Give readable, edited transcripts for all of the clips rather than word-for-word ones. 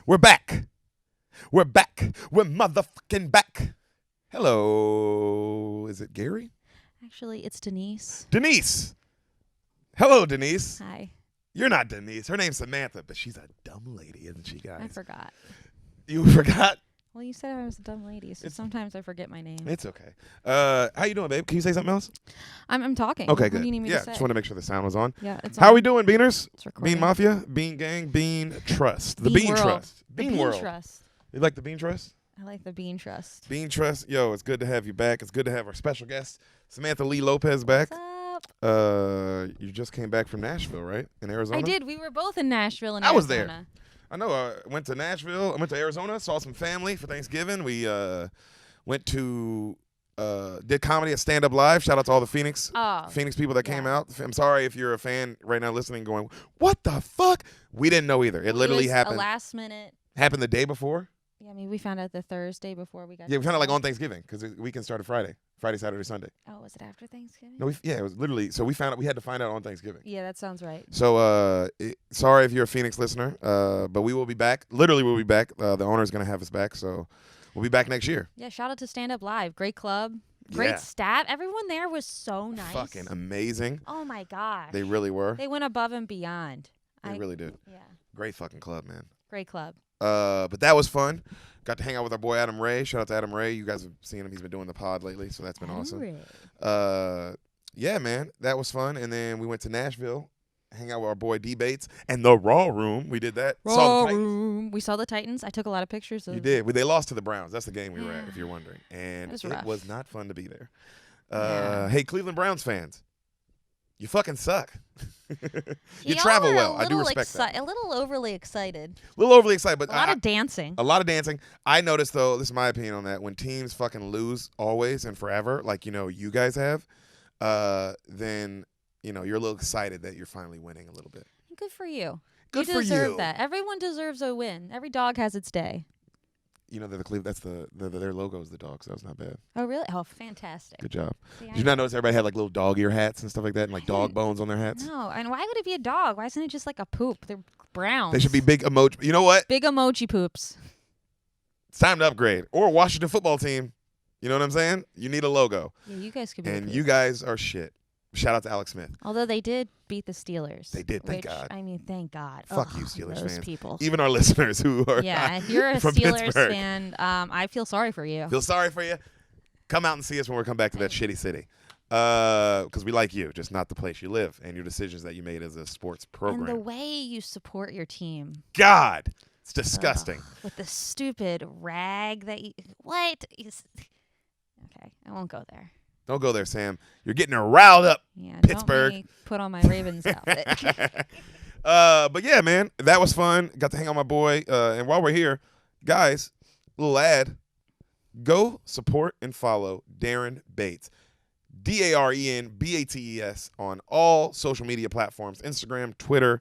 We're back. We're back. We're motherfucking back. Hello. Is it Gary? Actually, it's Denise. Denise. Hello, Denise. Hi. You're not Denise. Her name's Samantha, but she's a dumb lady, isn't she, guys? I forgot. You forgot? Well, you said I was a dumb lady, so sometimes I forget my name. It's okay. How you doing, babe? Can you say something else? I'm talking. Okay, What good. do you need me Yeah, to say? just want to make sure the sound was on. Yeah, it's How on. we doing, Beaners? It's recording. Bean Mafia? Bean Gang? Bean Trust. The Bean World. Trust. The Bean World. Trust. You like the Bean Trust? I like the Bean Trust. Bean Trust. Yo, it's good to have you back. It's good to have our special guest, Samantha Lee Lopez, back. What's up? You just came back from Nashville, right? In Arizona? I did. We were both in Nashville and I Arizona. was there. I know. I went to Nashville. I went to Arizona. Saw some family for Thanksgiving. We went to did comedy at Stand Up Live. Shout out to all the Phoenix people that came out. I'm sorry if you're a fan right now listening, going, "What the fuck?" We didn't know either. It literally happened. A last minute. Happened the day before. Yeah, I mean, we found out the Thursday before we got. Yeah, we found out like on Thanksgiving because the weekend started Friday, Saturday, Sunday. Oh, was it after Thanksgiving? No, it was literally. So we found out we had to find out on Thanksgiving. Yeah, that sounds right. So sorry if you're a Phoenix listener, but we will be back. Literally, we'll be back. The owner's gonna have us back, so we'll be back next year. Yeah, shout out to Stand Up Live. Great club. Great staff. Everyone there was so nice. Fucking amazing. Oh my gosh. They really were. They went above and beyond. They really did. Yeah. Great fucking club, man. Great club. But that was fun. Got to hang out with our boy Adam Ray. Shout out to Adam Ray. You guys have seen him. He's been doing the pod lately, so that's been awesome. Ray. Yeah, man, that was fun. And then we went to Nashville, hang out with our boy D Bates and the Raw Room. We did that. Saw the Titans. We saw the Titans. I took a lot of pictures of. You did. They lost to the Browns. That's the game we were at, if you're wondering. And it it was not fun to be there. Yeah. Hey, Cleveland Browns fans, you fucking suck. You Y'all travel are well. I do respect that. A little overly excited. A little overly excited, but A lot of dancing. A lot of dancing. I noticed, though, this is my opinion on that, when teams fucking lose always and forever, like, you guys have, then, you're a little excited that you're finally winning a little bit. Good for you. Good you for deserve you. that. Everyone deserves a win. Every dog has its day. That's their logo is the dog, so that's not bad. Oh, really? Oh, fantastic. Good job. See, Did you not notice everybody had like little dog ear hats and stuff like that and like dog bones on their hats? No, and why would it be a dog? Why isn't it just like a poop? They're brown. They should be big emoji. You know what? Big emoji poops. It's time to upgrade. Or Washington football team. You know what I'm saying? You need a logo. Yeah, you guys could be. And you guys are shit. Shout out to Alex Smith. Although they did beat the Steelers. They did, thank God. I mean, thank God. Fuck you, Steelers those fans. people. Even our listeners who are yeah, if you're a from Steelers Pittsburgh. fan, I feel sorry for you. Feel sorry for you. Come out and see us when we come back to that shitty city. Because we like you, just not the place you live and your decisions that you made as a sports program. And the way you support your team. God, it's disgusting. With the stupid rag that you... What? Okay, I won't go there. Don't go there, Sam. You're getting her riled up, Yeah, Pittsburgh. Don't make me put on my Ravens outfit. But yeah, man, that was fun. Got to hang out with my boy. And while we're here, guys, little ad. Go support and follow Darren Bates. DarenBates on all social media platforms, Instagram, Twitter.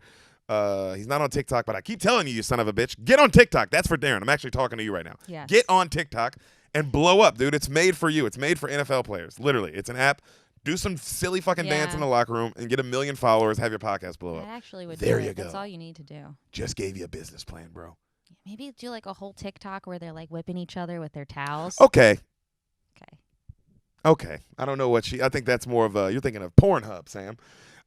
He's not on TikTok, but I keep telling you, you son of a bitch, get on TikTok. That's for Darren. I'm actually talking to you right now. Yes. Get on TikTok and blow up, dude. It's made for you. It's made for NFL players. Literally. It's an app. Do some silly fucking dance in the locker room and get 1 million followers. Have your podcast blow up. That actually would There do you it. go. That's all you need to do. Just gave you a business plan, bro. Maybe do like a whole TikTok where they're like whipping each other with their towels. Okay. Okay. I don't know what I think that's more of you're thinking of Pornhub, Sam.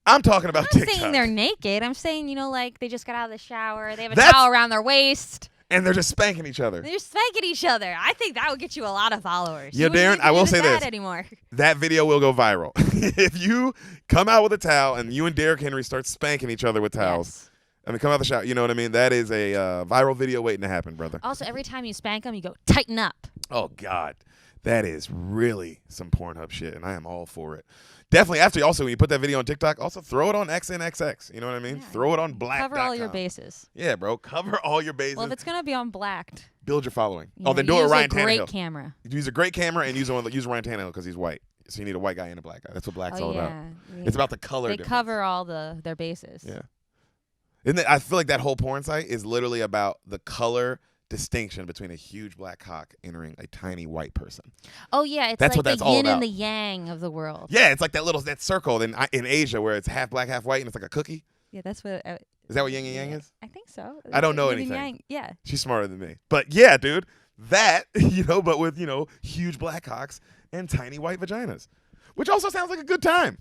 I'm talking about I'm not TikTok. saying they're naked. I'm saying, like they just got out of the shower. They have a That's- towel around their waist. And they're just spanking each other. They're spanking each other. I think that would get you a lot of followers. Yeah, You wouldn't Darren, even I will notice say that this. anymore. That video will go viral. If you come out with a towel and you and Derrick Henry start spanking each other with towels, Yes. I mean, come out the shower. You know what I mean? That is a viral video waiting to happen, brother. Also, every time you spank them, you go, tighten up. Oh, God. That is really some Pornhub shit, and I am all for it. Definitely, also, when you put that video on TikTok, also throw it on XNXX. You know what I mean? Yeah. Throw it on Black. Cover all your bases. Yeah, bro. Cover all your bases. Well, if it's going to be on blacked. Build your following. you know, Then do it with use Ryan a great Tannehill. camera. Use a great camera and use Ryan Tannehill because he's white. So you need a white guy and a black guy. That's what black's all about. Yeah. It's about the color They difference. cover all their bases. Yeah. I feel like that whole porn site is literally about the color distinction between a huge black cock entering a tiny white person. Oh, yeah. It's That's like what that's the all yin about. and the yang of the world. Yeah, it's like that circle in Asia where it's half black, half white, and it's like a cookie. Yeah, that's what Is that what yin and yang is? I think so. I don't know Yin and anything. yang, yeah. She's smarter than me. But yeah, dude, that, but with, huge black cocks and tiny white vaginas, which also sounds like a good time.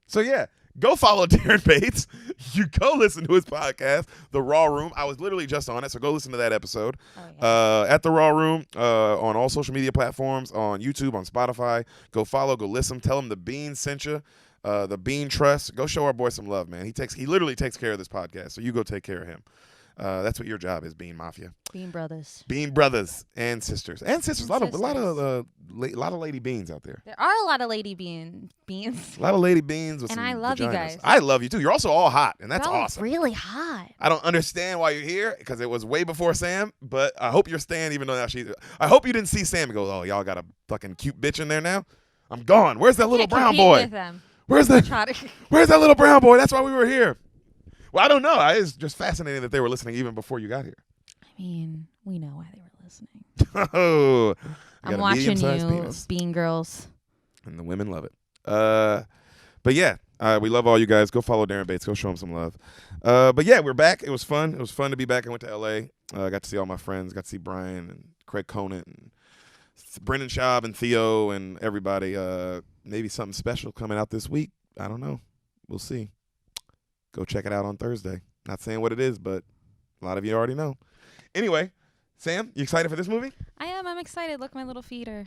So yeah, go follow Darren Bates. You go listen to his podcast, The Raw Room. I was literally just on it, so go listen to that episode. Oh, yeah. At The Raw Room, on all social media platforms, on YouTube, on Spotify. Go follow, go listen. Tell him the Bean sent you. The Bean Trust. Go show our boy some love, man. He literally takes care of this podcast, so you go take care of him. That's what your job is, Bean Mafia. Bean Brothers. Bean Brothers and sisters. A lot of lady beans out there. There are a lot of lady beans. A lot of lady beans with and some I love vaginas. you guys. I love you too. You're also all hot, and that's You're all awesome. Really hot. I don't understand why you're here because it was way before Sam, but I hope you're staying even though now I hope you didn't see Sam and go, oh, y'all got a fucking cute bitch in there now. I'm gone. Where's that little brown boy? With them. Where's that little brown boy? That's why we were here. Well, I don't know. It's just fascinating that they were listening even before you got here. I mean, we know why they were listening. Oh, I'm watching you, Bean Girls. And the women love it. But yeah, we love all you guys. Go follow Darren Bates. Go show him some love. But yeah, we're back. It was fun. It was fun to be back. I went to L.A. Got to see all my friends. Got to see Brian and Craig Conant and Brendan Schaub and Theo and everybody. Maybe something special coming out this week. I don't know. We'll see. Go check it out on Thursday. Not saying what it is, but a lot of you already know. Anyway, Sam, you excited for this movie? I am. I'm excited. Look, my little feet are.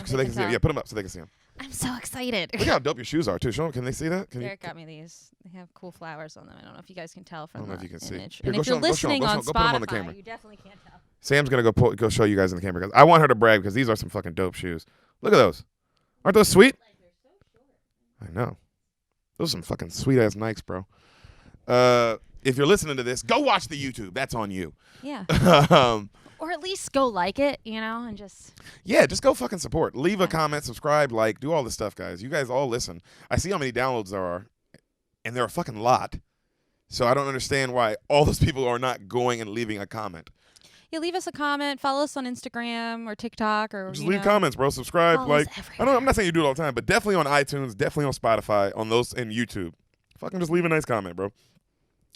So they can see them. Yeah, put them up so they can see them. I'm so excited. Look how dope your shoes are, too. Show them. Can they see that? Deric got me these. They have cool flowers on them. I don't know if you guys can tell from the image. I don't know if you can see. Here, and if you're listening on Spotify, you definitely can't tell. Sam's going to go show you guys in the camera. Because I want her to brag because these are some fucking dope shoes. Look at those. Aren't those sweet? They're so short. I know. Those are some fucking sweet-ass Nikes, bro. If you're listening to this, go watch the YouTube. That's on you. Yeah. Or at least go like it, and just. Yeah, just go fucking support. Leave a comment, subscribe, like, do all this stuff, guys. You guys all listen. I see how many downloads there are, and there are a fucking lot. So I don't understand why all those people are not going and leaving a comment. Yeah, leave us a comment. Follow us on Instagram or TikTok or just leave comments, bro. Subscribe, follow like. I'm not saying you do it all the time, but definitely on iTunes, definitely on Spotify, on those and YouTube. Fucking just leave a nice comment, bro.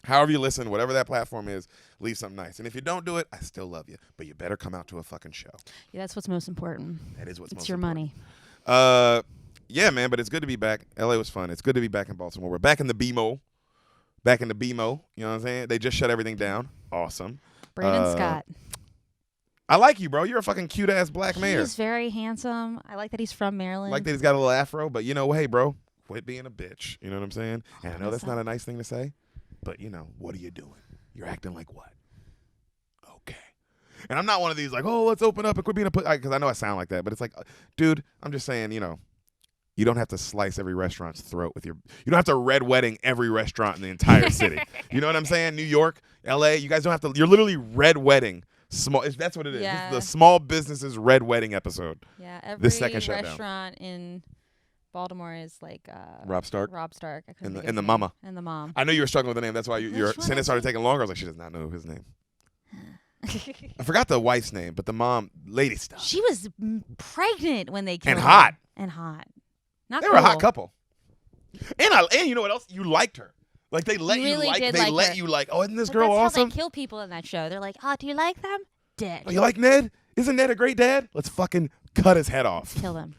However you listen, whatever that platform is, leave something nice. And if you don't do it, I still love you. But you better come out to a fucking show. Yeah, that's what's most important. That is what's most important. It's your money. Yeah, man, but it's good to be back. LA was fun. It's good to be back in Baltimore. We're back in the BMO. You know what I'm saying? They just shut everything down. Awesome. Brandon Scott. I like you, bro. You're a fucking cute-ass black mayor. He's very handsome. I like that he's from Maryland. Like that he's got a little afro. But hey, bro, quit being a bitch. You know what I'm saying? And I know that's not a nice thing to say. But, what are you doing? You're acting like what? Okay. And I'm not one of these like, oh, let's open up and quit being a because I know I sound like that. But it's like, dude, I'm just saying, you don't have to slice every restaurant's throat with you don't have to red wedding every restaurant in the entire city. You know what I'm saying? New York, L.A., you guys don't have to. You're literally red wedding. That's what it is. Yeah. This is the small businesses red wedding episode. Yeah, every this second restaurant in Baltimore is like Rob Stark. And the mama. And the mom. I know you were struggling with the name. That's why your sentence started taking longer. I was like, she does not know his name. I forgot the wife's name, but the mom, Lady Stuff. She was pregnant when they killed her. Hot. And hot. They were a hot couple. And you know what else? You liked her. Like they let you like. Oh, isn't this girl awesome? That's how they kill people in that show. They're like, oh, do you like them? Dead. Oh, you like Ned? Isn't Ned a great dad? Let's fucking cut his head off. Kill him.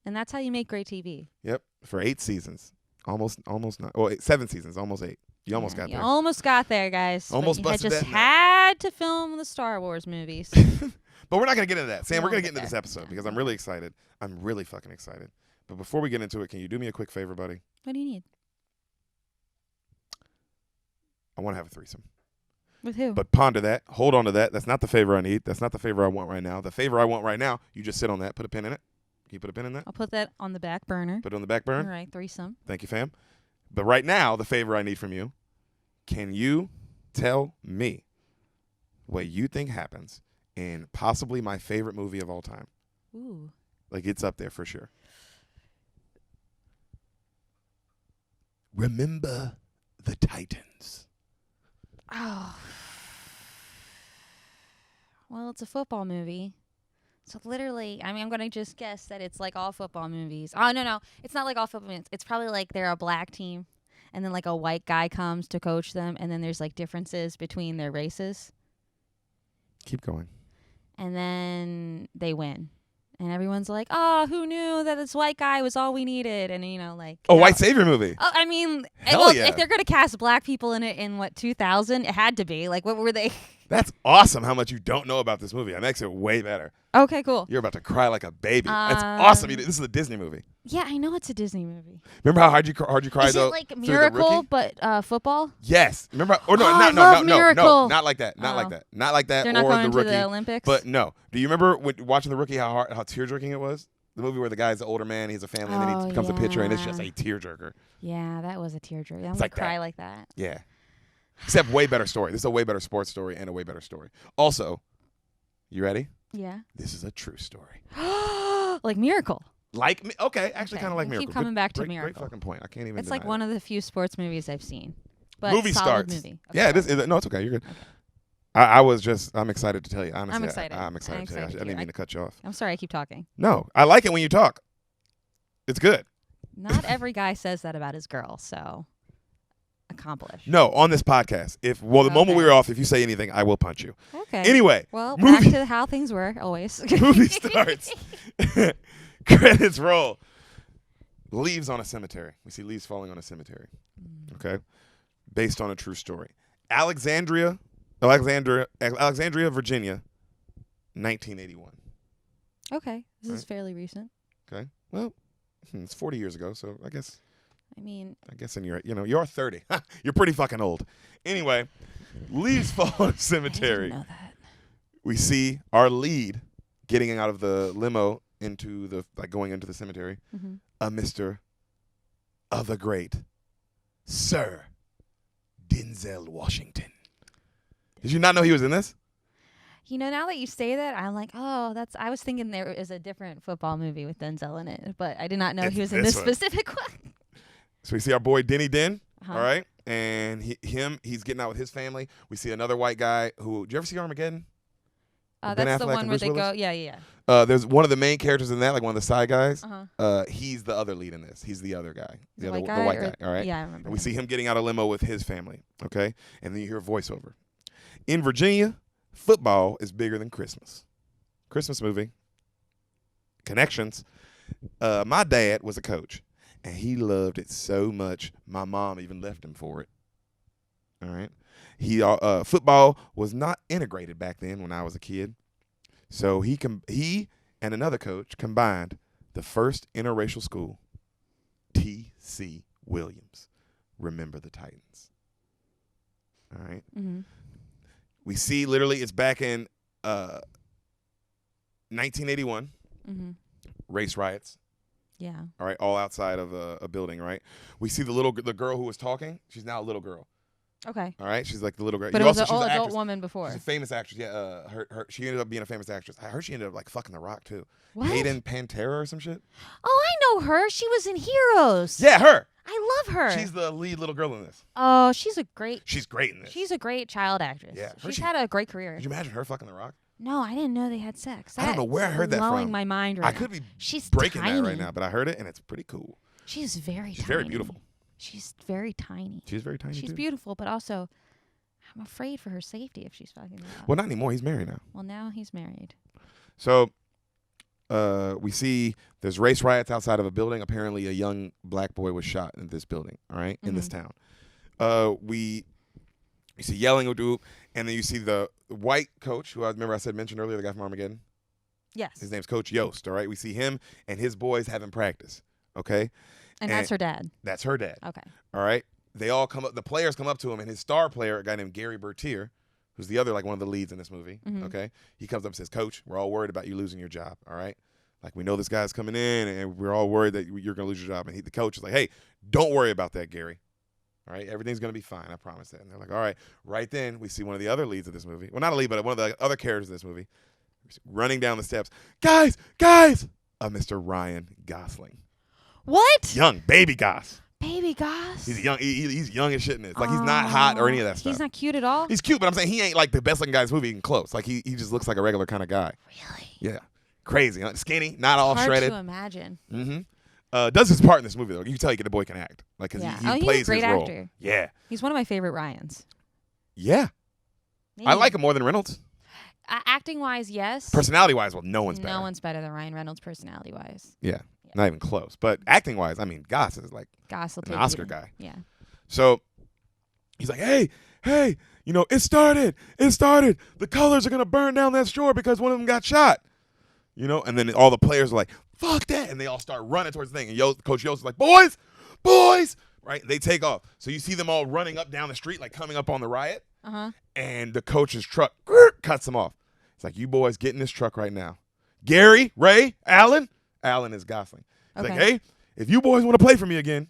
And that's how you make great TV. Yep, for 8 seasons, almost not. Well, 7 seasons, almost 8. You almost got there. You almost got there, guys. Almost busted that. You just had to film the Star Wars movies. But we're not gonna get into that, Sam. We're gonna get into this episode because I'm really excited. I'm really fucking excited. But before we get into it, can you do me a quick favor, buddy? What do you need? I want to have a threesome. With who? But ponder that. Hold on to that. That's not the favor I need. That's not the favor I want right now. The favor I want right now, you just sit on that. Put a pin in it. Can you put a pin in that? I'll put that on the back burner. Put it on the back burner? All right, threesome. Thank you, fam. But right now, the favor I need from you, can you tell me what you think happens in possibly my favorite movie of all time? Ooh. Like, it's up there for sure. Remember the Titans. Oh. Well, it's a football movie. So literally, I'm going to just guess that it's like all football movies. Oh, no. It's not like all football movies. It's probably like they're a black team and then like a white guy comes to coach them, and then there's like differences between their races. Keep going. And then they win. And everyone's like, oh, who knew that this white guy was all we needed? And, like... White savior movie. Oh, I mean, yeah. If they're going to cast black people in it in, 2000, it had to be. Like, what were they... That's awesome how much you don't know about this movie. That makes it way better. Okay, cool. You're about to cry like a baby. That's awesome. This is a Disney movie. Yeah, I know it's a Disney movie. Remember how hard you cried, is though? Is it like Miracle, but football? Yes. Remember? No, not like that. Not like that. Not like that. They're not or going the rookie. to the Olympics? But no. Do you remember watching The Rookie how tear-jerking it was? The movie where the guy's an older man, he has a family, and then he becomes a pitcher, and it's just a tearjerker. Yeah, that was a tearjerker. I'm going to cry like that. Yeah. Except way better story. This is a way better sports story and a way better story. Also, you ready? Yeah. This is a true story. Like Miracle. Like me? Okay, actually kind of like Miracle. Keep coming back to Miracle. Great fucking point. I can't even It's deny like one of the few sports movies I've seen. But movie solid starts. Movie. Okay. Yeah, it is. No, it's okay. You're good. Okay. I'm excited to tell you. Honestly, I'm excited. I'm excited to tell you. I didn't mean to cut you off. I'm sorry I keep talking. No, I like it when you talk. It's good. Not every guy says that about his girl, so accomplish. No, on this podcast. The moment we were off, if you say anything, I will punch you. Okay. Anyway. Well, back to how things were, always. Movie starts. Credits roll. Leaves on a cemetery. We see leaves falling on a cemetery. Okay. Based on a true story. Alexandria, Virginia, 1981. Okay. This is fairly recent. Okay. Well, it's 40 years ago, so I guess in you're 30. You're pretty fucking old. Anyway, leaves fall on a cemetery. I didn't know that. We see our lead getting out of the limo going into the cemetery. Mm-hmm. A Mr. of the great Sir Denzel Washington. Did you not know he was in this? Now that you say that, I'm like, oh, I was thinking there is a different football movie with Denzel in it, but I did not know he was in this specific one. So we see our boy Denny Den, all right? And he's getting out with his family. We see another white guy who, did you ever see Armageddon? That's the one where they go, yeah. There's one of the main characters in that, like one of the side guys. He's the other lead in this. He's the other guy. The white guy, all right? Yeah, I remember. And we see him getting out of limo with his family, okay? And then you hear a voiceover. In Virginia, football is bigger than Christmas. Christmas movie. Connections. My dad was a coach, and he loved it so much, my mom even left him for it. All right? Football was not integrated back then when I was a kid. So he and another coach combined the first interracial school, T.C. Williams. Remember the Titans. All right? Mm-hmm. We see literally it's back in 1981. Mm-hmm. Race riots. Yeah. All right, all outside of a building, right? We see the girl who was talking. She's now a little girl. Okay. All right, she's like the little girl. But it was an old adult woman before. She's a famous actress. Yeah, she ended up being a famous actress. I heard she ended up like fucking The Rock too. What? Hayden Panettiere or some shit. Oh, I know her. She was in Heroes. Yeah, her. I love her. She's the lead little girl in this. Oh, she's great in this. She's a great child actress. Yeah, she's had a great career. Did you imagine her fucking The Rock? No, I didn't know they had sex. I don't know where I heard that from. Blowing my mind right now. I could be she's breaking tiny. that right now, but I heard it and it's pretty cool. She's very beautiful. She's very tiny. She's very tiny. She's beautiful, but also I'm afraid for her safety if she's fucking that up. Well, not anymore. He's married now. Well, now he's married. So we see there's race riots outside of a building. Apparently a young black boy was shot in this building, all right, in this town. You see yelling, and then you see the white coach, who I mentioned earlier, the guy from Armageddon. Yes. His name's Coach Yost, all right? We see him and his boys having practice, okay? And that's her dad. That's her dad. Okay. All right? They all come up, the players come up to him, and his star player, a guy named Gary Bertier, who's the other, like, one of the leads in this movie, okay? He comes up and says, Coach, we're all worried about you losing your job, all right? Like, we know this guy's coming in, and we're all worried that you're going to lose your job. And the coach is like, hey, don't worry about that, Gary. All right? Everything's going to be fine. I promise that. And they're like, all right. Right then, we see one of the other leads of this movie. Well, not a lead, but one of the other characters in this movie running down the steps. Guys! Mr. Ryan Gosling. What? Young, baby Gos. Baby Goss? He's young. He's young as shit in this. Like, he's not hot or any of that stuff. He's not cute at all? He's cute, but I'm saying he ain't like the best looking guy in this movie even close. Like, he just looks like a regular kind of guy. Really? Yeah. Crazy. Skinny, not all shredded. Hard to imagine. Mm-hmm. does his part in this movie though. You can tell the boy can act, like because he plays he's a great his role. actor. Yeah, he's one of my favorite Ryans. Yeah, I like him more than Reynolds. Acting wise, yes. Personality wise, well, no one's better. No one's better than Ryan Reynolds personality wise. Yeah, not even close. But acting wise, I mean, Goss is like an Oscar guy. Yeah. So he's like, hey, it started. The colors are gonna burn down that store because one of them got shot. And then all the players are like, fuck that, and they all start running towards the thing. And Coach Yost is like, boys, right? They take off. So you see them all running up down the street, like coming up on the riot. And the coach's truck cuts them off. It's like, you boys get in this truck right now. Gary, Ray, Allen is Gosling. He's like, hey, if you boys want to play for me again,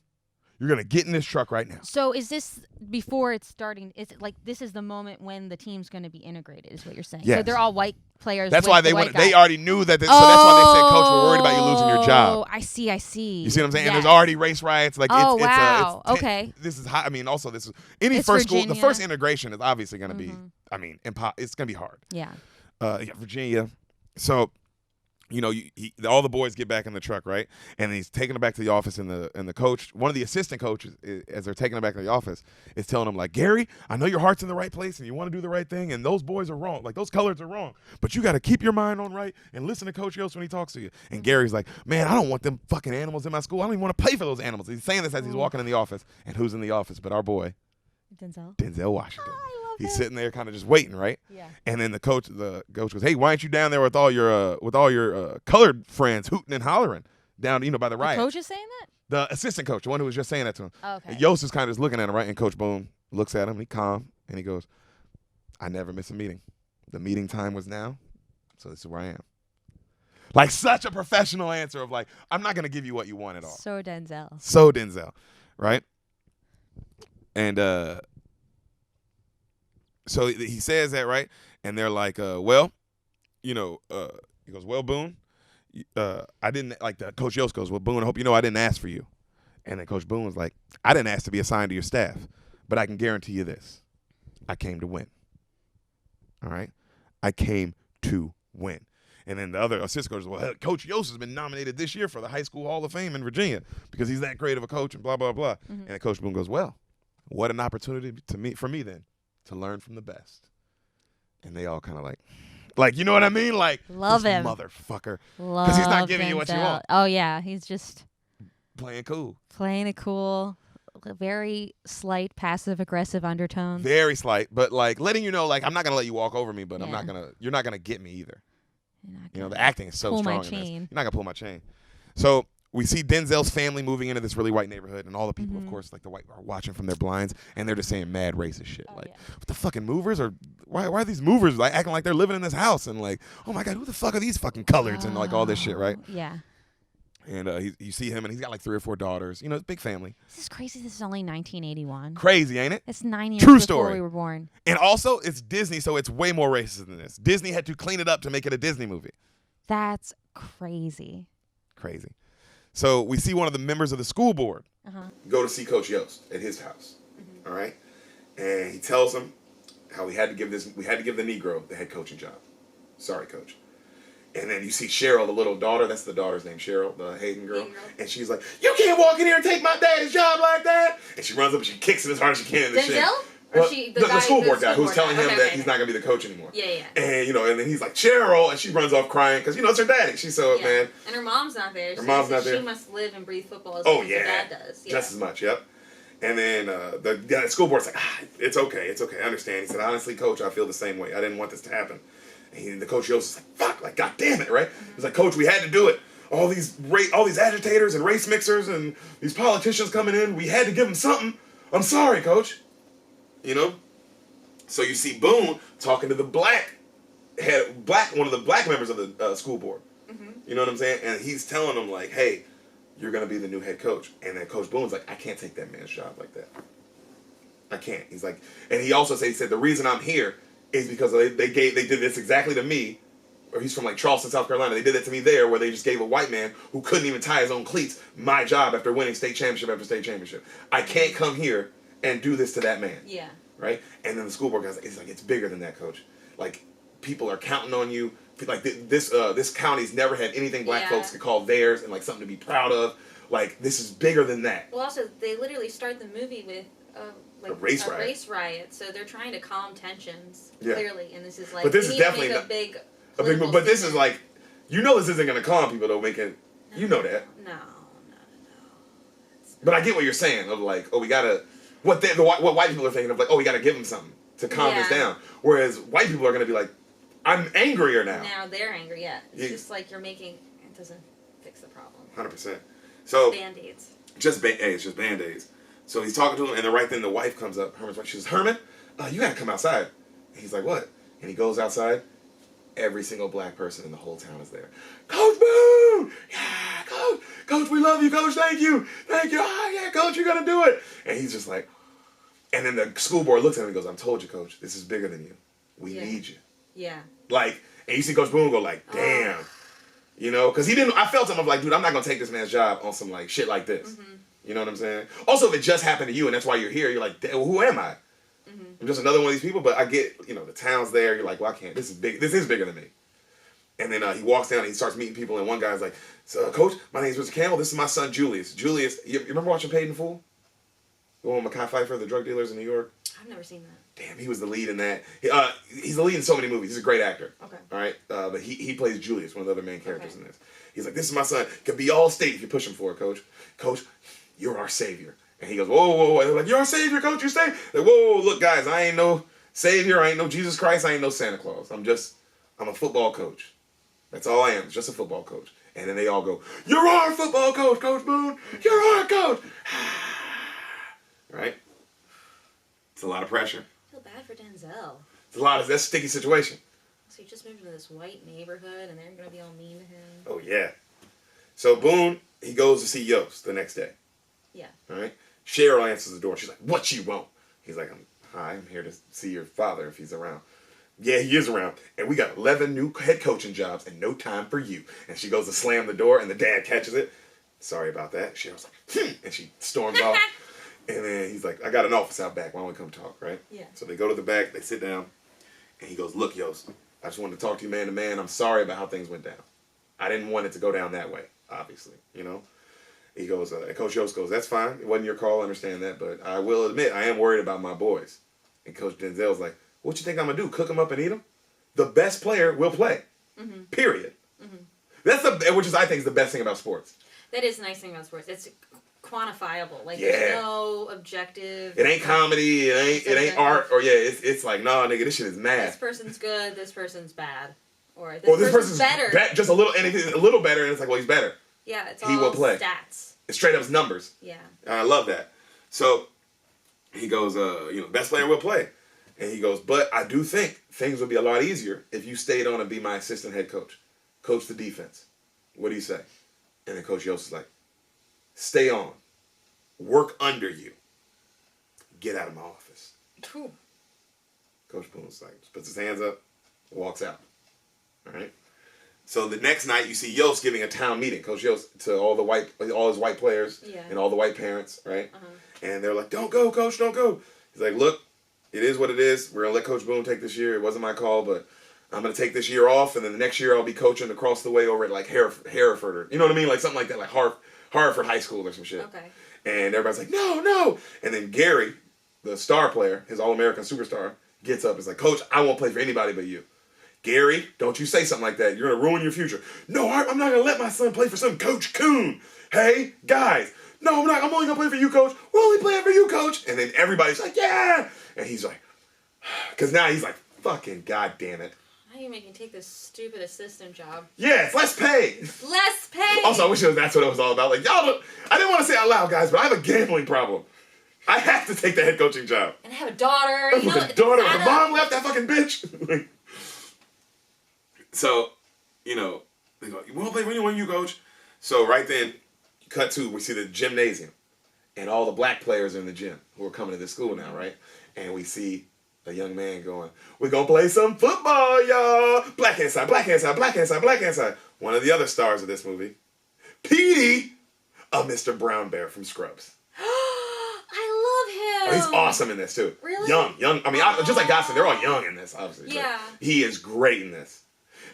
you're going to get in this truck right now. So is this before it's starting? Is it like this is the moment when the team's going to be integrated is what you're saying? Yes. So they're all white players. That's why they already knew that. So that's why they said, Coach, we're worried about you losing your job. Oh, I see. You see what I'm saying? Yes. And there's already race riots. Like, okay. This is high. I mean, also this is first Virginia. School. The first integration is obviously going to be. I mean, it's going to be hard. Yeah. Virginia. So. All the boys get back in the truck, right? And he's taking them back to the office, and the coach, one of the assistant coaches, as they're taking them back to the office, is telling them, like, Gary, I know your heart's in the right place and you want to do the right thing, and those boys are wrong. Like, those colors are wrong. But you got to keep your mind on right and listen to Coach Yost when he talks to you. And Gary's like, man, I don't want them fucking animals in my school. I don't even want to play for those animals. He's saying this as he's walking in the office. And who's in the office but our boy? Denzel Washington. He's sitting there kind of just waiting, right? Yeah. And then the coach goes, hey, why aren't you down there with all your colored friends hooting and hollering down, by the riot? The coach is saying that? The assistant coach, the one who was just saying that to him. Oh, okay. And Yost is kind of just looking at him, right? And Coach Boone looks at him, he calm, and he goes, I never miss a meeting. The meeting time was now, so this is where I am. Like, such a professional answer of like, I'm not going to give you what you want at all. So Denzel, right? And so he says that, right? And they're like, he goes, well, Boone, I didn't, like, the Coach Yost goes, well, Boone, I hope you know I didn't ask for you. And then Coach Boone was like, I didn't ask to be assigned to your staff, but I can guarantee you this. I came to win. All right? I came to win. And then the other assistant coach goes, well, Coach Yost has been nominated this year for the High School Hall of Fame in Virginia because he's that great of a coach and blah, blah, blah. Mm-hmm. And then Coach Boone goes, well, what an opportunity for me then to learn from the best. And they all kind of like, you know what I mean? Like, love him, motherfucker. Because he's not giving you what you want. Oh, yeah. He's just playing it cool. Very slight passive-aggressive undertones. Very slight, but like letting you know, like, I'm not going to let you walk over me, but you're not going to get me either. The acting is so strong in this. You're not going to pull my chain. So we see Denzel's family moving into this really white neighborhood, and all the people, of course, like the white, are watching from their blinds, and they're just saying mad racist shit. What the fucking movers are? Why are these movers like acting like they're living in this house? And like, oh my God, who the fuck are these fucking coloreds? And like all this shit, right? Yeah. And you see him, and he's got like 3 or 4 daughters. It's big family. This is crazy. This is only 1981. Crazy, ain't it? It's 9 years True before story. we were born. And also, it's Disney, so it's way more racist than this. Disney had to clean it up to make it a Disney movie. That's crazy. Crazy. So we see one of the members of the school board go to see Coach Yost at his house. Mm-hmm. All right, and he tells him how we had to give the Negro the head coaching job. Sorry, Coach. And then you see Cheryl, the little daughter. That's the daughter's name, Cheryl, the Hayden girl. And she's like, "You can't walk in here and take my daddy's job like that." And she runs up and she kicks him as hard as she can in the shin. Or the school board guy who's telling him that he's not gonna be the coach anymore. Yeah. And and then he's like, Cheryl, and she runs off crying because it's her daddy. She's so man. And her mom's not there. Her mom's not there. She must live and breathe football as much as her dad does. Yeah. Just as much. Yep. And then the guy at school board's like, it's okay, I understand. He said, honestly, Coach, I feel the same way. I didn't want this to happen. And the coach Yost is like, fuck, like, God damn it, right? He's like, Coach, we had to do it. All these agitators and race mixers and these politicians coming in, we had to give them something. I'm sorry, Coach. So you see Boone talking to the one of the black members of the school board. Mm-hmm. You know what I'm saying? And he's telling them like, hey, you're going to be the new head coach. And then Coach Boone's like, I can't take that man's job like that. I can't. He's like, and he also said the reason I'm here is because they did this exactly to me. Or he's from like Charleston, South Carolina. They did that to me there, where they just gave a white man who couldn't even tie his own cleats my job after winning state championship after state championship. I can't come here and do this to that man. Yeah. Right? And then the school board guy's like, it's bigger than that, Coach. Like, people are counting on you. Like, this county's never had anything black folks could call theirs and like something to be proud of. Like, this is bigger than that. Well, also, they literally start the movie with a race riot. So they're trying to calm tensions, yeah. clearly. And this is like, but this is definitely a big but this is like, this isn't going to calm people, though, making, you know that. No. But I get what you're saying, of like, oh, we got to, what white people are thinking of, like, oh, we got to give them something to calm this down. Whereas white people are going to be like, I'm angrier now. Now they're angry, yeah. It's just like you're making, it doesn't fix the problem. 100%. So Band-Aids. It's just Band-Aids. So he's talking to him, and then right then the wife comes up. Herman's wife, she says, Herman, you got to come outside. And he's like, what? And he goes outside. Every single black person in the whole town is there. Coach Boone! Yeah, Coach! Coach, we love you, Coach. Thank you. Thank you. Oh, yeah, Coach, you're going to do it. And he's just like, and then the school board looks at him and goes, I told you, Coach, this is bigger than you. We need you. Yeah. Like, and you see Coach Boone go like, damn. You know, because I felt him of like, dude, I'm not going to take this man's job on some like shit like this. Mm-hmm. You know what I'm saying? Also, if it just happened to you and that's why you're here, you're like, well, who am I? Mm-hmm. I'm just another one of these people, but I get, the town's there. You're like, well, I can't. This is big. This is bigger than me. And then he walks down and he starts meeting people, and one guy's like, so, Coach, my name's Mr. Campbell. This is my son, Julius. Julius, you remember watching Paid in Full? The one with Mekhi Phifer, the drug dealers in New York? I've never seen that. Damn, he was the lead in that. He's the lead in so many movies. He's a great actor. Okay. All right? But he plays Julius, one of the other main characters in this. He's like, this is my son. Could be all state if you push him for it, Coach. Coach, you're our savior. And he goes, whoa, whoa, whoa. And they're like, you're our savior, Coach. You stay. Like, whoa, look, guys, I ain't no savior. I ain't no Jesus Christ. I ain't no Santa Claus. I'm a football coach. That's all I am. Just a football coach. And then they all go, you're our football coach, Coach Boone. You're our coach. Right? It's a lot of pressure. I feel bad for Denzel. That's a sticky situation. So he just moved into this white neighborhood, and they're going to be all mean to him. Oh, yeah. So Boone, he goes to see Yost the next day. Yeah. All right? Cheryl answers the door. She's like, what you want? He's like, hi, I'm here to see your father if he's around. Yeah, he is around. And we got 11 new head coaching jobs and no time for you. And she goes to slam the door, and the dad catches it. Sorry about that. Cheryl's like, and she storms off. And then he's like, I got an office out back. Why don't we come talk, right? Yeah. So they go to the back. They sit down. And he goes, look, Yost, I just wanted to talk to you man to man. I'm sorry about how things went down. I didn't want it to go down that way, obviously, He goes, and Coach Yost goes, that's fine. It wasn't your call. I understand that. But I will admit, I am worried about my boys. And Coach Denzel's like, what you think I'm going to do? Cook them up and eat them? The best player will play. Mm-hmm. Period. Mm-hmm. Which is, I think, is the best thing about sports. That is the nice thing about sports. It's quantifiable. Like, there's no objective. It ain't comedy. It ain't art. Or, it's like, nah, nigga, this shit is mad. This person's good. This person's bad. Or this person's better. Just a little better, and it's like, well, he's better. Yeah, it's he all will play. Stats. It's straight up numbers. Yeah. And I love that. So, he goes, best player will play. And he goes, but I do think things would be a lot easier if you stayed on and be my assistant head coach. Coach the defense. What do you say? And then Coach Yost is like, stay on. Work under you. Get out of my office. Cool. Coach Boone's like, puts his hands up, walks out. All right? So the next night, you see Yost giving a town meeting. Coach Yost to all his white players and all the white parents, right? Uh-huh. And they're like, don't go, Coach, don't go. He's like, look, it is what it is. We're going to let Coach Boone take this year. It wasn't my call, but I'm going to take this year off, and then the next year I'll be coaching across the way over at, like, Hereford. Or, you know what I mean? Like, something like that, like Hartford High School or some shit. Okay. And everybody's like, no. And then Gary, the star player, his All-American superstar, gets up and is like, Coach, I won't play for anybody but you. Gary, don't you say something like that. You're going to ruin your future. No, I'm not going to let my son play for some Coach Coon. Hey, guys. No, I'm not. I'm only going to play for you, Coach. We're only playing for you, Coach. And then everybody's like, yeah. And he's like, because now he's like, fucking goddamn it. Why are you making take this stupid assistant job? Yeah, it's less pay. Less pay. Also, I wish that's what it was all about. Like, I didn't want to say it out loud, guys, but I have a gambling problem. I have to take the head coaching job. And I have a daughter. With a daughter. Her mom left that fucking bitch. So, they go, you won't play for anyone, you, Coach. So right then, cut to, we see the gymnasium. And all the black players are in the gym who are coming to this school now, right? And we see a young man going, we're going to play some football, y'all. Black hand side, black hand side, black hand side, black hand side. One of the other stars of this movie, Petey, Mr. Brown Bear from Scrubs. I love him. Oh, he's awesome in this, too. Really? Young. I mean, just like Gossip, they're all young in this, obviously. Yeah. He is great in this.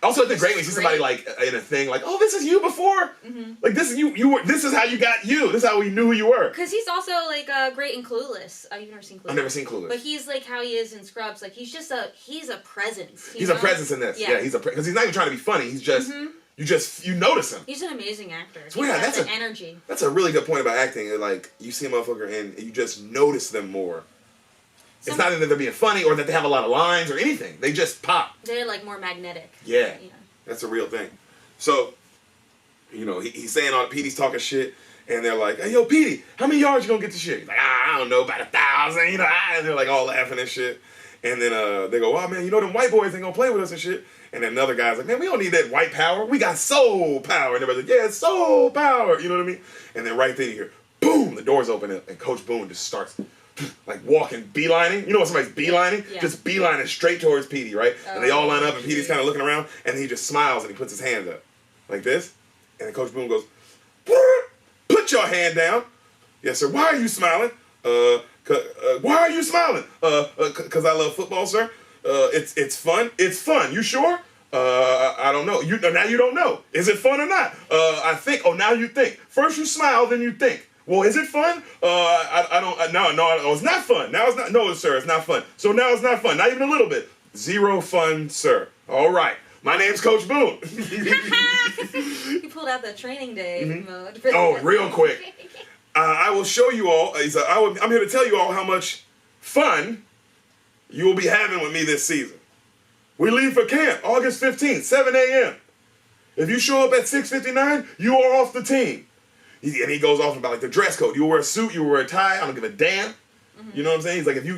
Also, it's great when you see somebody like in a thing like, oh, this is you before. Like this is you. You were. This is how you got you. This is how we knew who you were. Because he's also like great in Clueless. You've never seen Clueless. I've never seen Clueless. But he's like how he is in Scrubs. Like he's a presence. He's a presence in this. Yeah, because he's not even trying to be funny. He's just you notice him. He's an amazing actor. So yeah, that's an energy. That's a really good point about acting. Like you see a motherfucker and you just notice them more. It's not that they're being funny or that they have a lot of lines or anything. They just pop. They're like more magnetic. Yeah, that's a real thing. So, he's saying all the Petey's talking shit, and they're like, "Hey, yo, Petey, how many yards you gonna get this shit?" He's like, "I don't know, about 1,000." And they're like all laughing and shit. And then they go, "Oh man, them white boys ain't gonna play with us and shit." And then another guy's like, "Man, we don't need that white power. We got soul power." And everybody's like, "Yeah, soul power." You know what I mean? And then right then you hear, boom, the doors open and Coach Boone just starts like walking, beelining. You know when somebody's beelining? Yeah. Just beelining straight towards Petey, right? And they all line up and Petey's kind of looking around and he just smiles and he puts his hands up like this. And then Coach Boone goes, "Put your hand down." "Yes, sir." "Why are you smiling?" Why are you smiling?" "Cause I love football, sir." It's fun." "It's fun. You sure?" I don't know. Now you don't know. Is it fun or not?" I think." "Oh, now you think. First you smile, then you think." "Well, is it fun?" I don't. No, it's not fun. Now it's not. No, sir, it's not fun. So now it's not fun. Not even a little bit. Zero fun, sir. All right. My name's Coach Boone." He pulled out the training day mode. Oh, real quick. I will show you all. I'm here to tell you all how much fun you will be having with me this season. We leave for camp August 15th, 7 a.m. If you show up at 6:59, you are off the team. And he goes off about like the dress code. You will wear a suit, you will wear a tie. I don't give a damn. You know what I'm saying? He's like, if you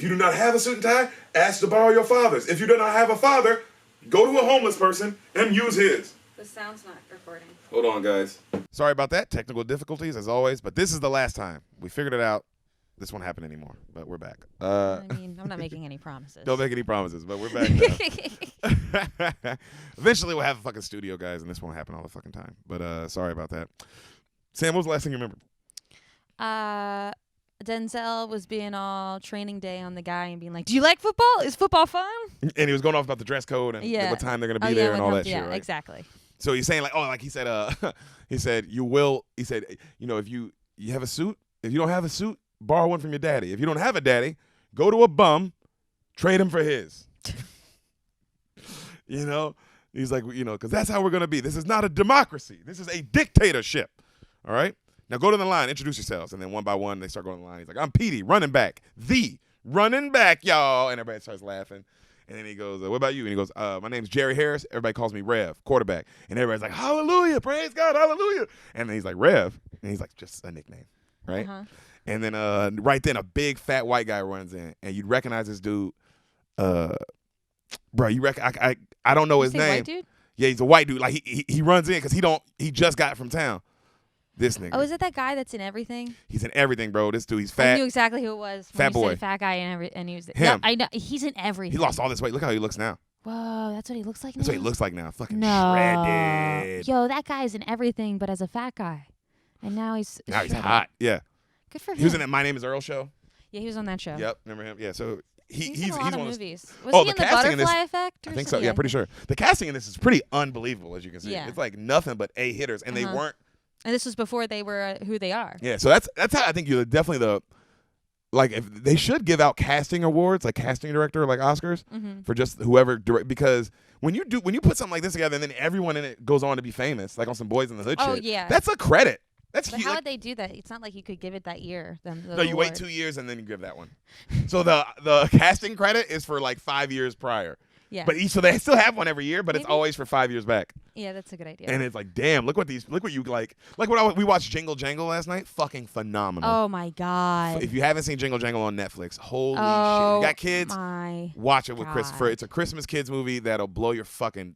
do not have a suit and tie, ask to borrow your father's. If you do not have a father, go to a homeless person and use his. The sound's not recording. Hold on, guys. Sorry about that. Technical difficulties, as always. But this is the last time. We figured it out. This won't happen anymore, but we're back. I'm not making any promises. Don't make any promises, but we're back now. Eventually we'll have a fucking studio, guys, and this won't happen all the fucking time. But sorry about that. Sam, what was the last thing you remember? Denzel was being all training day on the guy and being like, "Do you like football? Is football fun?" And he was going off about the dress code and what time they're going to be there and all that shit, right? Exactly. So he's saying like he said, if you have a suit, if you don't have a suit, borrow one from your daddy. If you don't have a daddy, go to a bum, trade him for his. He's like, because that's how we're going to be. This is not a democracy. This is a dictatorship. All right? Now go to the line, introduce yourselves. And then one by one, they start going to the line. He's like, "I'm Petey, running back. The running back, y'all." And everybody starts laughing. And then he goes, "What about you?" And he goes, "My name's Jerry Harris. Everybody calls me Rev, quarterback." And everybody's like, "Hallelujah, praise God, hallelujah." And then he's like, "Rev." And he's like, "Just a nickname, right?" And then right then, a big fat white guy runs in. And you'd recognize this dude. Bro, I don't know his name. White dude? Yeah, he's a white dude. Like he runs in because he just got from town. This nigga. Oh, is it that guy that's in everything? He's in everything, bro. This dude, he's fat. I knew exactly who it was. Fat boy. Fat guy and he was him. Yeah, I know. He's in everything. He lost all this weight. Look how he looks now. Whoa, that's what he looks like now? That's what he looks like now. Fucking shredded. Yo, that guy's in everything but as a fat guy. And now he's hot. Yeah. Good for him. He was in that My Name is Earl show. Yeah, he was on that show. Yep, remember him? Yeah, so he's in a lot of one movies. Was he in the Butterfly Effect? I think so. Yeah, pretty sure. The casting in this is pretty unbelievable, as you can see. Yeah. It's like nothing but A hitters, and they weren't. And this was before they were who they are. Yeah, so that's how I think you're definitely if they should give out casting awards, like casting director, like Oscars, for just whoever because when you put something like this together and then everyone in it goes on to be famous, like on some Boys in the Hood shit. Oh yeah, that's a credit. But how would they do that? It's not like you could give it that year. No, you wait 2 years and then you give that one. So the casting credit is for like 5 years prior. Yeah. But so they still have one every year, but it's always for 5 years back. Yeah, that's a good idea. And it's like, damn, look what you like what we watched Jingle Jangle last night. Fucking phenomenal. Oh my God. If you haven't seen Jingle Jangle on Netflix, holy shit. You got kids? Watch it with Christopher. It's a Christmas kids movie that'll blow your fucking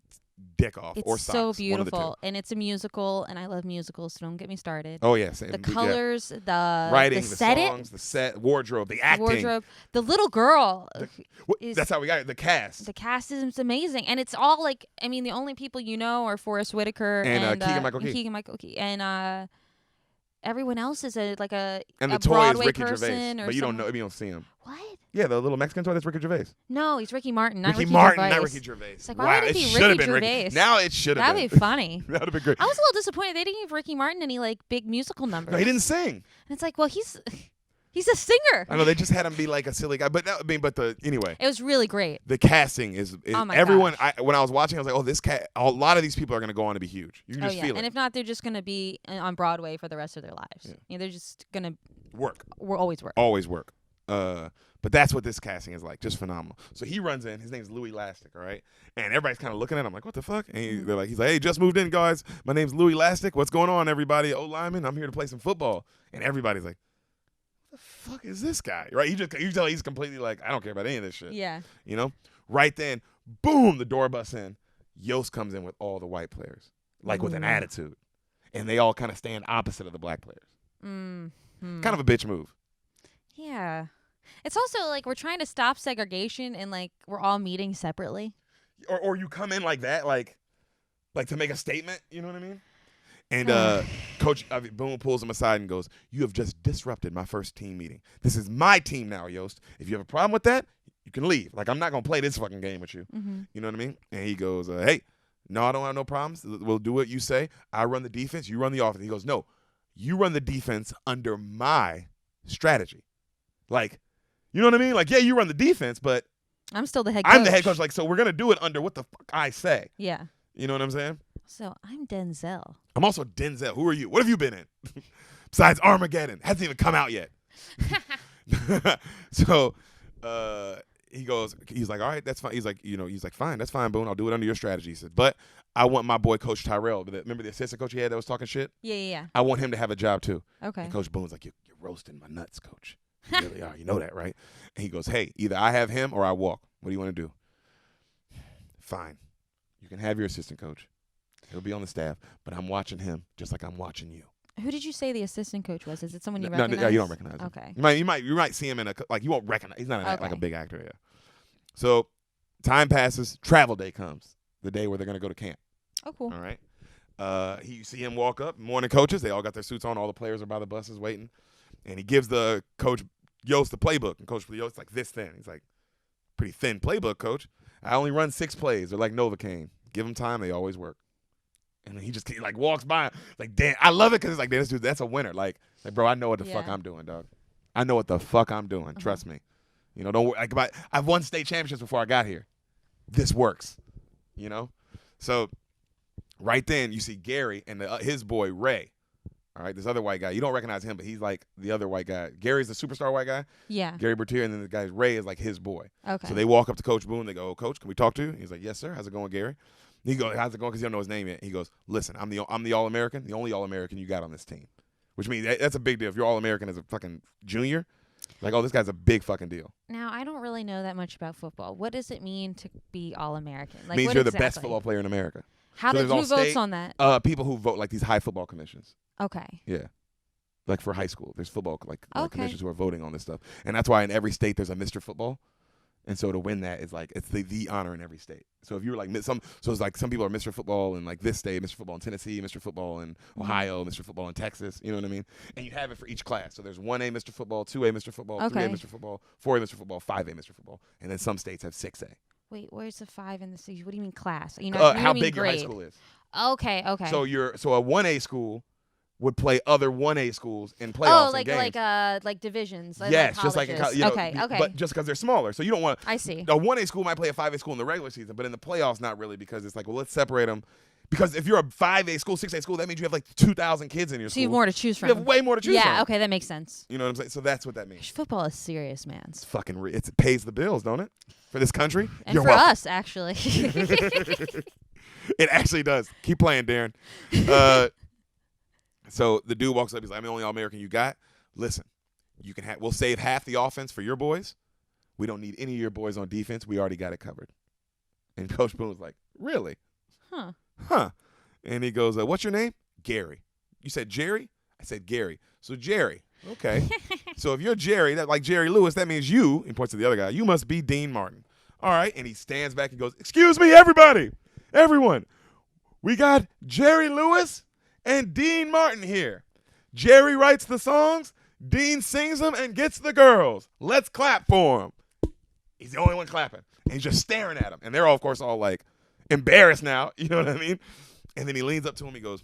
dick off or socks. It's so beautiful, and it's a musical, and I love musicals, so don't get me started. Oh yeah, the colors, the writing, the songs, the set, wardrobe, the acting, the little girl. That's how we got it. The cast. The cast is amazing, and it's all like, I mean, the only people you know are Forrest Whitaker and Keegan-Michael Key. And everyone else is a and the toy Broadway is Ricky person Gervais, but you don't know. You don't see him. What? Yeah, the little Mexican toy. That's Ricky Gervais. No, he's Ricky Martin, not Ricky Martin, Gervais. not Ricky Gervais. It's like, why would it be Ricky Gervais? Now it should have been. That'd be funny. That would have been great. I was a little disappointed they didn't give Ricky Martin any like big musical numbers. No, he didn't sing. And it's like, well, he's a singer. I know they just had him be like a silly guy, but anyway. It was really great. The casting is oh my everyone. Gosh. When I was watching, I was like, oh, this cat. A lot of these people are going to go on to be huge. You can just feel it. And if not, they're just going to be on Broadway for the rest of their lives. Yeah. You know, they're just going to work. Always work. Always work. But that's what this casting is like, just phenomenal. So he runs in. His name's Louis Lastic, all right? And everybody's kind of looking at him like, what the fuck? And he's like, hey, just moved in, guys. My name's Louis Lastic. What's going on, everybody? Oh, lineman, I'm here to play some football. And everybody's like, what the fuck is this guy? Right? You tell he's completely like, I don't care about any of this shit. Yeah. You know? Right then, boom, the door busts in. Yost comes in with all the white players, like with an attitude. And they all kind of stand opposite of the black players. Mm-hmm. Kind of a bitch move. Yeah. It's also like we're trying to stop segregation and like we're all meeting separately. Or you come in like that, like to make a statement, you know what I mean? And Coach Boone pulls him aside and goes, you have just disrupted my first team meeting. This is my team now, Yost. If you have a problem with that, you can leave. Like, I'm not going to play this fucking game with you. Mm-hmm. You know what I mean? And he goes, hey, no, I don't have no problems. We'll do what you say. I run the defense. You run the offense. He goes, no, you run the defense under my strategy. Like, you know what I mean? Like, yeah, you run the defense, but I'm still the head coach. I'm the head coach. Like, so we're going to do it under what the fuck I say. Yeah. You know what I'm saying? So I'm Denzel. I'm also Denzel. Who are you? What have you been in? Besides Armageddon. Hasn't even come out yet. So he's like, all right, that's fine. He's like, fine, that's fine, Boone. I'll do it under your strategy. He said, but I want my boy, Coach Tyrell. Remember the assistant coach he had that was talking shit? Yeah. I want him to have a job too. Okay. And Coach Boone's like, you're roasting my nuts, Coach. You really are. You know that, right? And he goes, hey, either I have him or I walk. What do you want to do? Fine. You can have your assistant coach. He'll be on the staff, but I'm watching him just like I'm watching you. Who did you say the assistant coach was? Is it someone you No, recognize? you don't recognize him. Okay. You might see him in you won't recognize. He's not like a big actor. Yeah. So time passes. Travel day comes. The day where they're gonna go to camp. Oh, cool. All right. You see him walk up. Morning coaches. They all got their suits on. All the players are by the buses waiting, and he gives the coach Yost the playbook. And Coach Yost's like this thin. He's like, pretty thin playbook, Coach. I only run 6 plays. They're like Novocaine. Give them time. They always work. And he just walks by. Like, damn. I love it because it's like, damn, this dude, that's a winner. Like, bro, I know what the fuck I'm doing, dog. I know what the fuck I'm doing. Uh-huh. Trust me. You know, don't worry. I've won state championships before I got here. This works. You know? So, right then, you see Gary and his boy, Ray. All right, this other white guy. You don't recognize him, but he's like the other white guy. Gary's the superstar white guy. Yeah. Gary Bertier, and then the guy Ray is like his boy. Okay. So they walk up to Coach Boone. They go, oh, Coach, can we talk to you? He's like, yes, sir. How's it going, Gary? He goes, how's it going? Because he don't know his name yet. He goes, listen, I'm the All-American, the only All-American you got on this team. Which means that's a big deal. If you're All-American as a fucking junior, like, oh, this guy's a big fucking deal. Now, I don't really know that much about football. What does it mean to be All-American? Like, means you're the best football player in America. Who votes on that? People who vote like these high football commissions. Okay. Yeah. Like for high school, there's football commissions who are voting on this stuff, and that's why in every state there's a Mr. Football, and so to win that is like it's the honor in every state. So if you're like so it's like some people are Mr. Football in like this state, Mr. Football in Tennessee, Mr. Football in Ohio, Mr. Football in Texas. You know what I mean? And you have it for each class. So there's 1A Mr. Football, 2A Mr. Football, 3A Mr. Football, 4A Mr. Football, 5A Mr. Football, and then some states have 6A. Wait, where's the 5 in the 6? What do you mean class? You know how big your high school is. Okay. So a 1A school would play other 1A schools in playoffs and games. Like divisions. Yes, like just like in college. Okay. But just because they're smaller. So you don't want to. I see. A 1A school might play a 5A school in the regular season, but in the playoffs, not really, because it's like, well, let's separate them. Because if you're a 5A school, 6A school, that means you have like 2,000 kids in your school. So you have more to choose from. You have way more to choose from. Yeah, okay, that makes sense. You know what I'm saying? So that's what that means. Football is serious, man. It's fucking it pays the bills, don't it? For this country. And you're for welcome. us, actually. It actually does. Keep playing, Darren. So the dude walks up. He's like, I'm the only All-American you got. Listen, we'll save half the offense for your boys. We don't need any of your boys on defense. We already got it covered. And Coach Boone was like, really? Huh. And he goes, what's your name? Gary. You said Jerry? I said Gary. So Jerry. Okay. So if you're Jerry, that like Jerry Lewis, that means you, he points to the other guy, you must be Dean Martin. All right. And he stands back and goes, excuse me, everybody. Everyone. We got Jerry Lewis and Dean Martin here. Jerry writes the songs, Dean sings them, and gets the girls. Let's clap for him. He's the only one clapping. And he's just staring at him. And they're all, of course, all like embarrassed now. You know what I mean? And then he leans up to him. He goes,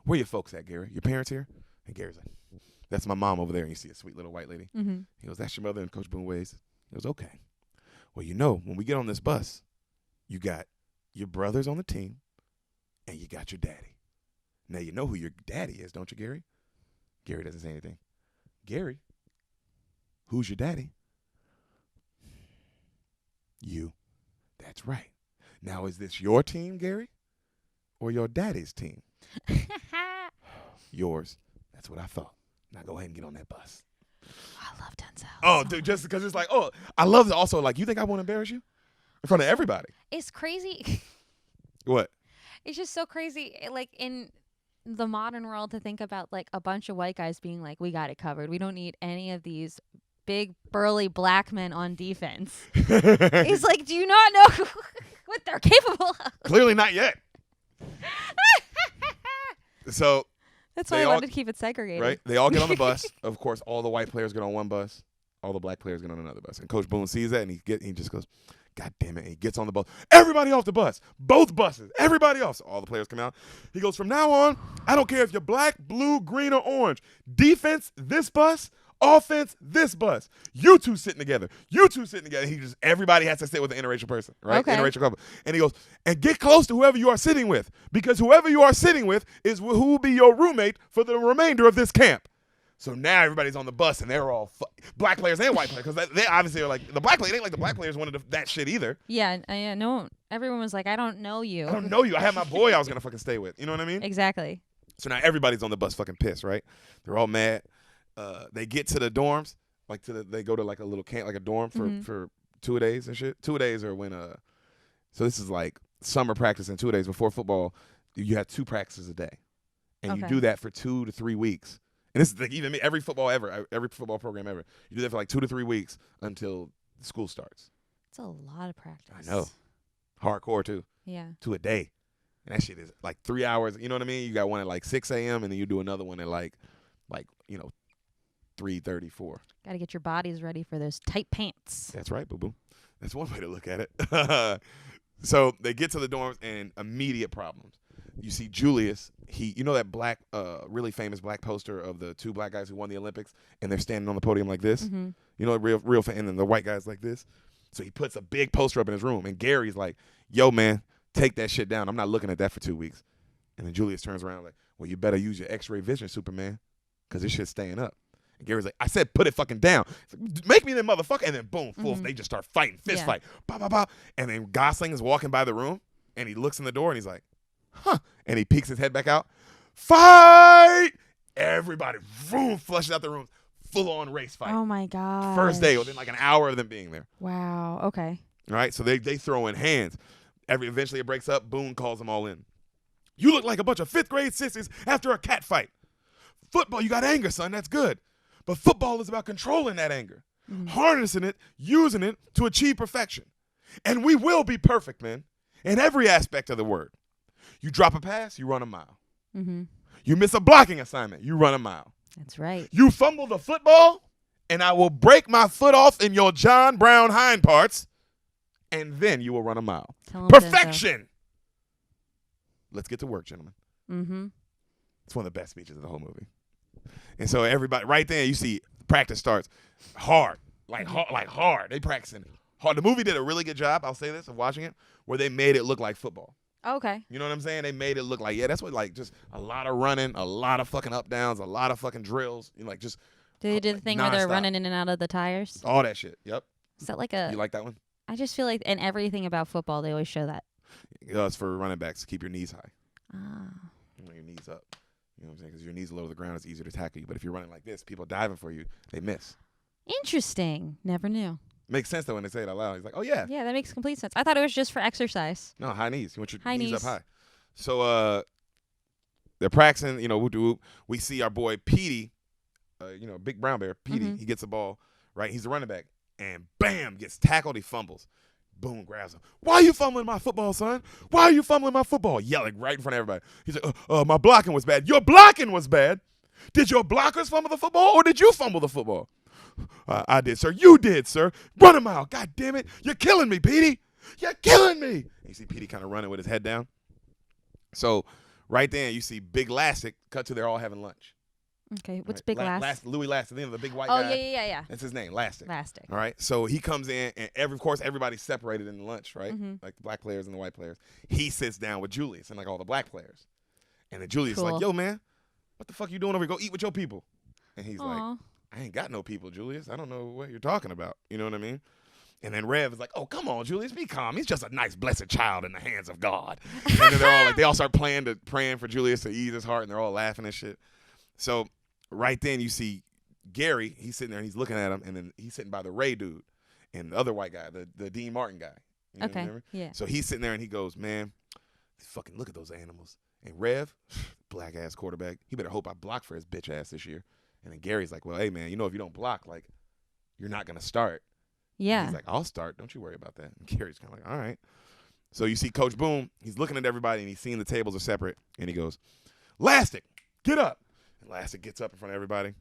where your folks at, Gary? Your parents here? And Gary's like, that's my mom over there. And you see a sweet little white lady. Mm-hmm. He goes, that's your mother? And Coach Boone waves. He goes, okay. Well, you know, when we get on this bus, you got your brothers on the team and you got your daddy. Now, you know who your daddy is, don't you, Gary? Gary doesn't say anything. Gary, who's your daddy? You. That's right. Now, is this your team, Gary, or your daddy's team? Yours. That's what I thought. Now go ahead and get on that bus. I love Denzel. Oh, dude, just because it's like, oh, I love it. Also, like, you think I want to embarrass you in front of everybody? It's crazy. What? It's just so crazy, like, in the modern world, to think about, like, a bunch of white guys being like, we got it covered. We don't need any of these big, burly black men on defense. It's like, do you not know what they're capable of? Clearly not yet. So that's why I wanted to keep it segregated. Right? They all get on the bus. Of course, all the white players get on one bus. All the black players get on another bus. And Coach Boone sees that, and he just goes, God damn it. And he gets on the bus. Everybody off the bus. Both buses. Everybody off. So all the players come out. He goes, from now on, I don't care if you're black, blue, green, or orange. Defense, this bus. Offense, this bus. You two sitting together. You two sitting together. Everybody has to sit with an interracial person, right? Okay. Interracial couple. And he goes, and get close to whoever you are sitting with, because whoever you are sitting with is who will be your roommate for the remainder of this camp. So now everybody's on the bus, and they're all black players and white players, because they obviously are like, the black players, it ain't like the black players wanted that shit either. Yeah, no, everyone was like, I don't know you. I don't know you. I had my boy I was going to fucking stay with. You know what I mean? Exactly. So now everybody's on the bus fucking pissed, right? They're all mad. They get to the dorms. They go to like a little camp, like a dorm for 2 days and shit. 2 days are when so this is like summer practice in 2 days before football. You have 2 practices a day, and you do that for 2 to 3 weeks. And this is like even me, every football program ever. You do that for like 2 to 3 weeks until school starts. It's a lot of practice. I know, hardcore too. Yeah, 2 a day, and that shit is like 3 hours. You know what I mean? You got one at like 6 a.m. and then you do another one at like 3:34. Got to get your bodies ready for those tight pants. That's right, boo-boo. That's one way to look at it. So they get to the dorms and immediate problems. You see Julius, that black, really famous black poster of the 2 black guys who won the Olympics, and they're standing on the podium like this. Mm-hmm. You know, real and then the white guy's like this. So he puts a big poster up in his room, and Gary's like, yo, man, take that shit down. I'm not looking at that for 2 weeks. And then Julius turns around like, well, you better use your X-ray vision, Superman, because this shit's staying up. And Gary's like, I said, put it fucking down. Like, make me the motherfucker. And then boom, they just start fighting, fist fight. Bah, bah, bah. And then Gosling is walking by the room, and he looks in the door, and he's like, huh. And he peeks his head back out. Fight! Everybody, boom, flushes out the room. Full-on race fight. Oh, my God. First day, within like an hour of them being there. Wow. Okay. All right, so they throw in hands. Eventually it breaks up. Boone calls them all in. You look like a bunch of 5th grade sissies after a cat fight. Football, you got anger, son. That's good. But football is about controlling that anger, harnessing it, using it to achieve perfection. And we will be perfect, man, in every aspect of the word. You drop a pass, you run a mile. Mm-hmm. You miss a blocking assignment, you run a mile. That's right. You fumble the football, and I will break my foot off in your John Brown hind parts, and then you will run a mile. Perfection! Let's get to work, gentlemen. Mm-hmm. It's one of the best speeches of the whole movie. And so everybody, right there, you see practice starts hard, like hard. They practicing hard. The movie did a really good job, I'll say this, of watching it, where they made it look like football. Okay. You know what I'm saying? They made it look like, that's what, like, just a lot of running, a lot of fucking up downs, a lot of fucking drills, like just. They did the thing where they're running in and out of the tires? All that shit, yep. Is that like a. You like that one? I just feel like in everything about football, they always show that. It's for running backs to keep your knees high. Ah. Your knees up. You know what I'm saying? Because your knees are low to the ground, it's easier to tackle you. But if you're running like this, people diving for you, they miss. Interesting. Never knew. Makes sense, though, when they say it out loud. He's like, oh, yeah. Yeah, that makes complete sense. I thought it was just for exercise. No, high knees. You want your high knees up high. So they're practicing, we see our boy Petey, big brown bear, Petey. He gets the ball, right? He's the running back. And bam, gets tackled. He fumbles. Boom, grabs him. Why are you fumbling my football, son? Why are you fumbling my football? Yelling right in front of everybody. He's like, my blocking was bad. Your blocking was bad. Did your blockers fumble the football or did you fumble the football? I did, sir. You did, sir. Run him out. God damn it. You're killing me, Petey. You're killing me. And you see Petey kind of running with his head down. So right then you see Big Lastic cut to they're all having lunch. Okay, what's Big Lastic? Louis Lastic, the big white guy. guy. Oh, yeah. That's his name, Lastic. Lastic. All right, so he comes in, and of course, everybody's separated in the lunch, right? Mm-hmm. Like the black players and the white players. He sits down with Julius and like all the black players. And then Julius is like, yo, man, what the fuck you doing over here? Go eat with your people. And he's like, I ain't got no people, Julius. I don't know what you're talking about. You know what I mean? And then Rev is like, oh, come on, Julius, be calm. He's just a nice, blessed child in the hands of God. And then they're all like, they all start praying for Julius to ease his heart, and they're all laughing and shit. So right then you see Gary, he's sitting there and he's looking at him, and then he's sitting by the Ray dude and the other white guy, the Dean Martin guy. You know, okay, remember? yeah. So he's sitting there and he goes, man, fucking look at those animals. And Rev, black ass quarterback, he better hope I block for his bitch ass this year. And then Gary's like, well, hey man, you know if you don't block, like, you're not gonna start. Yeah. And he's like, I'll start. Don't you worry about that. And Gary's kind of like, all right. So you see Coach Boone, he's looking at everybody and he's seeing the tables are separate, and he goes, Lastic, get up. And Lastic gets up in front of everybody.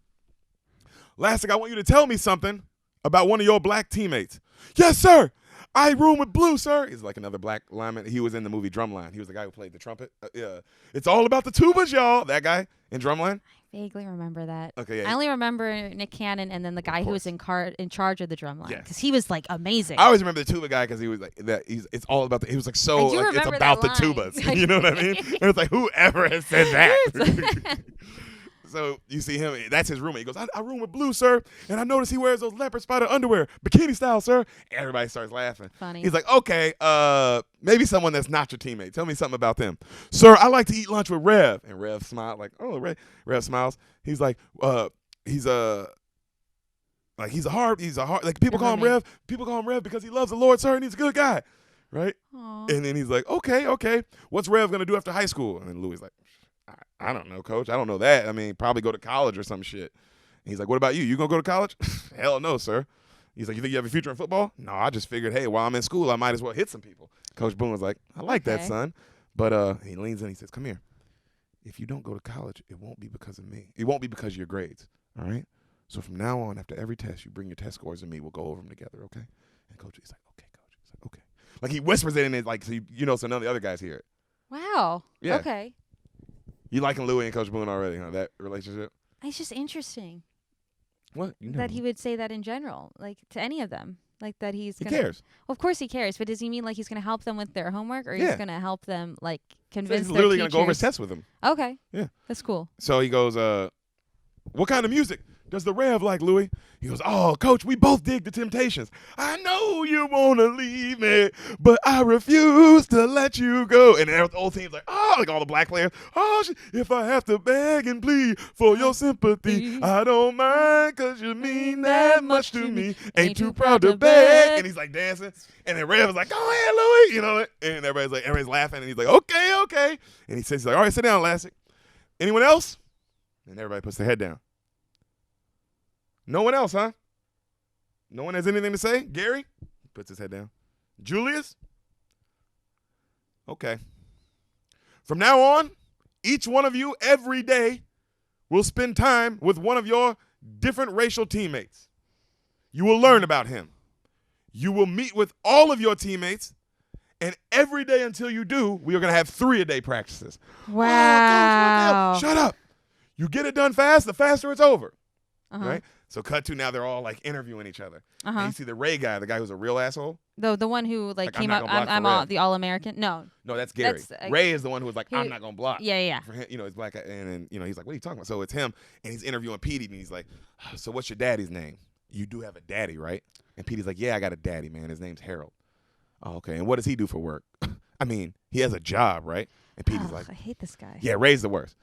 Lastic, I want you to tell me something about one of your black teammates. Yes, sir. I room with Blue, sir. He's like another black lineman. He was in the movie Drumline. He was the guy who played the trumpet. Yeah, it's all about the tubas, y'all. That guy in Drumline. I vaguely remember that. Okay, yeah. I only remember Nick Cannon and then the guy who was in charge of the Drumline, because he was like amazing. I always remember the tuba guy because he was like that. It's all about the. He was like so. Like, it's about the tubas. You know what I mean? And it's like whoever has said that. So you see him, that's his roommate. He goes, I room with Blue, sir, and I notice he wears those leopard spider underwear, bikini style, sir. Everybody starts laughing. Funny. He's like, okay, maybe someone that's not your teammate. Tell me something about them. Sir, I like to eat lunch with Rev. And Rev smiled like, oh, Rev smiles. He's like, he's a hard, like people call him Rev. People call him Rev because he loves the Lord, sir, and he's a good guy. Right? Aww. And then he's like, okay. What's Rev going to do after high school? And then Louis like, I don't know, coach. I don't know that. I mean, probably go to college or some shit. And he's like, what about you? You going to go to college? Hell no, sir. He's like, you think you have a future in football? No, I just figured, hey, while I'm in school, I might as well hit some people. Coach Boone was like, I like that, son. But he leans in and he says, come here. If you don't go to college, it won't be because of me. It won't be because of your grades, all right? So from now on, after every test, you bring your test scores to me. We'll go over them together, okay? And coach, he's like, okay, coach. He's like, okay. Like he whispers it in it, like, so so none of the other guys hear it. Wow. Yeah. Okay. You liking Louis and Coach Boone already, huh? That relationship? It's just interesting. What? You know. That he would say that in general, like to any of them. Like that he cares. Well, of course he cares, but does he mean like he's going to help them with their homework, or he's going to help them like convince he's their literally teachers? Going to go over his tests with them. Okay. Yeah. That's cool. So he goes, what kind of music does the Rev like, Louis? He goes, oh, coach, we both dig the Temptations. I know you want to leave me, but I refuse to let you go. And the whole team's like, oh, like all the black players. Oh, if I have to beg and plead for your sympathy, I don't mind because you mean that much to me. Ain't too proud to beg. And he's like dancing. And then Rev is like, go ahead, Louis. You know, and everybody's laughing. And he's like, okay. And he says, he's like, all right, sit down, Lassie. Anyone else? And everybody puts their head down. No one else, huh? No one has anything to say? Gary? He puts his head down. Julius? Okay. From now on, each one of you every day will spend time with one of your different racial teammates. You will learn about him. You will meet with all of your teammates, and every day until you do, we are going to have 3-a-day practices. Wow. Oh, Coach, shut up. You get it done fast, the faster it's over. Uh-huh. Right? So cut to now they're all like interviewing each other. Uh-huh. And you see the Ray guy, the guy who's a real asshole. The one who like came I'm up, not gonna block the All-American. No, that's Gary. Ray is the one who was like, I'm not gonna block. Yeah. For him, it's black, and then he's like, what are you talking about? So it's him, and he's interviewing Petey, and he's like, so what's your daddy's name? You do have a daddy, right? And Petey's like, yeah, I got a daddy, man. His name's Harold. Oh, okay. And what does he do for work? I mean, he has a job, right? And Petey's like, I hate this guy. Yeah, Ray's the worst.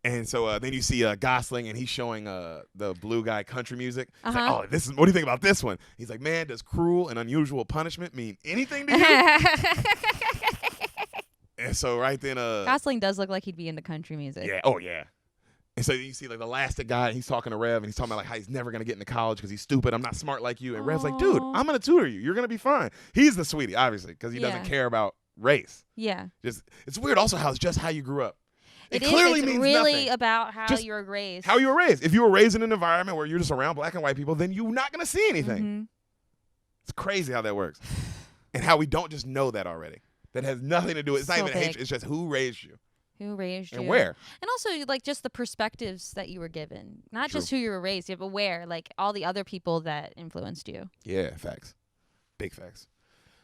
And so then you see Gosling, and he's showing the blue guy country music. He's like, oh, what do you think about this one? He's like, man, does cruel and unusual punishment mean anything to you? And so right then, Gosling does look like he'd be into country music. Yeah. Oh yeah. And so you see like the elastic guy, and he's talking to Rev, and he's talking about like how he's never gonna get into college because he's stupid. I'm not smart like you. And Rev's like, dude, I'm gonna tutor you. You're gonna be fine. He's the sweetie, obviously, because he doesn't care about race. Yeah. It's weird also how it's just how you grew up. It clearly it's means really nothing. about how Just you were raised. How you were raised. If you were raised in an environment where you're just around black and white people, then you're not going to see anything. Mm-hmm. It's crazy how that works. And how we don't just know that already. That has nothing to do with it's So not even big. hatred. It's just who raised you. Who raised you? And where. And also, like, just the perspectives that you were given. Not True. just who you were raised, but where. Like, all the other people that influenced you. Yeah, facts. Big facts.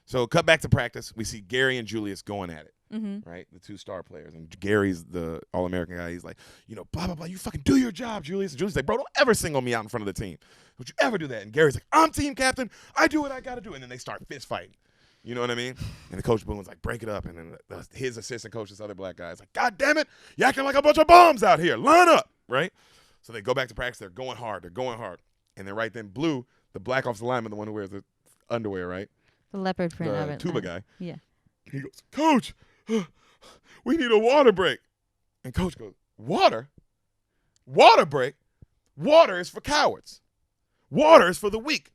So cut back to practice. We see Gary and Julius going at it. Mm-hmm. Right? The two star players. And Gary's the All-American guy. He's like, blah, blah, blah. You fucking do your job, Julius. And Julius is like, bro, don't ever single me out in front of the team. Don't you ever do that. And Gary's like, I'm team captain. I do what I got to do. And then they start fist fighting. You know what I mean? And the coach Boone's like, break it up. And then his assistant coach, this other black guy, is like, God damn it. You acting like a bunch of bums out here. Line up. Right? So they go back to practice. They're going hard. And then right then, Blue, the black offensive lineman, the one who wears the underwear, right? The leopard print of The it. tuba guy. Yeah. He goes, Coach, we need a water break. And Coach goes, water? Water break? Water is for cowards. Water is for the weak.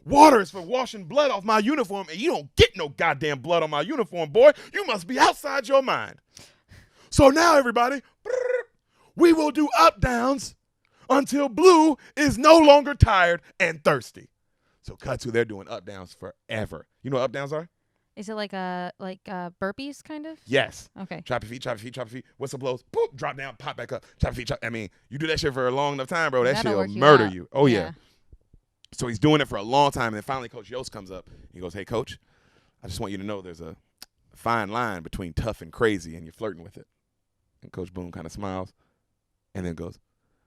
Water is for washing blood off my uniform, and you don't get no goddamn blood on my uniform, boy. You must be outside your mind. So now, everybody, we will do up-downs until Blue is no longer tired and thirsty. So cut to they're doing up-downs forever. You know what up-downs are? Is it like burpees, kind of? Yes. Okay. Chop your feet, chop your feet, chop your feet. Whistle blows, boop, drop down, pop back up. Chop your feet, chop. I mean, you do that shit for a long enough time, bro. That That'll shit will work you murder out. you. Oh, yeah. So he's doing it for a long time, and then finally Coach Yost comes up. He goes, hey, Coach, I just want you to know there's a fine line between tough and crazy, and you're flirting with it. And Coach Boone kind of smiles and then goes,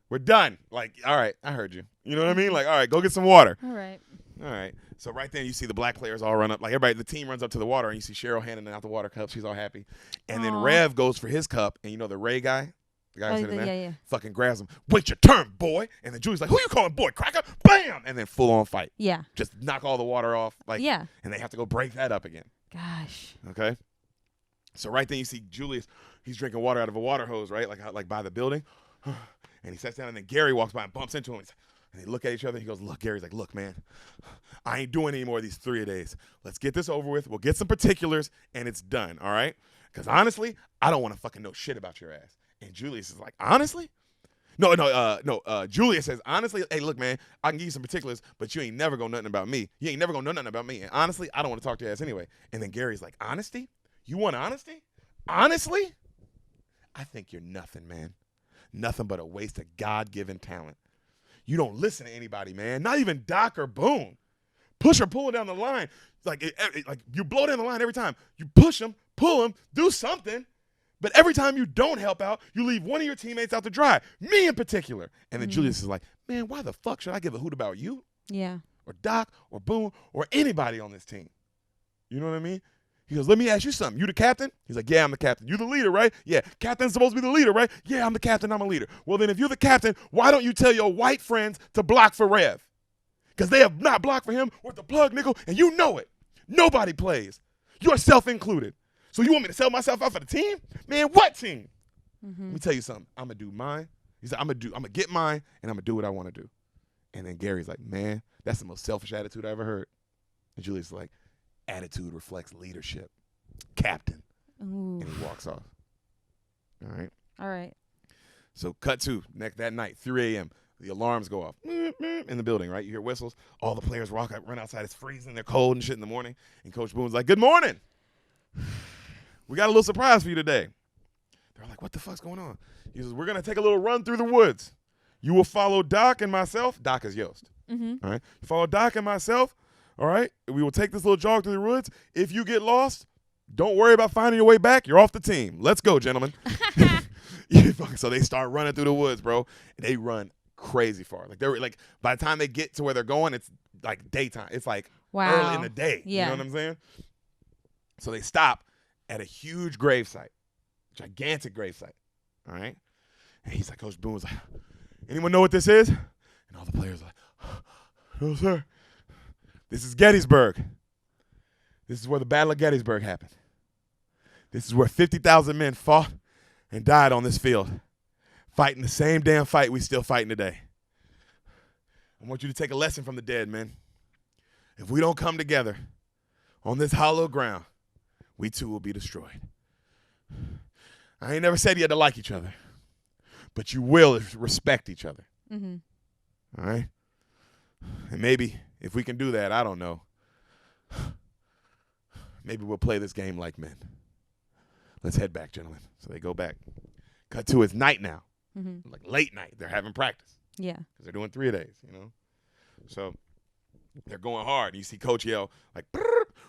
we're done. Like, all right, I heard you. You know what I mean? Like, all right, go get some water. All right. All right. So right then you see the black players all run up. Like everybody, the team runs up to the water, and you see Cheryl handing out the water cup. She's all happy. And then Rev goes for his cup, and you know the Ray guy? The guy sitting there? Fucking grabs him. Wait your turn, boy. And then Julie's like, who you calling boy? Cracker? Bam! And then full on fight. Yeah. Just knock all the water off. Like, yeah. And they have to go break that up again. Gosh. Okay? So right then you see Julius, he's drinking water out of a water hose, right? Like by the building. And he sits down, and then Gary walks by and bumps into him. And they look at each other. He goes, look, Gary's like, look, man, I ain't doing any more of these 3-a-days. Let's get this over with. We'll get some particulars, and it's done, all right? Because honestly, I don't want to fucking know shit about your ass. And Julius is like, honestly? No. Julius says, honestly, hey, look, man, I can give you some particulars, but you ain't never gonna know nothing about me. You ain't never gonna know nothing about me. And honestly, I don't want to talk to your ass anyway. And then Gary's like, honesty? You want honesty? Honestly? I think you're nothing, man. Nothing but a waste of God-given talent. You don't listen to anybody, man. Not even Doc or Boone. Push or pull down the line. Like you blow down the line every time. You push them, pull them, do something. But every time you don't help out, you leave one of your teammates out to dry. Me in particular. And then Julius is like, man, why the fuck should I give a hoot about you? Yeah. Or Doc or Boone or anybody on this team? You know what I mean? He goes, let me ask you something. You the captain? He's like, yeah, I'm the captain. You the leader, right? Yeah, captain's supposed to be the leader, right? Yeah, I'm the captain. I'm a leader. Well, then if you're the captain, why don't you tell your white friends to block for Rev? Because they have not blocked for him with the plug nickel, and you know it. Nobody plays. Yourself included. So you want me to sell myself out for the team? Man, what team? Mm-hmm. Let me tell you something. I'm going to do mine. He's like, I'm going to get mine, and I'm going to do what I want to do. And then Gary's like, man, that's the most selfish attitude I ever heard. And Julius is like, attitude reflects leadership. Captain. Ooh. And he walks off. All right. So cut to that night, 3 a.m. The alarms go off in the building, right? You hear whistles. All the players run outside. It's freezing. They're cold and shit in the morning. And Coach Boone's like, good morning. We got a little surprise for you today. They're like, what the fuck's going on? He says, we're going to take a little run through the woods. You will follow Doc and myself. Doc is Yost. Mm-hmm. All right. You follow Doc and myself. All right, we will take this little jog through the woods. If you get lost, don't worry about finding your way back. You're off the team. Let's go, gentlemen. So they start running through the woods, bro. And they run crazy far. Like they're like by the time they get to where they're going, it's like daytime. It's like early in the day. Yeah. You know what I'm saying? So they stop at a huge gravesite, gigantic gravesite. All right, and he's like, Coach Boone's like, anyone know what this is? And all the players are like, no, sir. This is Gettysburg. This is where the Battle of Gettysburg happened. This is where 50,000 men fought and died on this field, fighting the same damn fight we still fighting today. I want you to take a lesson from the dead, men. If we don't come together on this hollow ground, we too will be destroyed. I ain't never said you had to like each other, but you will respect each other. Mm-hmm. All right? And maybe if we can do that, I don't know. Maybe we'll play this game like men. Let's head back, gentlemen. So they go back. Cut to it's night now. Mm-hmm. Like late night. They're having practice. Yeah. Because they're doing 3-a-days, you know? So they're going hard. You see Coach yell, like,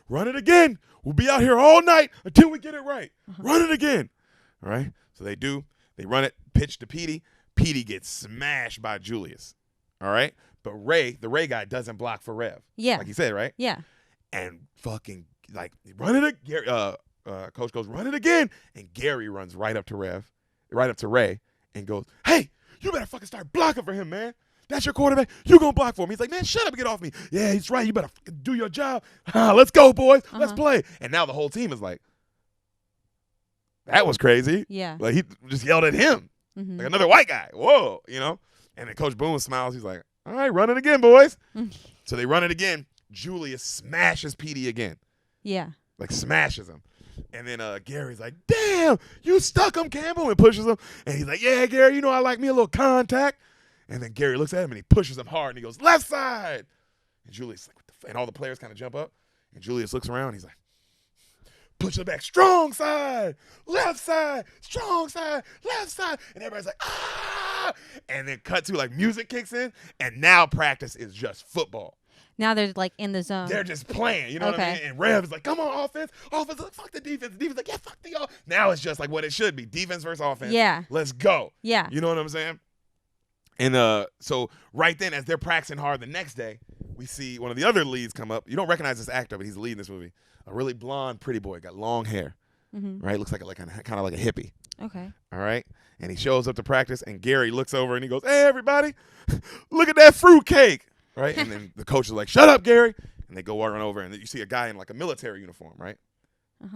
run it again. We'll be out here all night until we get it right. Run it again. All right? So they do. They run it, pitch to Petey. Petey gets smashed by Julius. All right? But the Ray guy doesn't block for Rev. Yeah. Like he said, right? Yeah. And fucking, like, run it again. Coach goes, run it again. And Gary runs right up to Ray, and goes, hey, you better fucking start blocking for him, man. That's your quarterback. You gonna block for him. He's like, man, shut up and get off me. Yeah, he's right. You better do your job. Let's go, boys. Let's play. And now the whole team is like, that was crazy. Yeah. Like, he just yelled at him. Mm-hmm. Like another white guy. Whoa, you know? And then Coach Boone smiles. He's like, all right, run it again, boys. So they run it again. Julius smashes Petey again. Yeah. Like, smashes him. And then Gary's like, damn, you stuck him, Campbell, and pushes him. And he's like, yeah, Gary, you know I like me a little contact. And then Gary looks at him and he pushes him hard and he goes, left side. And Julius like, what the and all the players kind of jump up. And Julius looks around and he's like, push it back, strong side, left side, strong side, left side. And everybody's like, ah. And then cut to, like, music kicks in. And now practice is just football. Now they're like in the zone. They're just playing, you know what I mean? And Rev is like, come on, offense. Offense, like, fuck the defense. The defense like, yeah, fuck the offense. Now it's just like what it should be. Defense versus offense. Yeah. Let's go. Yeah. You know what I'm saying? And so right then, as they're practicing hard the next day, we see one of the other leads come up. You don't recognize this actor, but he's the lead in this movie. A really blonde, pretty boy, got long hair, right? Looks like kind of like a hippie. Okay. All right? And he shows up to practice, and Gary looks over and he goes, hey, everybody, look at that fruit cake. Right? And then the coach is like, shut up, Gary. And they go run over, and you see a guy in like a military uniform, right?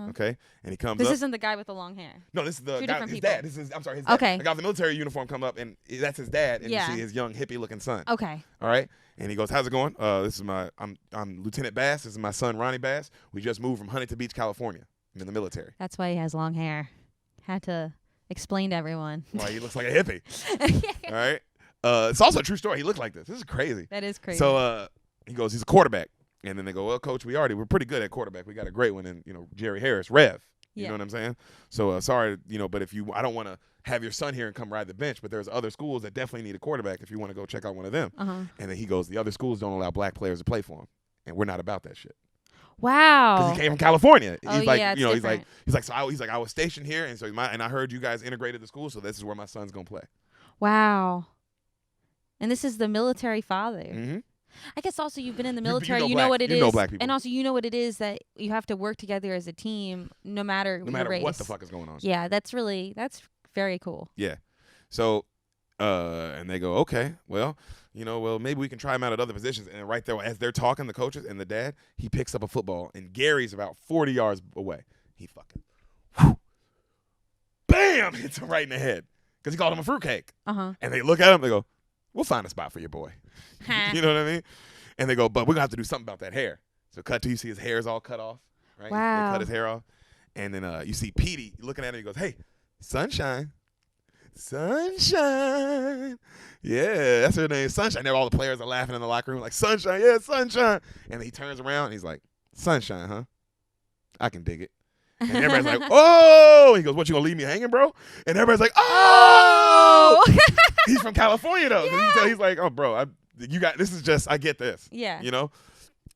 Okay? And he comes up. This isn't the guy with the long hair. No, this is the Two guy, different his people. dad. This is, I'm sorry, his dad. Okay. The guy with the military uniform come up, and that's his dad, and Yeah. you see his young hippie-looking son. Okay. All right? And he goes, how's it going? This is I'm Lieutenant Bass. This is my son, Ronnie Bass. We just moved from Huntington Beach, California. I'm in the military. That's why he has long hair. Had to explain to everyone. Why he looks like a hippie. All right? It's also a true story. He looked like this. This is crazy. That is crazy. So he goes, he's a quarterback. And then they go, well, Coach, we're pretty good at quarterback. We got a great one in, Jerry Harris, Rev. You know what I'm saying? So sorry, but I don't want to have your son here and come ride the bench, but there's other schools that definitely need a quarterback if you want to go check out one of them. And then he goes, the other schools don't allow black players to play for them. And we're not about that shit. Wow. Because he came from California. Oh, He's like, yeah, it's he's like, I was stationed here, and so and I heard you guys integrated the school, so this is where my son's gonna play. Wow. And this is the military father. Mm-hmm. I guess also you've been in the military. know You know what it is. You know black people. And also you know what it is that you have to work together as a team no matter your race. what the fuck is going on. Yeah, that's very cool. Yeah. So, and they go, okay, well, maybe we can try him out at other positions. And right there, as they're talking, the coaches and the dad, he picks up a football, and Gary's about 40 yards away. He fucking, bam, hits him right in the head because he called him a fruitcake. And they look at him, they go, we'll find a spot for your boy. You know what I mean? And they go, but we're going to have to do something about that hair. So cut to, you see his hair's all cut off, right? Wow. They cut his hair off. And then you see Petey looking at him, he goes, hey, sunshine. Sunshine. Yeah, that's her name, Sunshine. All the players are laughing in the locker room like, Sunshine, yeah, Sunshine. And he turns around and he's like, Sunshine, huh? I can dig it. And everybody's like, oh. He goes, what, you going to leave me hanging, bro? And everybody's like, oh. He's from California, though. Yeah. He's like, oh, bro, I get this. Yeah. And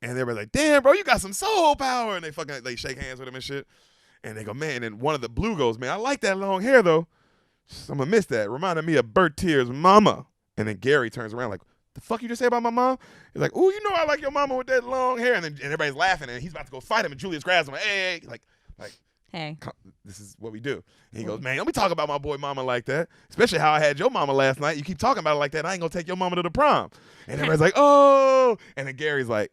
everybody's like, damn, bro, you got some soul power. And they shake hands with him and shit. And they go, man. And one of the blue goes, man, I like that long hair, though. I'm going to miss that. Reminded me of Bert Teer's mama. And then Gary turns around like, the fuck you just say about my mom? He's like, ooh, I like your mama with that long hair. And then everybody's laughing, and he's about to go fight him. And Julius grabs him like, hey. Hey, this is what we do. And he goes, man, don't be talking about my boy mama like that. Especially how I had your mama last night. You keep talking about it like that. I ain't going to take your mama to the prom. And everybody's like, oh. And then Gary's like,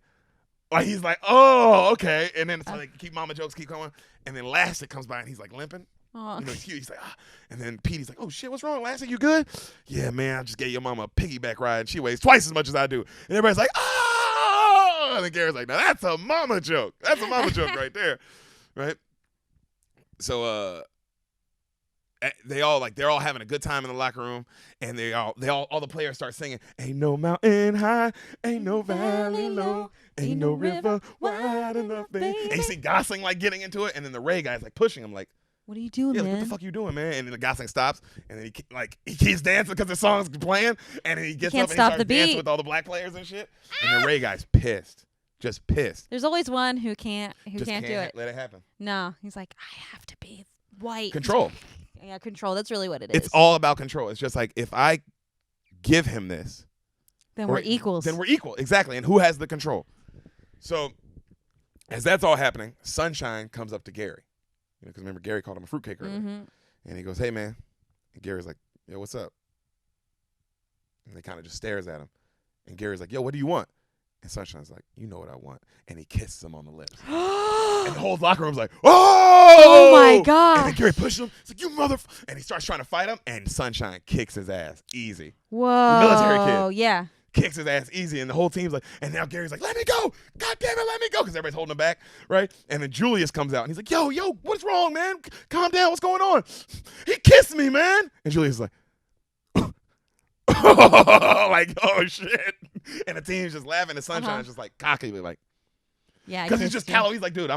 he's like, oh, okay. And then it's like, mama jokes keep going. And then Lassie comes by, and he's like limping. He's like, ah. And then Petey's like, oh, shit, what's wrong, Lassie? You good? Yeah, man, I just gave your mama a piggyback ride, and she weighs twice as much as I do. And everybody's like, oh. And then Gary's like, now that's a mama joke. That's a mama joke right there. Right? So they're all having a good time in the locker room, and all the players start singing, "Ain't no mountain high, ain't no valley low, ain't no river wide enough, baby." And you see Gosling like getting into it, and then the Ray guy's like pushing him like, "What are you doing, man? What the fuck you doing, man?" And then the Gosling stops, and then he keeps dancing because the song's playing, and then he gets up and he starts dancing with all the black players and shit. And the Ray guy's pissed. Just pissed. There's always one who can't do it. Let it happen. No, he's like, I have to be white. Control. Yeah, control. That's really what it is. It's all about control. It's just like, if I give him this, then we're equals. Then we're equal, exactly. And who has the control? So, as that's all happening, Sunshine comes up to Gary. Because remember, Gary called him a fruitcake earlier. Mm-hmm. And he goes, "Hey, man." And Gary's like, "Yo, what's up?" And they kind of just stares at him. And Gary's like, "Yo, what do you want?" And Sunshine's like, "You know what I want." And he kisses him on the lips. And the whole locker room's like, "Oh!" Oh, my God. And then Gary pushes him. He's like, "You And he starts trying to fight him. And Sunshine kicks his ass easy. Whoa. Military kid. Yeah. Kicks his ass easy. And the whole team's like, and now Gary's like, "Let me go. God damn it, let me go." Because everybody's holding him back, right? And then Julius comes out. And he's like, yo, what's wrong, man? Calm down. What's going on? He kissed me, man. And Julius is like, like, oh, shit. And the team's just laughing. And Sunshine's just like cockily, like, yeah, because he's just callow. He's like, dude,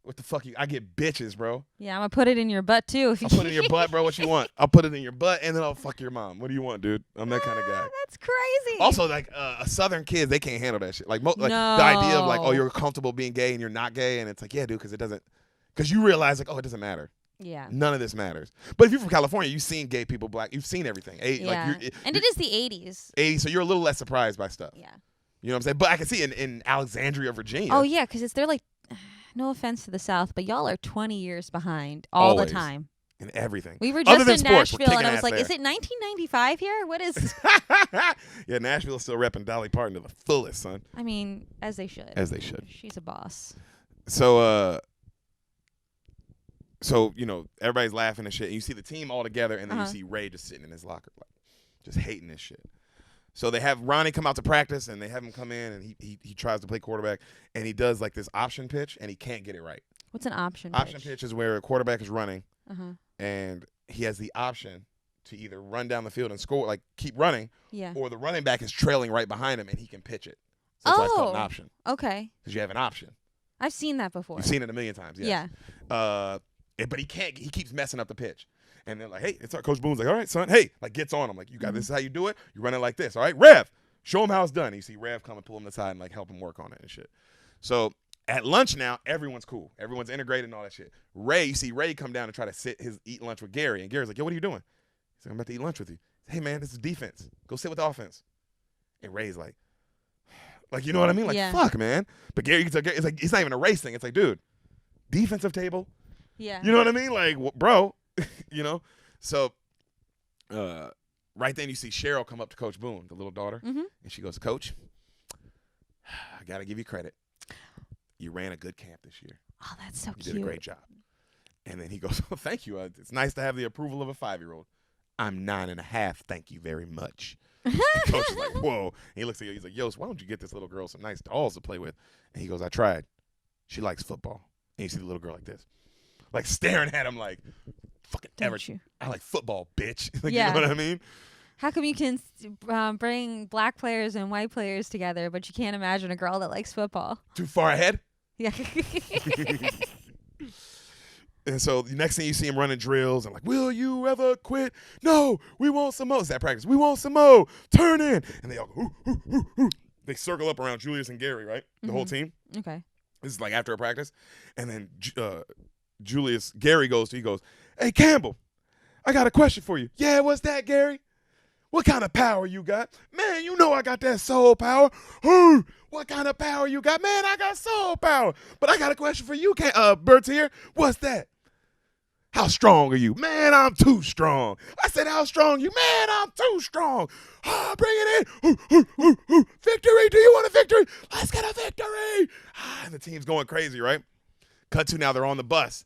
what the fuck? I get bitches, bro. Yeah, I'm going to put it in your butt, too. I'll put it in your butt, bro. What you want? I'll put it in your butt, and then I'll fuck your mom. What do you want, dude? I'm that kind of guy. That's crazy. Also, like, Southern kids, they can't handle that shit. Like, the idea of, like, oh, you're comfortable being gay and you're not gay, and it's like, yeah, dude, because you realize, like, oh, it doesn't matter. Yeah. None of this matters. But if you're from California, you've seen gay people, black. You've seen everything. Yeah. And it is the 80s. 80s, so you're a little less surprised by stuff. Yeah. You know what I'm saying? But I can see in Alexandria, Virginia. Oh, yeah, because they're like, no offense to the South, but y'all are 20 years behind all the time. In everything. We were just in sports, Nashville, and I was like, is it 1995 here? What is... Yeah, Nashville's still repping Dolly Parton to the fullest, son. I mean, as they should. As they should. She's a boss. So, everybody's laughing and shit. And you see the team all together, and then you see Ray just sitting in his locker, like, just hating this shit. So they have Ronnie come out to practice, and they have him come in, and he tries to play quarterback, and he does like this option pitch, and he can't get it right. What's an option pitch? Option pitch is where a quarterback is running, and he has the option to either run down the field and score, like keep running, or the running back is trailing right behind him, and he can pitch it. So that's why it's called an option. Okay. Because you have an option. I've seen that before. You've seen it a million times, yes. Yeah. But he can't. He keeps messing up the pitch. And they're like, hey, it's our Coach Boone's like, all right, son. Hey, like gets on him. Like, you got this is how you do it. You run it like this. All right, Rev, show him how it's done. And you see Rev come and pull him aside and like help him work on it and shit. So at lunch now, everyone's cool. Everyone's integrated and all that shit. You see Ray come down and try to eat lunch with Gary. And Gary's like, yo, what are you doing? He's like, I'm about to eat lunch with you. Hey, man, this is defense. Go sit with the offense. And Ray's like, you know what I mean? Like, fuck, man. But Gary, it's like, it's not even a race thing. It's like, dude, defensive table. Yeah. You know what I mean? Like, bro, you know? So, right then you see Cheryl come up to Coach Boone, the little daughter, and she goes, Coach, I got to give you credit. You ran a good camp this year. Oh, that's so cute. You did a great job. And then he goes, oh, thank you. It's nice to have the approval of a 5-year-old. I'm 9.5. Thank you very much. And Coach is like, whoa. And he looks at you. He's like, yo, so why don't you get this little girl some nice dolls to play with? And he goes, I tried. She likes football. And you see the little girl like this. Like staring at him like, fucking I like football, bitch. Like, you know what I mean? How come you can bring black players and white players together, but you can't imagine a girl that likes football? Too far ahead? Yeah. And so the next thing you see him running drills and like, will you ever quit? No, we want some more. It's that practice. We want some more. Turn in. And they all go, ooh, ooh, ooh, ooh. They circle up around Julius and Gary, right? The whole team. Okay. This is like after a practice. And then Gary goes, hey, Campbell, I got a question for you. Yeah, what's that, Gary? What kind of power you got? Man, you know I got that soul power. What kind of power you got? Man, I got soul power. But I got a question for you, Bert's here. What's that? How strong are you? Man, I'm too strong. I said, how strong are you? Man, I'm too strong. Bring it in. Victory. Do you want a victory? Let's get a victory. And the team's going crazy, right? Cut to now they're on the bus,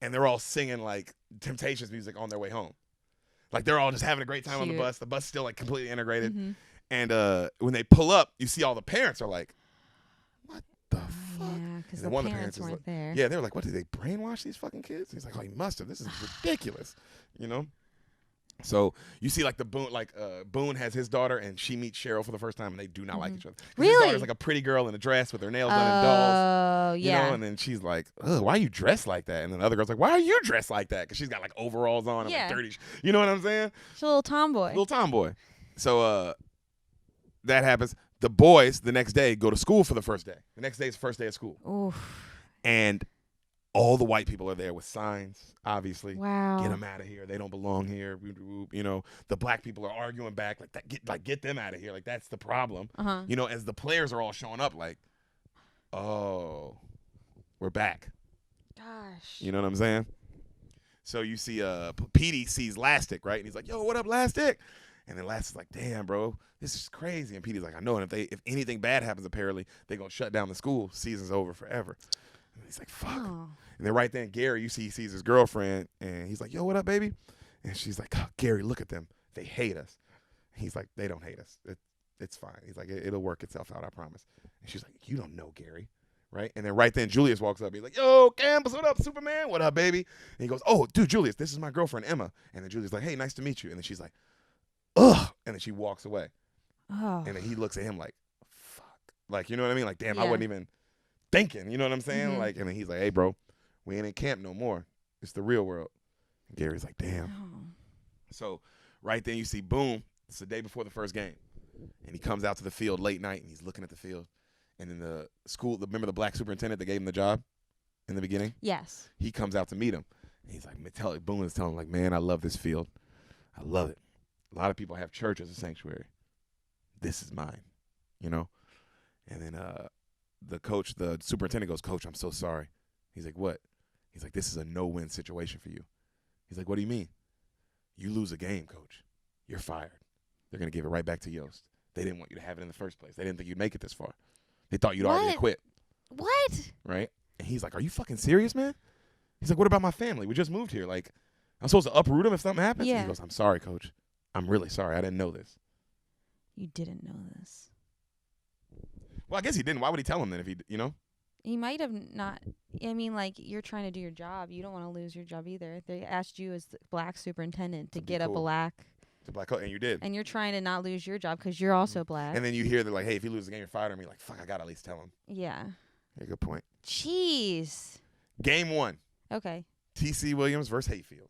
and they're all singing, like, Temptations music on their way home. Like, they're all just having a great time on the bus. The bus is still, like, completely integrated. And when they pull up, you see all the parents are like, what the fuck? Yeah, because And the then one of parents the parents weren't there. Yeah, they were like, what, did they brainwash these fucking kids? He's like, oh, he must have. This is ridiculous, you know? So you see, like Boone has his daughter, and she meets Cheryl for the first time, and they do not like each other. His daughter's like a pretty girl in a dress with her nails done and dolls. Oh, yeah. You know, and then she's like, ugh, why are you dressed like that? And then the other girl's like, why are you dressed like that? Because she's got like overalls on and like dirty. You know what I'm saying? She's a little tomboy. Little tomboy. So that happens. The boys the next day go to school for the first day. The next day is the first day of school. Oof. And all the white people are there with signs, obviously. Wow. Get them out of here. They don't belong here. You know, the black people are arguing back like that. Get them out of here. Like that's the problem. You know, as the players are all showing up, like, oh, we're back. Gosh. You know what I'm saying? So you see, Petey sees Lastic, right? And he's like, yo, what up, Lastic? And then Lastic's like, damn, bro, this is crazy. And Petey's like, I know. And if anything bad happens, apparently, they're going to shut down the school. Season's over forever. And he's like, fuck. Oh. And then right then, Gary, you see, he sees his girlfriend, and he's like, yo, what up, baby? And she's like, oh, Gary, look at them. They hate us. And he's like, they don't hate us. It's fine. He's like, it'll work itself out, I promise. And she's like, you don't know Gary, right? And then right then, Julius walks up. He's like, yo, Campbell, what up, Superman? What up, baby? And he goes, oh, dude, Julius, this is my girlfriend, Emma. And then Julius like, hey, nice to meet you. And then she's like, ugh. And then she walks away. Oh. And then he looks at him like, fuck. Like, you know what I mean? Like, damn, I wasn't even thinking. You know what I'm saying? Like, and then he's like, hey, bro, we ain't in camp no more. It's the real world. And Gary's like, damn. Oh. So right then you see Boone. It's the day before the first game. And he comes out to the field late night, and he's looking at the field. And then the school, remember the black superintendent that gave him the job in the beginning? Yes. He comes out to meet him. And he's like, Boone is telling him, like, man, I love this field. I love it. A lot of people have church as a sanctuary. This is mine, you know? And then the superintendent goes, Coach, I'm so sorry. He's like, what? He's like, this is a no-win situation for you. He's like, what do you mean? You lose a game, Coach. You're fired. They're going to give it right back to Yost. They didn't want you to have it in the first place. They didn't think you'd make it this far. They thought you'd already quit. What? Right? And he's like, are you fucking serious, man? He's like, what about my family? We just moved here. Like, I'm supposed to uproot them if something happens? Yeah. He goes, I'm sorry, Coach. I'm really sorry. I didn't know this. You didn't know this. Well, I guess he didn't. Why would he tell him then if he, you know? He might have not. I mean, like, you're trying to do your job. You don't want to lose your job either. They asked you as the black superintendent to get a black. The black coat, and you did. And you're trying to not lose your job because you're also black. And then you hear that, like, hey, if you lose the game, you're fired. And you're like, fuck, I got to at least tell him. Yeah. Yeah, good point. Jeez. Game 1. Okay. T.C. Williams versus Hayfield.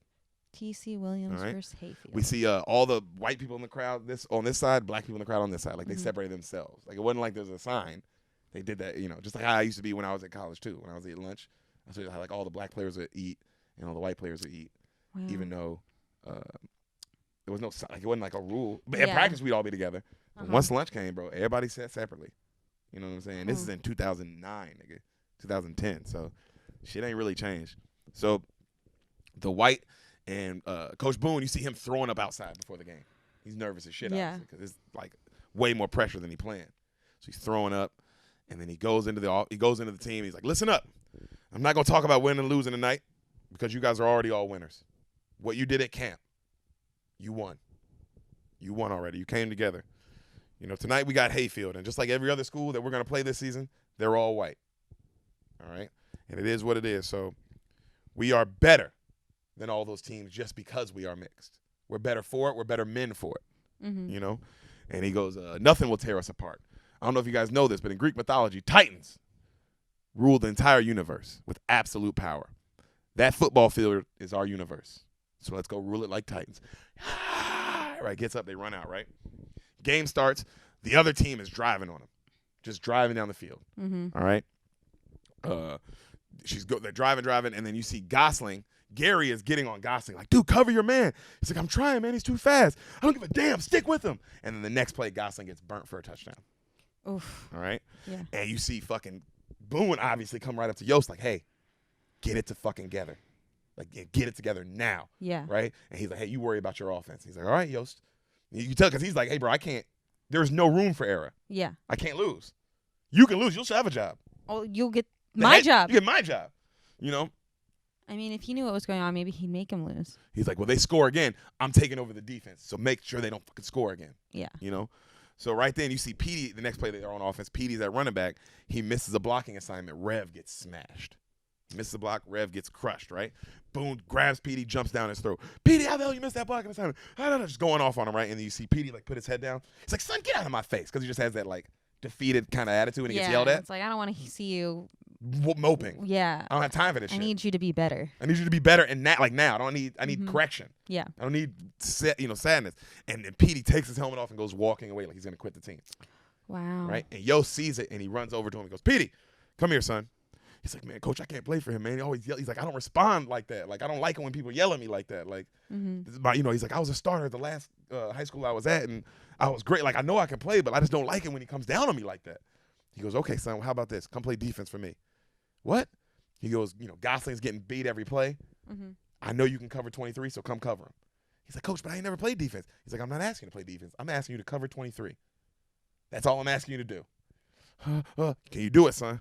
T.C. Williams versus Hayfield. We see all the white people in the crowd on this side, black people in the crowd on this side. Like, they separated themselves. Like, it wasn't like there's a sign. They did that, you know, just like how I used to be when I was at college, too. When I was eating lunch, I saw how, like, all the black players would eat and all the white players would eat, even though there was no, like, it wasn't like a rule. But at practice, we'd all be together. But once lunch came, bro, everybody sat separately. You know what I'm saying? This is in 2009, nigga, 2010. So shit ain't really changed. So the white and Coach Boone, you see him throwing up outside before the game. He's nervous as shit, obviously, because it's like way more pressure than he planned. So he's throwing up, and then he goes into the team. He's like, listen up. I'm not going to talk about winning and losing tonight because you guys are already all winners. What you did at camp, you won. You won already. You came together. You know, tonight we got Hayfield, and just like every other school that we're going to play this season, they're all white. All right? And it is what it is. So we are better than all those teams just because we are mixed. We're better for it. We're better men for it. You know? And he goes, nothing will tear us apart. I don't know if you guys know this, but in Greek mythology, Titans rule the entire universe with absolute power. That football field is our universe. So let's go rule it like Titans. Right, gets up, they run out, right? Game starts. The other team is driving on them, just driving down the field. All right? They're driving, and then you see Gosling. Gary is getting on Gosling, like, dude, cover your man. He's like, I'm trying, man. He's too fast. I don't give a damn. Stick with him. And then the next play, Gosling gets burnt for a touchdown. Oof. All right? Yeah. And you see fucking Boone obviously come right up to Yost like, hey, get it to fucking together. Like, get it together now. Yeah. Right? And he's like, hey, you worry about your offense. He's like, all right, Yost. You can tell because he's like, hey, bro, I can't. There's no room for error. Yeah. I can't lose. You can lose. You'll still have a job. Oh, you'll get my job. You get my job. You know? I mean, if he knew what was going on, maybe he'd make him lose. He's like, well, they score again. I'm taking over the defense. So make sure they don't fucking score again. Yeah. You know? So right then you see Petey, the next play they're on offense, Petey's at running back. He misses a blocking assignment. Rev gets smashed. Misses the block. Rev gets crushed, right? Boone grabs Petey, jumps down his throat. Petey, how the hell you missed that blocking assignment? Just going off on him, right? And then you see Petey like put his head down. He's like, son, get out of my face. Because he just has that like defeated kind of attitude and he gets yelled at. It's like, I don't want to see you moping. Yeah. I don't have time for this shit. I need you to be better. I need you to be better and now, like now. I need correction. Yeah. I don't need sadness. And then Petey takes his helmet off and goes walking away like he's gonna quit the team. Wow. Right? And Yo sees it and he runs over to him and goes, Petey, come here, son. He's like, man, coach, I can't play for him, man. He always yells. He's like, I don't respond like that. Like, I don't like it when people yell at me like that. Like, this is he's like, I was a starter at the last high school I was at, and I was great. Like, I know I can play, but I just don't like it when he comes down on me like that. He goes, okay, son, how about this? Come play defense for me. What? He goes, Gosling's getting beat every play. I know you can cover 23, so come cover him. He's like, coach, but I ain't never played defense. He's like, I'm not asking you to play defense. I'm asking you to cover 23. That's all I'm asking you to do. Can you do it, son?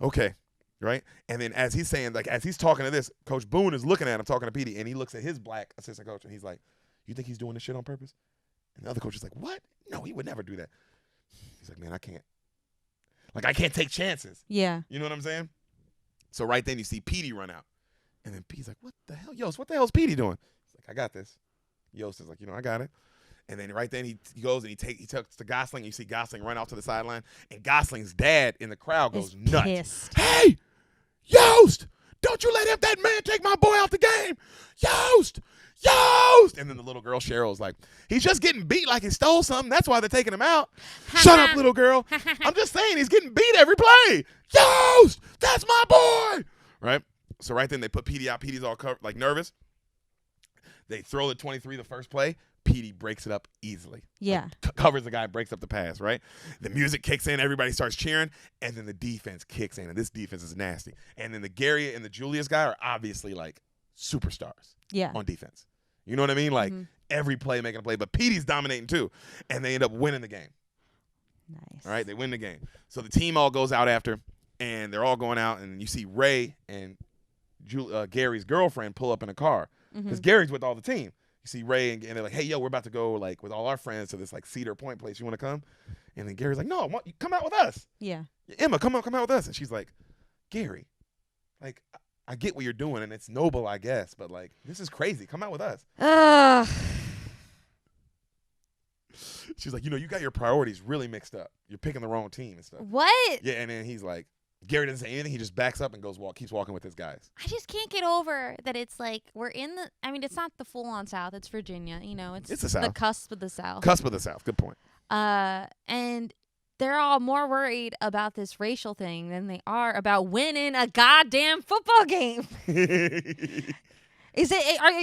Okay. Right? And then as he's saying, like, as he's talking to this, Coach Boone is looking at him, talking to Petey, and he looks at his black assistant coach, and he's like, you think he's doing this shit on purpose? And the other coach is like, what? No, he would never do that. He's like, man, I can't. Like, I can't take chances. Yeah. You know what I'm saying? So right then you see Petey run out. And then Petey's like, what the hell? Yost, what the hell is Petey doing? He's like, I got this. Yost is like, I got it. And then right then he goes and he takes to Gosling. You see Gosling run out to the sideline. And Gosling's dad in the crowd goes nuts. Pissed. Hey, Yost, don't you let that man take my boy out the game. Yost. And then the little girl Cheryl's like, he's just getting beat like he stole something. That's why they're taking him out. Shut up, little girl. I'm just saying he's getting beat every play. Yost, that's my boy. Right? So right then they put Petey out. Petey's all like nervous. They throw the 23 the first play. Petey breaks it up easily. Yeah. Like, covers the guy, breaks up the pass, right? The music kicks in, everybody starts cheering, and then the defense kicks in, and this defense is nasty. And then the Gary and the Julius guy are obviously like superstars on defense. You know what I mean? Like every play making a play, but Petey's dominating too. And they end up winning the game. Nice. All right, they win the game. So the team all goes out after, and they're all going out, and you see Ray and Gary's girlfriend pull up in a car because Gary's with all the team. You see Ray and they're like, hey, yo, we're about to go like with all our friends to this like Cedar Point place. You want to come? And then Gary's like, no, come out with us. Yeah. Emma, come out with us. And she's like, Gary, like, I get what you're doing and it's noble, I guess, but like, this is crazy. Come out with us. She's like, you got your priorities really mixed up. You're picking the wrong team and stuff. What? Yeah, and then he's like, Gary doesn't say anything. He just backs up and keeps walking with his guys. I just can't get over that it's like we're in the – I mean, it's not the full-on South. It's Virginia. It's the South. The cusp of the South. Cusp of the South. Good point. And they're all more worried about this racial thing than they are about winning a goddamn football game. Are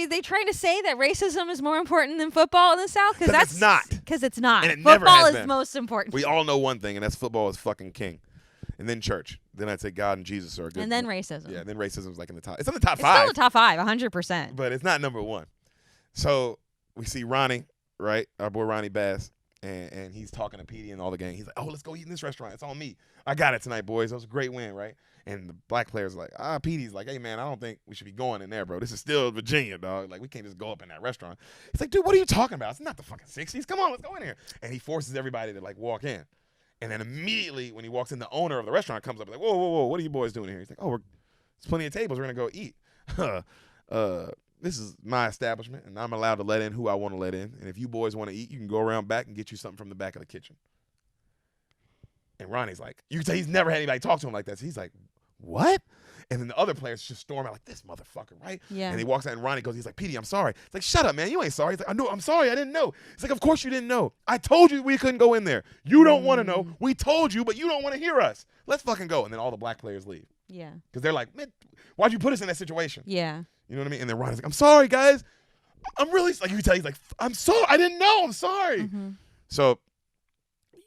they trying to say that racism is more important than football in the South? Because it's not. Because it's not. And it football never has is been. most important. We all know one thing, and that's football is fucking king. And then church. Then I'd say God and Jesus are good. And then racism. Yeah, then racism is like in the top. It's in the top it's 5. It's still the top 5, 100%. But it's not number 1. So we see Ronnie, right? Our boy Ronnie Bass. And he's talking to Petey and all the gang. He's like, oh, let's go eat in this restaurant. It's on me. I got it tonight, boys. That was a great win, right? And the black players are like, Petey's like, hey, man, I don't think we should be going in there, bro. This is still Virginia, dog. Like, we can't just go up in that restaurant. He's like, dude, what are you talking about? It's not the fucking 60s. Come on, let's go in here. And he forces everybody to, like, walk in. And then immediately when he walks in, the owner of the restaurant comes up and like, whoa, what are you boys doing here? He's like, there's plenty of tables. We're going to go eat. This is my establishment, and I'm allowed to let in who I want to let in. And if you boys want to eat, you can go around back and get you something from the back of the kitchen. And Ronnie's like, you can tell he's never had anybody talk to him like that. So he's like, what? And then the other players just storm out like, this motherfucker, right? Yeah. And he walks out and Ronnie goes, he's like, Petey, I'm sorry. It's like, shut up, man. You ain't sorry. He's like, I know, I'm sorry. I didn't know. It's like, of course you didn't know. I told you we couldn't go in there. You don't want to know. We told you, but you don't want to hear us. Let's fucking go. And then all the black players leave. Yeah. Because they're like, man, why'd you put us in that situation? Yeah. You know what I mean? And then Ronnie's like, I'm sorry, guys. I'm really, like, you can tell he's like, I'm sorry. I didn't know. I'm sorry. So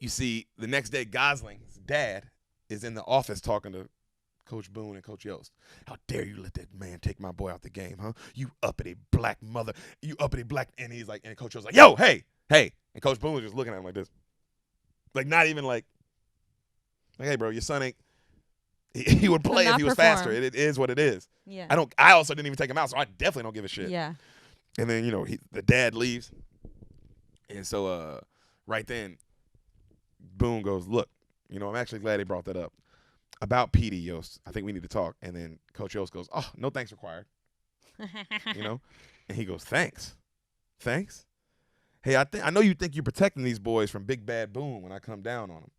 you see the next day, Gosling's dad is in the office talking to Coach Boone and Coach Yost. How dare you let that man take my boy out the game, huh? You uppity black mother. You uppity black. And he's like, and Coach Yost's like, yo, hey. And Coach Boone was just looking at him like this. Like, not even like, hey, bro, your son ain't. He would play if he was faster. It is what it is. Yeah. I also didn't even take him out, so I definitely don't give a shit. Yeah. And then, the dad leaves. And so right then, Boone goes, look, I'm actually glad they brought that up. About Petey, Yost, I think we need to talk. And then Coach Yost goes, oh, no thanks required. And he goes, thanks. Thanks? Hey, I know you think you're protecting these boys from Big Bad Boone when I come down on them,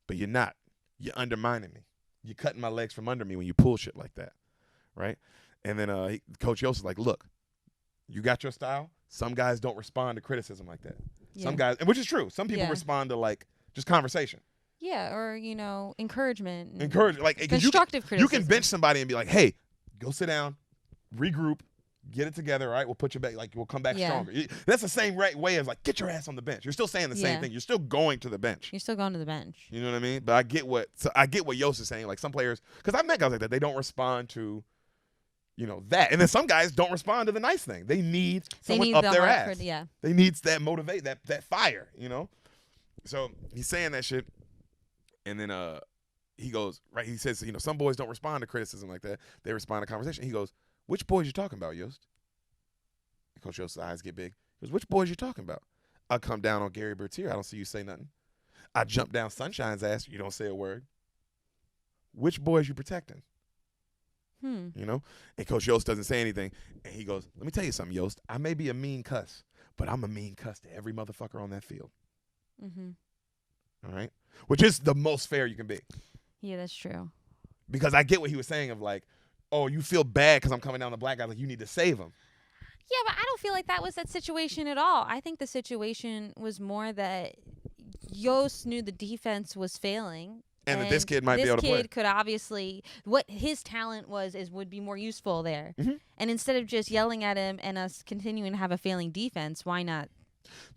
but you're not. You're undermining me. You're cutting my legs from under me when you pull shit like that, right? And then Coach Yost is like, look, you got your style. Some guys don't respond to criticism like that. Yeah. Some guys, which is true. Some people respond to like just conversation. Yeah, or encouragement. Constructive criticism. You can bench somebody and be like, "Hey, go sit down, regroup, get it together. All right, we'll put you back. Like we'll come back stronger." That's the same way as like get your ass on the bench. You're still saying the same thing. You're still going to the bench. You're still going to the bench. You know what I mean? But I get what Yost is saying. Like some players, because I've met guys like that. They don't respond to, that, and then some guys don't respond to the nice thing. They need someone up their ass. They need that motivate, that fire. So he's saying that shit. And then he goes, right, he says, some boys don't respond to criticism like that. They respond to conversation. He goes, which boys you talking about, Yost? And Coach Yost's eyes get big. He goes, which boys you talking about? I come down on Gary Bertier. I don't see you say nothing. I jump down Sunshine's ass. You don't say a word. Which boys you protecting? And Coach Yost doesn't say anything. And he goes, let me tell you something, Yost. I may be a mean cuss, but I'm a mean cuss to every motherfucker on that field. Mm-hmm. All right? Which is the most fair you can be. Yeah, that's true. Because I get what he was saying of like, oh, you feel bad because I'm coming down the black guy. Like, you need to save him. Yeah, but I don't feel like that was that situation at all. I think the situation was more that Yost knew the defense was failing. And that this kid might be able to play. This kid could obviously, what his talent would be more useful there. Mm-hmm. And instead of just yelling at him and us continuing to have a failing defense, why not?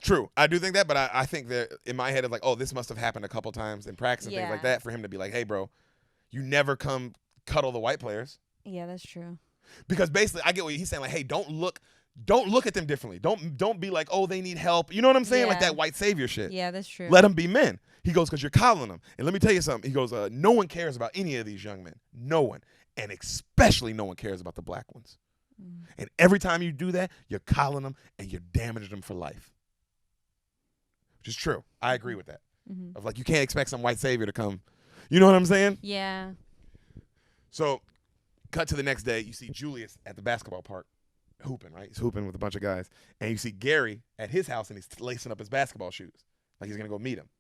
True. I do think that, but I think that in my head it's like, oh, this must have happened a couple times in practice and things like that for him to be like, hey, bro, you never come cuddle the white players. Yeah, that's true. Because basically, I get what he's saying. Like, hey, don't look at them differently. Don't be like, oh, they need help. You know what I'm saying? Like that white savior shit. Yeah, that's true. Let them be men. He goes, because you're coddling them. And let me tell you something. He goes, no one cares about any of these young men. No one. And especially no one cares about the black ones. Mm. And every time you do that, you're coddling them and you're damaging them for life. Which is true. I agree with that. Mm-hmm. Of like, you can't expect some white savior to come. You know what I'm saying? Yeah. So, cut to the next day. You see Julius at the basketball park hooping, right? He's hooping with a bunch of guys. And you see Gary at his house, and he's lacing up his basketball shoes. Like he's going to go meet him.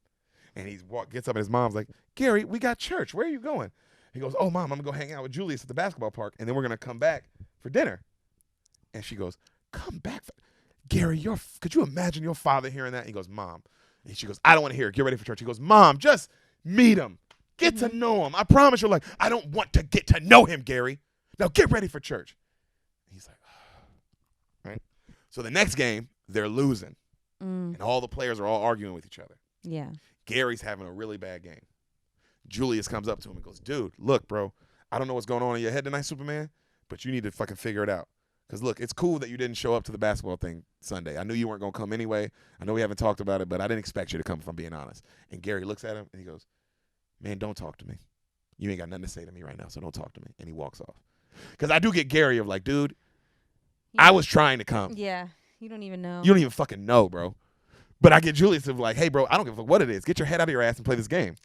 And he gets up, and his mom's like, Gary, we got church. Where are you going? He goes, oh, Mom, I'm going to go hang out with Julius at the basketball park, and then we're going to come back for dinner. And she goes, come back. Gary, could you imagine your father hearing that? And he goes, Mom. And she goes, I don't want to hear it. Get ready for church. He goes, Mom, just meet him. Get to know him. I promise you're like, I don't want to get to know him, Gary. Now get ready for church. He's like, oh. Right? So the next game, they're losing. And all the players are all arguing with each other. Yeah. Gary's having a really bad game. Julius comes up to him and goes, dude, look, bro, I don't know what's going on in your head tonight, Superman, but you need to fucking figure it out. Because, look, it's cool that you didn't show up to the basketball thing Sunday. I knew you weren't going to come anyway. I know we haven't talked about it, but I didn't expect you to come, if I'm being honest. And Gary looks at him, and he goes, man, don't talk to me. You ain't got nothing to say to me right now, so don't talk to me. And he walks off. Because I do get Gary of like, dude, I was trying to come. Yeah, you don't even know. You don't even fucking know, bro. But I get Julius of like, hey, bro, I don't give a fuck what it is. Get your head out of your ass and play this game.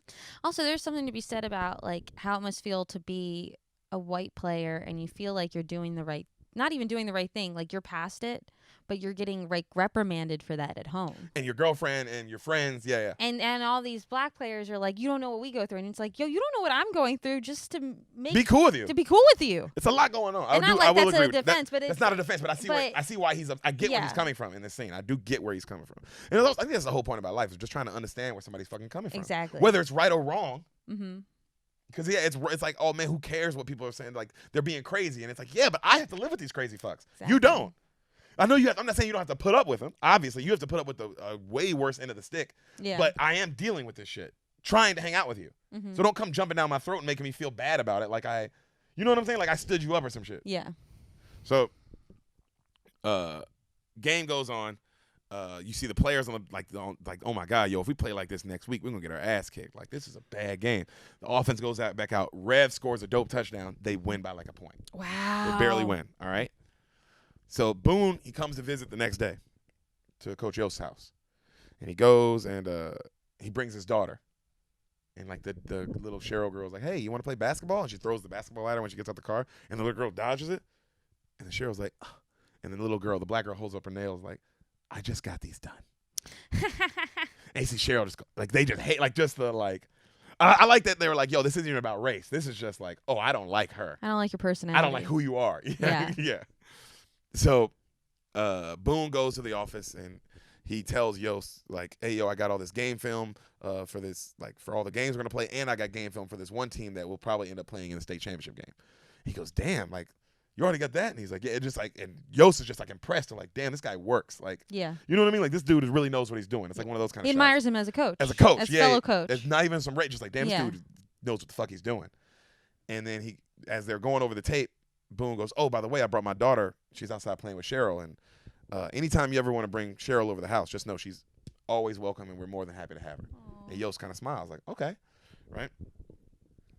Also, there's something to be said about like how it must feel to be a white player and you feel like you're doing the right, not even doing the right thing, like you're past it, but you're getting like reprimanded for that at home. And your girlfriend and your friends, yeah. And all these black players are like, you don't know what we go through, and it's like, yo, you don't know what I'm going through just to be cool with you. To be cool with you. It's a lot going on. And not like that's a defense, but it's not a defense. But I see why he's. I get where he's coming from in this scene. I do get where he's coming from. And I think that's the whole point about life is just trying to understand where somebody's fucking coming from. Exactly. Whether it's right or wrong. Mm-hmm. Because it's like, oh man, who cares what people are saying? Like they're being crazy, and it's like, yeah, but I have to live with these crazy fucks. Exactly. You don't. I know you have. I'm not saying you don't have to put up with them. Obviously, you have to put up with the way worse end of the stick. Yeah. But I am dealing with this shit, trying to hang out with you. Mm-hmm. So don't come jumping down my throat and making me feel bad about it. Like you know what I'm saying? Like I stood you up or some shit. Yeah. So, game goes on. You see the players on like, oh my God, yo, if we play like this next week, we're gonna get our ass kicked. Like this is a bad game. The offense goes back out. Rev scores a dope touchdown. They win by like a point. Wow. They barely win. All right. So Boone, he comes to visit the next day to Coach Yost's house. And he goes and he brings his daughter. And like the little Cheryl girl's like, hey, you want to play basketball? And she throws the basketball at her when she gets out the car. And the little girl dodges it. And then Cheryl's like, oh. And then the little girl, the black girl, holds up her nails like, I just got these done. And you see Cheryl just go, like, they just hate, like, just the, like, I like that they were like, yo, this isn't even about race. This is just like, oh, I don't like her. I don't like your personality. I don't like who you are. Yeah. Yeah. So Boone goes to the office and he tells Yost, like, hey, yo, I got all this game film for this, like, for all the games we're going to play, and I got game film for this one team that will probably end up playing in the state championship game. He goes, damn, like, you already got that? And he's like, yeah, it just like, and Yost is just like impressed and like, damn, this guy works. Like, yeah. You know what I mean? Like, this dude really knows what he's doing. It's like one of those kind of He admires him as a coach. As a coach, as yeah. fellow coach. It's not even some rate, just like, damn, this dude knows what the fuck he's doing. And then he, as they're going over the tape, Boone goes, oh, by the way, I brought my daughter. She's outside playing with Cheryl. And anytime you ever want to bring Cheryl over the house, just know she's always welcome and we're more than happy to have her. Aww. And Yost kind of smiles like, okay, right?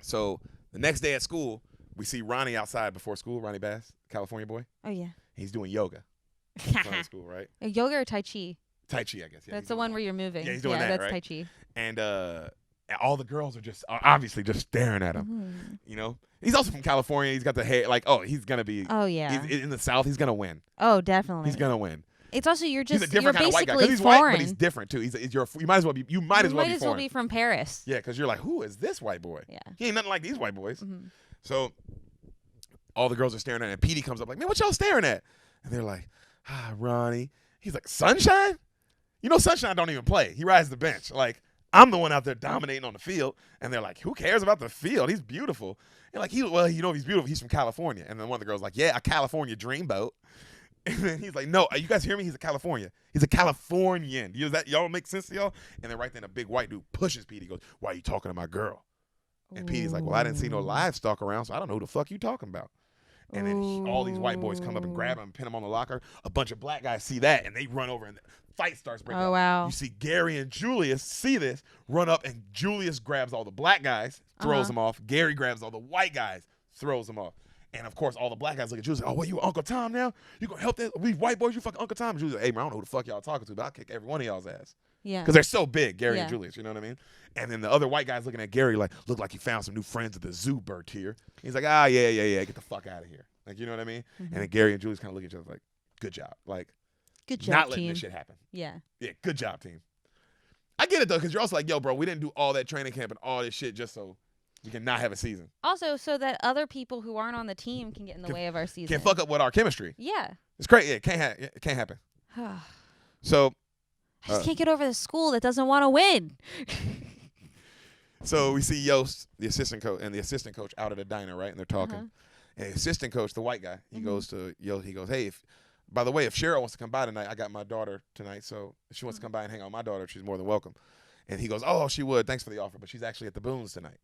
So the next day at school, we see Ronnie outside before school, Ronnie Bass, California boy. Oh, yeah. He's doing yoga in front of school, right? Yoga or Tai Chi? Tai Chi, I guess. Yeah, that's the one where you're moving. Yeah, he's doing that, that's right? Tai Chi. And all the girls are just obviously just staring at him. Mm-hmm. You know? He's also from California. He's got the hair. Like, oh, he's going to be. Oh, yeah. He's in the South, he's going to win. Oh, definitely. He's going to win. It's also you're a different kind of white guy. Because he's foreign. white, but he's different too. You might as well be. You might as well be from Paris. Yeah, because you're like, who is this white boy? Yeah, he ain't nothing like these white boys. Mm-hmm. So all the girls are staring at him. And Petey comes up like, man, what y'all staring at? And they're like, Ronnie. He's like, Sunshine? You know, Sunshine don't even play. He rides the bench. Like, I'm the one out there dominating on the field. And they're like, who cares about the field? He's beautiful. And like, you know, he's beautiful. He's from California. And then one of the girls like, yeah, a California dreamboat. And then he's like, no, you guys hear me? He's a California. He's a Californian. Does that y'all make sense to y'all? And then right then a big white dude pushes Petey. Goes, why are you talking to my girl? And Petey's like, well, I didn't see no livestock around, so I don't know who the fuck you talking about. And then all these white boys come up and grab him and pin him on the locker. A bunch of black guys see that, and they run over, and the fight starts breaking out. Oh, wow. You see Gary and Julius see this, run up, and Julius grabs all the black guys, throws them off. Gary grabs all the white guys, throws them off. And, of course, all the black guys look at Julius like, oh, what, you Uncle Tom now? You going to help these white boys? You fucking Uncle Tom? And Julius like, hey, man, I don't know who the fuck y'all talking to, but I'll kick every one of y'all's ass. Yeah. Because they're so big, Gary and Julius, you know what I mean? And then the other white guys looking at Gary like, look like you found some new friends at the zoo, Bert here. He's like, yeah, get the fuck out of here. Like, you know what I mean? Mm-hmm. And then Gary and Julius kind of look at each other like, good job. Like, good job, not letting team. this shit happen. Yeah. Yeah, good job, team. I get it, though, because you're also like, yo, bro, we didn't do all that training camp and all this shit just so we can not have a season. Also, so that other people who aren't on the team can get in the way of our season. Can fuck up with our chemistry. Yeah. It's great. Yeah, it can't happen. So I just can't get over the school that doesn't want to win. So we see Yost, the assistant coach, and the assistant coach out at a diner, right? And they're talking. Uh-huh. And the assistant coach, the white guy, he goes to Yost. He goes, hey, by the way, if Cheryl wants to come by tonight, I got my daughter tonight. So if she wants to come by and hang out with my daughter, she's more than welcome. And he goes, oh, she would. Thanks for the offer. But she's actually at the Boones tonight.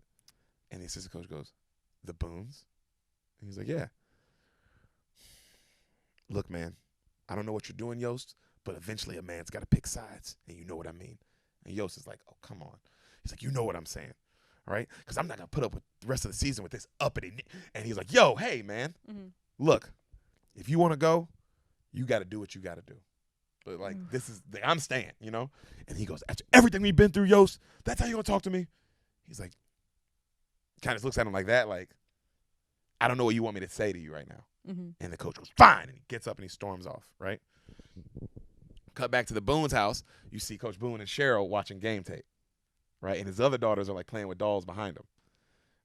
And the assistant coach goes, the Boones? And he's like, yeah. Look, man, I don't know what you're doing, Yost, but eventually a man's got to pick sides. And you know what I mean. And Yost is like, oh, come on. He's like, you know what I'm saying, all right? Because I'm not going to put up with the rest of the season with this uppity. And he's like, yo, hey, man, look, if you want to go, you got to do what you got to do. But, like, I'm staying, you know? And he goes, after everything we've been through, Yost, that's how you going to talk to me? He's like, kind of looks at him like that, like, I don't know what you want me to say to you right now. Mm-hmm. And the coach goes, fine. And he gets up and he storms off, right? Cut back to the Boone's house. You see Coach Boone and Cheryl watching game tape. Right, and his other daughters are like playing with dolls behind him.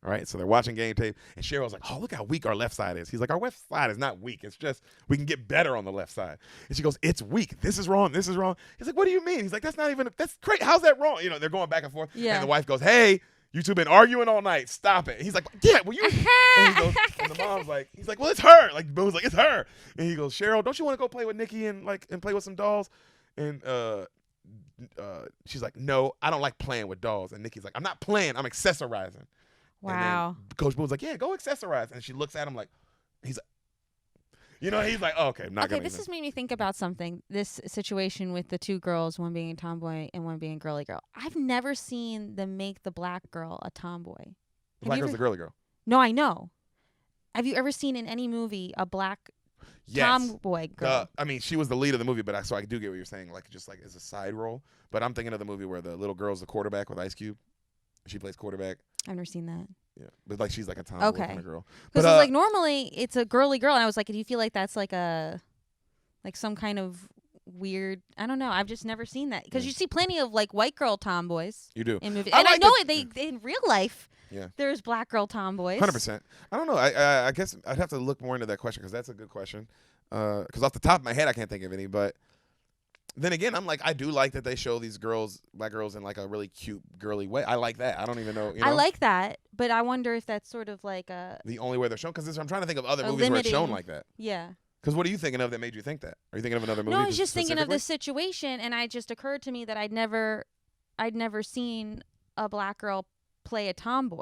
All right, so they're watching game tape, and Cheryl's like, "Oh, look how weak our left side is." He's like, "Our left side is not weak. It's just we can get better on the left side." And she goes, "It's weak. This is wrong. This is wrong." He's like, "What do you mean?" He's like, "That's not even. That's great. How's that wrong?" You know, they're going back and forth. Yeah. And the wife goes, "Hey, you two been arguing all night. Stop it." And he's like, "Yeah, well you." And he goes, and the mom's like, he's like, "Well, it's her." Like Boone's like, "It's her." And he goes, "Cheryl, don't you want to go play with Nikki and play with some dolls?" And she's like, "No, I don't like playing with dolls." And Nikki's like, "I'm not playing, I'm accessorizing." Wow. And then Coach Boone's like, "Yeah, go accessorize." And she looks at him like, he's like, oh, okay, I'm not gonna. This has made me think about something. This situation with the two girls, one being a tomboy and one being a girly girl. I've never seen them make the black girl a tomboy. The black girl's the girly girl. No, I know. Have you ever seen in any movie a black Yes. tomboy girl. I mean, she was the lead of the movie, but so I do get what you're saying, like just like as a side role. But I'm thinking of the movie where the little girl's the quarterback with Ice Cube. She plays quarterback. I've never seen that. Yeah, but like she's like a tomboy kind of girl. Because it's like normally it's a girly girl, and I was like, do you feel like that's like some kind of weird? I don't know. I've just never seen that because you see plenty of like white girl tomboys. You do in movies, and I know they in real life. Yeah. There's black girl tomboys. 100%. I don't know. I guess I'd have to look more into that question because that's a good question. Because off the top of my head, I can't think of any. But then again, I'm like, I do like that they show these black girls in like a really cute, girly way. I like that. I don't even know. I like that, but I wonder if that's sort of like the only way they're shown. Because I'm trying to think of other movies where it's shown like that. Yeah. Because what are you thinking of that made you think that? Are you thinking of another movie? No, I was just thinking of this situation, and it just occurred to me that I'd never seen a black girl play a tomboy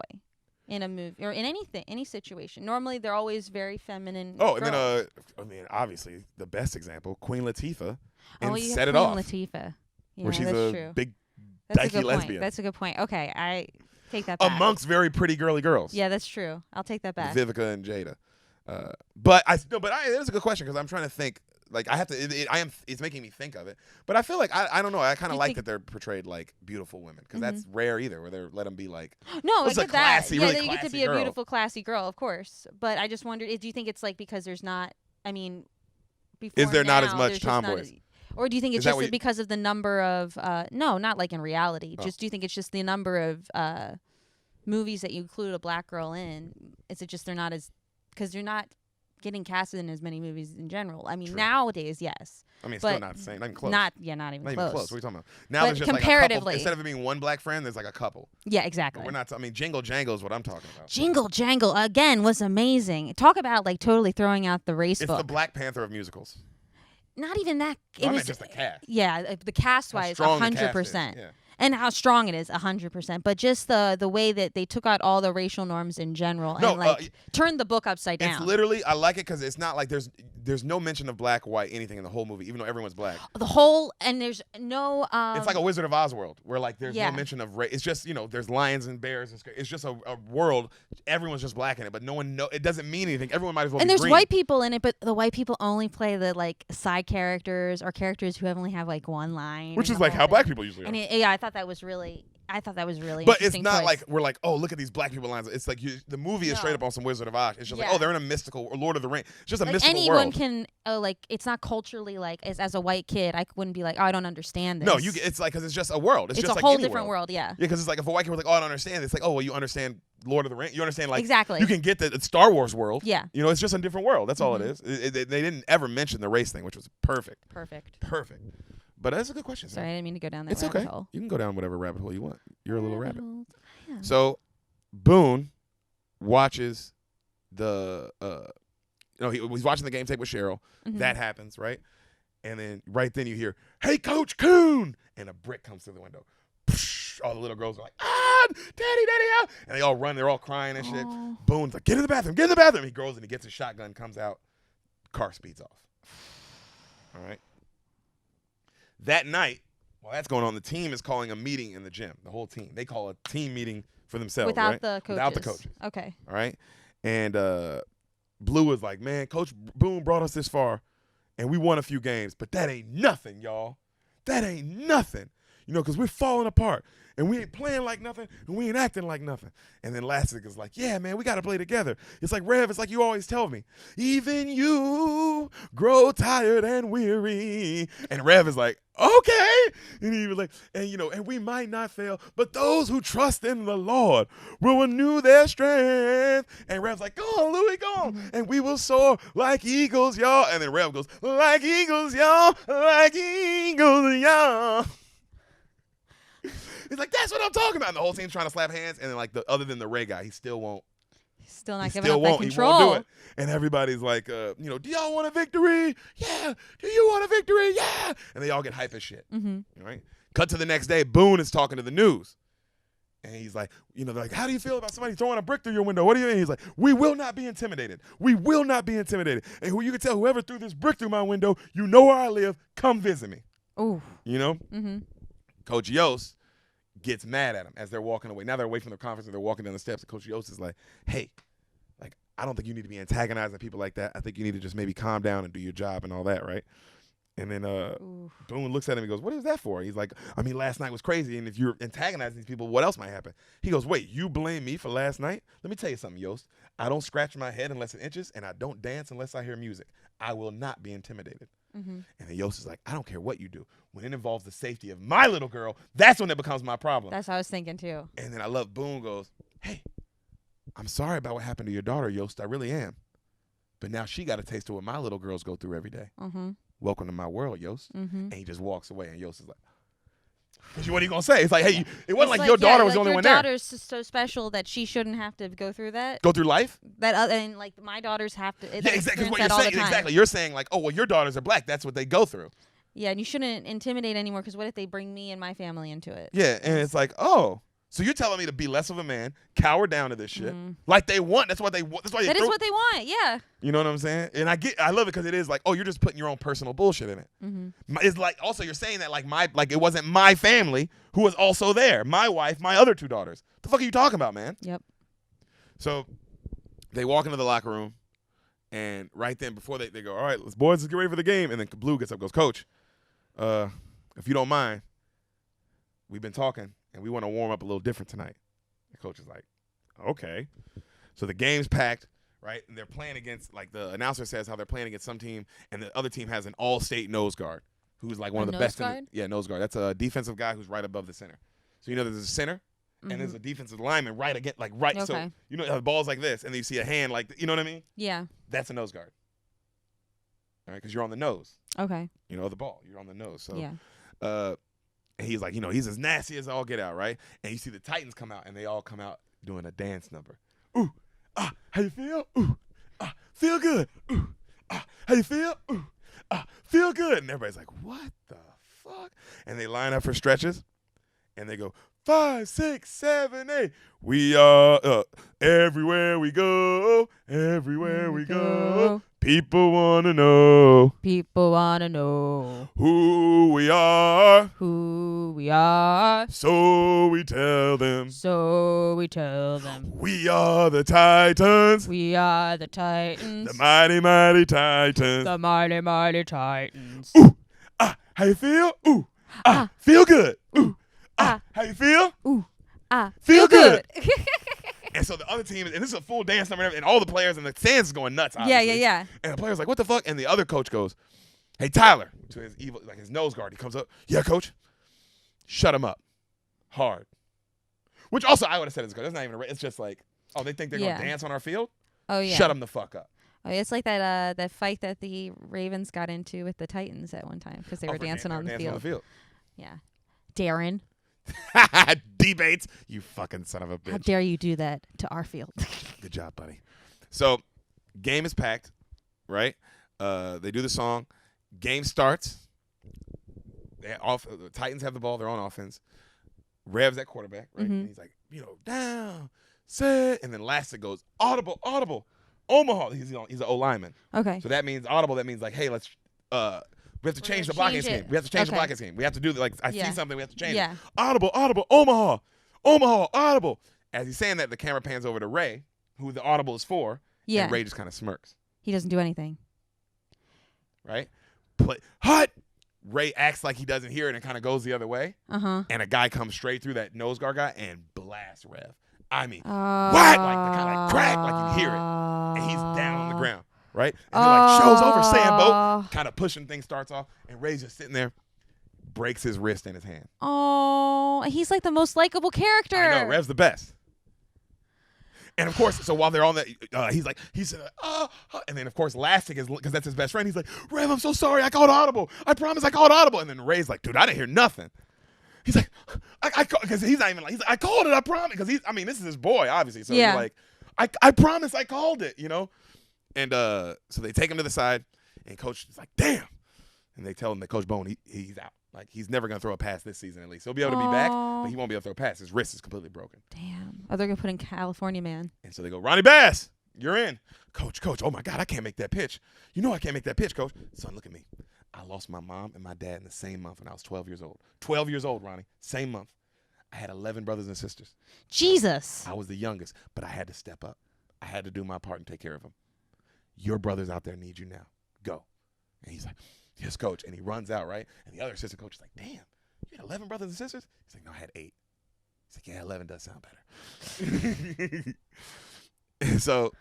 in a movie or in any situation. Normally, they're always very feminine. Oh, girls. and then I mean, obviously, the best example, Queen Latifah, and Set It Queen Off, Latifah, where she's a true. big that's dykey lesbian. That's a good point. Okay, I take that back. Amongst very pretty girly girls. Yeah, that's true. I'll take that back. Vivica and Jada. But that's a good question because I'm trying to think. Like I have to, it's making me think of it. But I feel like I don't know. I kind of like that they're portrayed like beautiful women because that's rare either. Where they let them be like I get classy, that. Yeah, really you get to be girl. A beautiful, classy girl, of course. But I just wondered, do you think it's like because there's not? I mean, before is there now, not as much tomboys? Or do you think it's just because of the number of no, not like in reality. Oh. Just do you think it's just the number of movies that you include a black girl in? Is it just they're not as because you're not getting casted in as many movies in general? I mean, nowadays, yes. I mean, it's still not the same. Not even close. Not even close. What are you talking about? Now but there's just comparatively, like a couple. Instead of it being one black friend, there's like a couple. Yeah, exactly. But we're not. I mean, Jingle Jangle is what I'm talking about. Jingle Jangle again was amazing. Talk about like totally throwing out the race book. It's the Black Panther of musicals. Not even that. It was just the cast. Yeah, the cast wise, 100%. Yeah. And how strong it is, 100%. But just the way that they took out all the racial norms in general and turned the book upside down. It's literally, I like it because it's not like there's no mention of black, white, anything in the whole movie, even though everyone's black. And there's no. It's like a Wizard of Oz world where like there's no mention of race. It's just there's lions and bears. It's just a world. Everyone's just black in it, but no one it doesn't mean anything. Everyone might as well. And be there's green. white people in it, but the white people only play the like side characters or characters who only have like one line. Which is like how black people usually are. And I thought that was really. But it's not like we're like, oh, look at these black people lines. It's like the movie is straight up on some Wizard of Oz. It's just like, oh, they're in a mystical or Lord of the Rings. It's just a mystical world. Anyone can it's not culturally like as a white kid, I wouldn't be like, oh, I don't understand this. No, it's like because it's just a world. It's just a like whole any different world. Yeah. Yeah, because it's like if a white kid was like, oh, I don't understand. It's like, oh, well, you understand Lord of the Rings. You understand like exactly. You can get the Star Wars world. Yeah. It's just a different world. That's all it is. They didn't ever mention the race thing, which was perfect. Perfect. But that's a good question. Sorry, I didn't mean to go down that rabbit hole. It's okay. You can go down whatever rabbit hole you want. You're a little rabbit. Yeah. So, Boone watches the he's watching the game tape with Cheryl. Mm-hmm. That happens, right? And then right then you hear, "Hey, Coach Coon!" and a brick comes through the window. All the little girls are like, Daddy, out! And they all run. They're all crying and shit. Boone's like, get in the bathroom. He goes and he gets his shotgun, comes out. Car speeds off. All right. That night, while that's going on, the team is calling a meeting in the gym. The whole team. They call a team meeting for themselves. Without the coaches. Okay. All right. And Blue was like, man, Coach Boone brought us this far, and we won a few games, but that ain't nothing, y'all. That ain't nothing. Because we're falling apart, and we ain't playing like nothing, and we ain't acting like nothing. And then Lastic is like, yeah, man, we got to play together. It's like, Rev, it's like you always tell me, even you grow tired and weary. And Rev is like, okay. And he was like, and we might not fail, but those who trust in the Lord will renew their strength. And Rev's like, go on, Louie, go on. And we will soar like eagles, y'all. And then Rev goes, like eagles, y'all, like eagles, y'all. He's like, that's what I'm talking about. And the whole team's trying to slap hands. And then, like, other than the Ray guy, he still won't. He's still not giving up that control. He won't do it. And everybody's like, do y'all want a victory? Yeah. Do you want a victory? Yeah. And they all get hype as shit. Mm-hmm. All right. Cut to the next day. Boone is talking to the news. And he's like, they're like, how do you feel about somebody throwing a brick through your window? What do you mean? He's like, we will not be intimidated. We will not be intimidated. And you can tell whoever threw this brick through my window, you know where I live. Come visit me. Ooh. Mm-hmm. Coach Yost gets mad at him as they're walking away. Now they're away from the conference and they're walking down the steps. And Coach Yost is like, hey, like, I don't think you need to be antagonizing people like that. I think you need to just maybe calm down and do your job and all that, right? And then Boone looks at him and goes, what is that for? He's like, I mean, last night was crazy, and if you're antagonizing these people, what else might happen? He goes, wait, you blame me for last night? Let me tell you something, Yost. I don't scratch my head unless it itches, and I don't dance unless I hear music. I will not be intimidated. And then Yost is like, I don't care what you do. When it involves the safety of my little girl, that's when it becomes my problem. That's what I was thinking too. And then I love Boone goes, hey, I'm sorry about what happened to your daughter, Yost. I really am. But now she got a taste of what my little girls go through every day. Welcome to my world, Yost. And he just walks away, and Yost is like, what are you going to say? It's like, hey, it wasn't like your daughter was the only one there. Your daughter's so special that she shouldn't have to go through that. Go through life? And like my daughters have to. Yeah, exactly. What you're saying. Exactly. You're saying like, oh, well, your daughters are black. That's what they go through. Yeah, and you shouldn't intimidate anymore because what if they bring me and my family into it? Yeah, and it's like, oh. So you're telling me to be less of a man, cower down to this shit, like they want. That's what they want. That's why that is what they want. Yeah. You know what I'm saying? And I love it because it is like, oh, you're just putting your own personal bullshit in it. It's like also you're saying that like it wasn't my family who was also there. My wife, my other 2 daughters. The fuck are you talking about, man? Yep. So they walk into the locker room, and right then before they go, all right, let's get ready for the game. And then Blue gets up, goes, Coach, if you don't mind, we've been talking. And we want to warm up a little different tonight. The coach is like, okay. So the game's packed, right? And they're playing against, like the announcer says how they're playing against some team, and the other team has an all-state nose guard who's like one of the best. Nose guard. That's a defensive guy who's right above the center. So you know there's a center, and there's a defensive lineman right against, like right. Okay. So you know the ball's like this, and then you see a hand like, you know what I mean? Yeah. That's a nose guard. All right, because you're on the nose. Okay. You know the ball. You're on the nose. So. Yeah. And he's like, you know, he's as nasty as all get out, right? And you see the Titans come out, and they all come out doing a dance number. Ooh, how you feel? Ooh, feel good. Ooh, how you feel? Ooh, feel good. And everybody's like, what the fuck? And they line up for stretches, and they go, 5, 6, 7, 8. We are everywhere we go, everywhere we go. People want to know. People want to know. Who we are. Who we are. So we tell them. So we tell them. We are the Titans. We are the Titans. The mighty, mighty Titans. The mighty, mighty Titans. Ooh, how you feel? Ooh, feel good. Ooh, how you feel? Ooh, feel good. And so the other team, and this is a full dance number, and all the players in the stands is going nuts, obviously. Yeah. And the player's like, what the fuck? And the other coach goes, hey, Tyler, to his evil, like his nose guard. He comes up, yeah, coach, shut him up hard. Which also I would have said is good. It's not even it's just like, oh, they think they're going to dance on our field? Oh, yeah. Shut them the fuck up. Oh, it's like that fight that the Ravens got into with the Titans at one time because they were dancing on the field. Yeah. Darren. Debates, you fucking son of a bitch. How dare you do that to our field? Good job, buddy. So, game is packed, right? They do the song. Game starts. The Titans have the ball. They're on offense. Rev's at quarterback, right? And he's like, down, set. And then Lastic goes, audible. Omaha. He's an O lineman. Okay. So that means audible. That means like, hey, let's we have to change the blocking scheme. We have to change the blocking scheme. We have to do I see something. We have to change it. Audible. Omaha, audible. As he's saying that, the camera pans over to Ray, who the audible is for. Yeah. And Ray just kind of smirks. He doesn't do anything. Right? Hut. Ray acts like he doesn't hear it and kind of goes the other way. And a guy comes straight through that nose guard guy and blasts Rev. I mean, what? Like the kind of like crack, like you hear it, and he's down on the ground. Right? And they're like, show's over, Sambo. Kind of pushing things starts off, and Ray's just sitting there, breaks his wrist in his hand. Oh, he's like the most likable character. I know, Rev's the best. And of course, so while they're on that, he's and then of course, Lastic is, because that's his best friend, he's like, Rev, I'm so sorry, I called audible. I promise I called audible. And then Ray's like, dude, I didn't hear nothing. He's like, because he's not even like, he's like, I called it, I promise. Because this is his boy, obviously. So he's like, I promise I called it, And so they take him to the side, and Coach is like, damn. And they tell him that Coach Bone, he's out. Like, he's never going to throw a pass this season, at least. He'll be able to be back, but he won't be able to throw a pass. His wrist is completely broken. Damn. Oh, they're going to put in California Man. And so they go, Ronnie Bass, you're in. Coach, oh, my God, I can't make that pitch. You know I can't make that pitch, Coach. Son, look at me. I lost my mom and my dad in the same month when I was 12 years old. 12 years old, Ronnie. Same month. I had 11 brothers and sisters. Jesus. I was the youngest, but I had to step up. I had to do my part and take care of him. Your brothers out there need you now. Go. And he's like, yes, coach. And he runs out, right? And the other assistant coach is like, damn, you had 11 brothers and sisters? He's like, no, I had 8. He's like, yeah, 11 does sound better. And so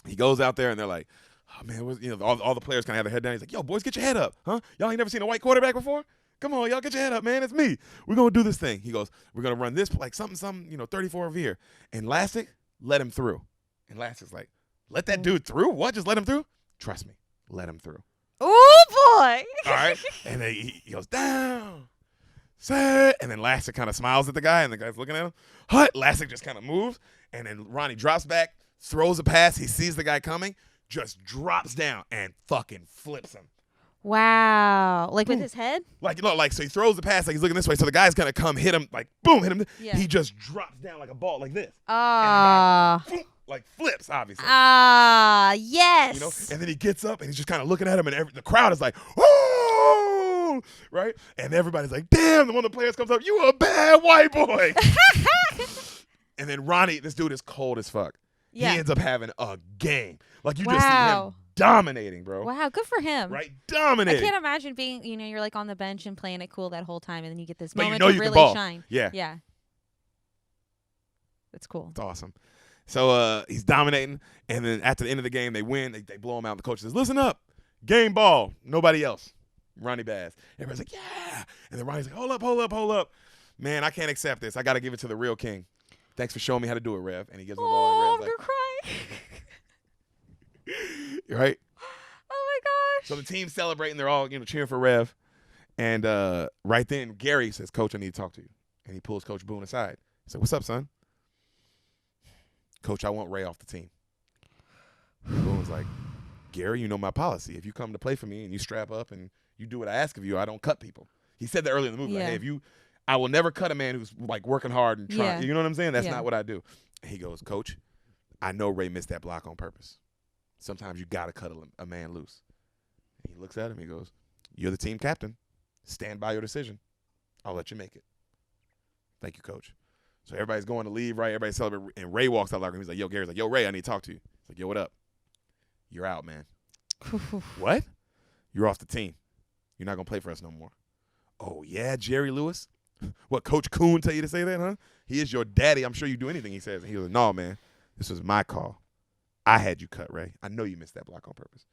he goes out there, and they're like, oh, man, all the players kind of have their head down. He's like, yo, boys, get your head up. Huh? Y'all ain't never seen a white quarterback before? Come on, y'all, get your head up, man. It's me. We're going to do this thing. He goes, we're going to run this, like something, 34 of here. And Lastic, let him through. And Lastic's like, let that dude through? What? Just let him through? Trust me, let him through. Oh, boy. All right. And then he goes, down, set. And then Lastic kind of smiles at the guy, and the guy's looking at him. Hut. Lastic just kind of moves. And then Ronnie drops back, throws a pass. He sees the guy coming, just drops down and fucking flips him. Wow. Like with his head? So he throws the pass, like he's looking this way. So the guy's going to come hit him, like, boom, hit him. Yeah. He just drops down like a ball, like this. Ah. And the guy, boom, like flips, obviously. Ah, yes. And then he gets up and he's just kind of looking at him, and the crowd is like, oh, right? And everybody's like, damn, one of the players comes up, you a bad white boy. And then Ronnie, this dude is cold as fuck. Yeah. He ends up having a game. Like, you just see him dominating, bro. Wow, good for him. Right? Dominating. I can't imagine being, you're like on the bench and playing it cool that whole time, and then you get this but moment you to can really ball. shine. Yeah. Yeah. That's cool. It's awesome. So he's dominating, and then at the end of the game, they win. They blow him out. The coach says, listen up. Game ball. Nobody else. Ronnie Bass. Everybody's like, yeah. And then Ronnie's like, hold up. Man, I can't accept this. I got to give it to the real king. Thanks for showing me how to do it, Rev. And he gives him the ball, and Rev's I'm gonna cry. right? Oh my gosh. So the team's celebrating. They're all cheering for Rev. And right then, Gary says, Coach, I need to talk to you. And he pulls Coach Boone aside. He said, what's up, son? Coach, I want Ray off the team. And Boone's like, Gary, you know my policy. If you come to play for me and you strap up and you do what I ask of you, I don't cut people. He said that earlier in the movie. Yeah. Like, hey, I will never cut a man who's like working hard and trying. Yeah. You know what I'm saying? That's Yeah. not what I do. And he goes, Coach, I know Ray missed that block on purpose. Sometimes you got to cut a man loose. And he looks at him. He goes, you're the team captain. Stand by your decision. I'll let you make it. Thank you, Coach. So everybody's going to leave, right? Everybody's celebrating. And Ray walks out of the locker room. He's like, yo, Gary's like, yo, Ray, I need to talk to you. He's like, yo, what up? You're out, man. What? You're off the team. You're not going to play for us no more. Oh, yeah, Jerry Lewis? What, Coach Kuhn tell you to say that, huh? He is your daddy. I'm sure you do anything he says. And he was like, no, man. This was my call. I had you cut, Ray. I know you missed that block on purpose.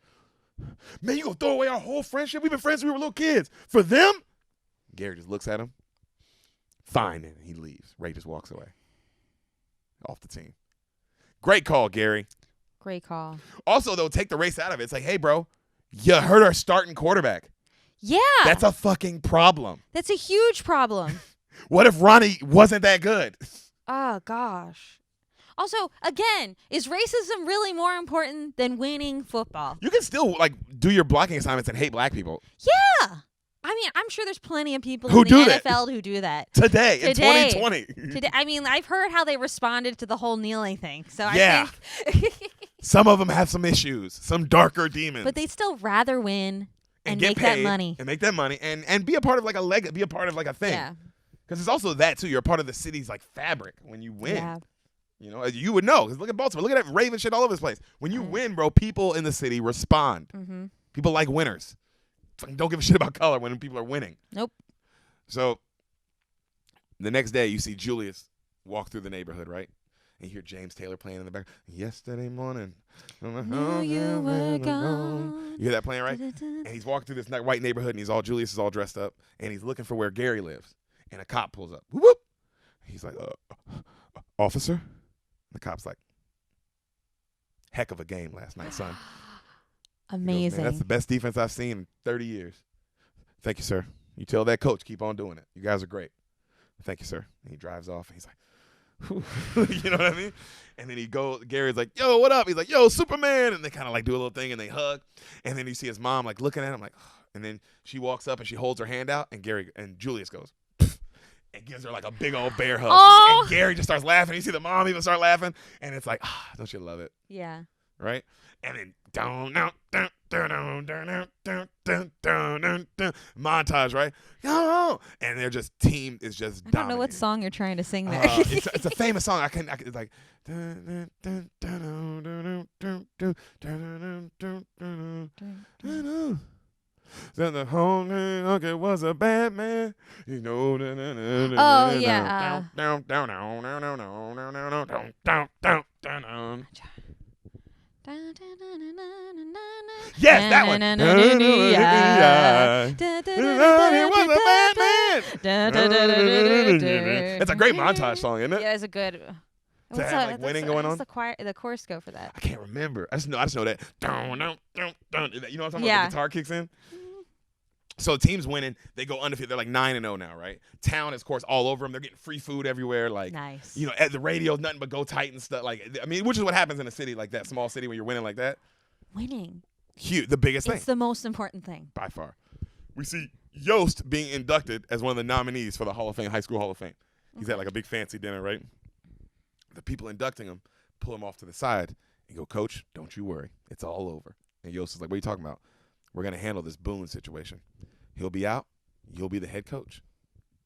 Man, you going to throw away our whole friendship? We've been friends since we were little kids. For them? Gary just looks at him. Fine, and he leaves. Ray just walks away. Off the team. Great call, Gary. Great call. Also, though, take the race out of it. It's like, hey, bro, you hurt our starting quarterback. Yeah. That's a fucking problem. That's a huge problem. What if Ronnie wasn't that good? Oh, gosh. Also, again, is racism really more important than winning football? You can still, do your blocking assignments and hate black people. Yeah. I mean, I'm sure there's plenty of people Who in the do that? NFL who do that. Today, in 2020. Today, I mean, I've heard how they responded to the whole kneeling thing. So Yeah. I think Some of them have some issues, some darker demons. but they'd still rather win and get make paid that money. And make that money and be a part of be a part of a thing. Yeah. Because it's also that too. You're a part of the city's fabric when you win. Yeah. You would know. 'Cause look at Baltimore. Look at that Raven shit all over this place. When you win, bro, people in the city respond. Mm-hmm. People like winners. Don't give a shit about color when people are winning. Nope. So the next day, you see Julius walk through the neighborhood, right? And you hear James Taylor playing in the back. Yesterday morning. Knew you were gone. You hear that playing, right? And he's walking through this white neighborhood, and Julius is all dressed up, and he's looking for where Gary lives. And a cop pulls up. Whoop, whoop. He's like, officer? And the cop's like, heck of a game last night, son. Amazing. Goes, man, that's the best defense I've seen in 30 years. Thank you, sir. You tell that coach, keep on doing it. You guys are great. Thank you, sir. And he drives off, and he's like, you know what I mean? And then Gary's like, yo, what up? He's like, yo, Superman. And they kind of do a little thing, and they hug. And then you see his mom looking at him and then she walks up, and she holds her hand out, and Julius goes, and gives her a big old bear hug. Oh. And Gary just starts laughing. You see the mom even start laughing. And it's like, don't you love it? Yeah. Right? And then montage, right? And and they're just team is just. I don't know what dominating. song you're trying to sing there. It's a famous song. I can it's like. Then the whole okay was a bad man, you know. Oh yeah. Yes, that one. It's a great montage song, isn't it? Yeah, it's a good. To have, like, winning going on? What's the chorus go for that? I can't remember. I just know that. You know what I'm talking about? Yeah. The guitar kicks in. So teams winning, they go undefeated. They're like 9-0 now, right? Town is, of course, all over them. They're getting free food everywhere. Like, Nice. you know, at the radio, nothing but go Titans stuff. Like, I mean, which is what happens in a city like that, small city when you're winning like that. Winning. Huge, the biggest thing It's the most important thing. by far. We see Yost being inducted as one of the nominees for the Hall of Fame, High School Hall of Fame. He's at like a big fancy dinner, right? The people inducting him pull him off to the side and go, Coach, don't you worry. It's all over. And Yost is like, what are you talking about? We're going to handle this Boone situation. He'll be out. You'll be the head coach.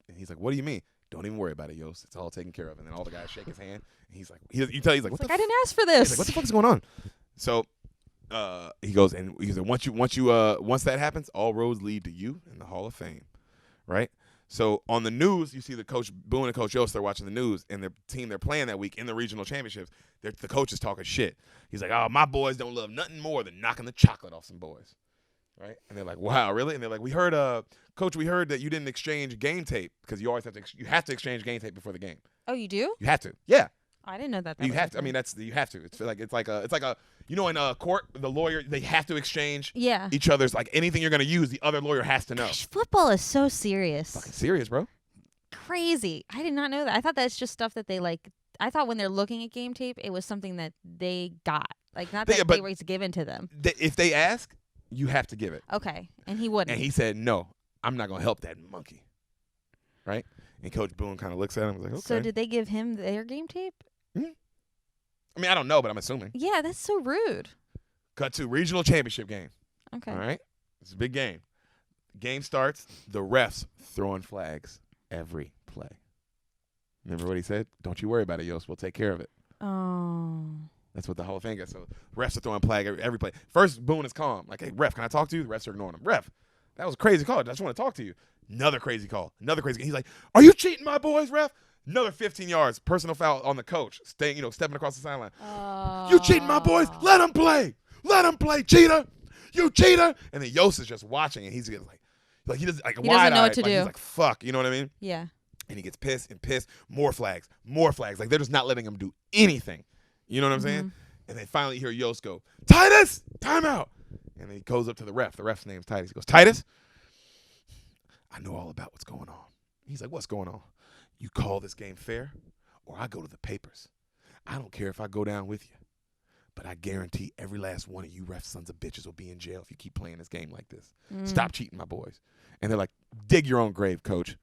And he's like, what do you mean? Don't even worry about it, Yost. It's all taken care of. And then all the guys shake his hand. And he's like, he's like, what the I didn't ask for He's this. like, what the fuck is going on? So he goes, and he said, once that happens, all roads lead to you in the Hall of Fame, right? So on the news, you see the coach Boone and Coach Yost. They're watching the news, and the team they're playing that week in the regional championships. The coach is talking shit. He's like, "Oh, my boys don't love nothing more than knocking the chocolate off some boys." Right? And they're like, "Wow, really?" And they're like, "We heard, Coach, we heard that you didn't exchange game tape because you always have to exchange game tape before the game. Oh, you do? You have to, yeah. I didn't know that. You have to. I mean, you have to. It's like a you know, in court, the lawyer, they have to exchange each other's, like, anything you're gonna use, the other lawyer has to know. Gosh, football is so serious. Fucking serious, bro. Crazy. I did not know that. I thought that's just stuff that they like. I thought when they're looking at game tape, it was something that they got, like not that they were given to them. If they ask, you have to give it. Okay, and he wouldn't. And he said, "No, I'm not gonna help that monkey." Right? And Coach Boone kind of looks at him and was like, "Okay." So did they give him their game tape? I mean, I don't know, but I'm assuming. Yeah, that's so rude. Cut to regional championship game. Okay. All right? It's a big game. Game starts, the refs throwing flags every play. Remember what he said? Don't you worry about it, Yost. We'll take care of it. Oh. That's what the Hall of Fame gets. So refs are throwing flag every play. First, Boone is calm. Like, hey, ref, can I talk to you? The refs are ignoring him. Ref, that was a crazy call. I just want to talk to you. Another crazy call. He's like, are you cheating my boys, ref? Another 15 yards. Personal foul on the coach. Stepping across the sideline. Oh. You cheating my boys? Let him play. Let him play, cheater. You cheater. And then Yost is just watching, and he's like he doesn't know what to do. He's like, fuck. You know what I mean? Yeah. And he gets pissed. More flags. Like, they're just not letting him do anything. You know what I'm saying? And then finally you hear Yost go, Titus, timeout. And then he goes up to the ref. The ref's name's Titus. He goes, Titus, I know all about what's going on. He's like, what's going on? You call this game fair, or I go to the papers. I don't care if I go down with you, but I guarantee every last one of you ref sons of bitches will be in jail if you keep playing this game like this. Stop cheating, my boys. And they're like, dig your own grave, coach.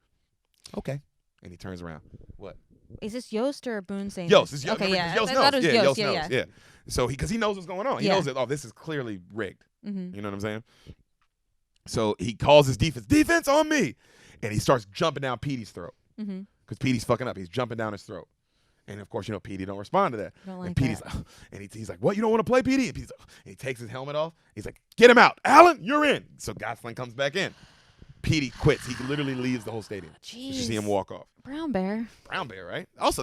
Okay. And he turns around. What? Is this Yost or Boone saying Yost. this? Yost. Okay, yeah. Yost I knows. thought it was Yost. Yeah. So because he knows what's going on. He knows that, this is clearly rigged. Mm-hmm. You know what I'm saying? So he calls his defense on me. And he starts jumping down Petey's throat. Mm-hmm. Because Petey's fucking up. He's jumping down his throat. And, of course, Petey don't respond to that. Don't like and Petey's that. like, and he's like, what, you don't want to play, Petey? And he takes his helmet off. He's like, get him out. Alan, you're in. So Gosselin comes back in. Petey quits. He literally leaves the whole stadium. Jeez. You see him walk off. Brown bear. Brown bear, right? Also,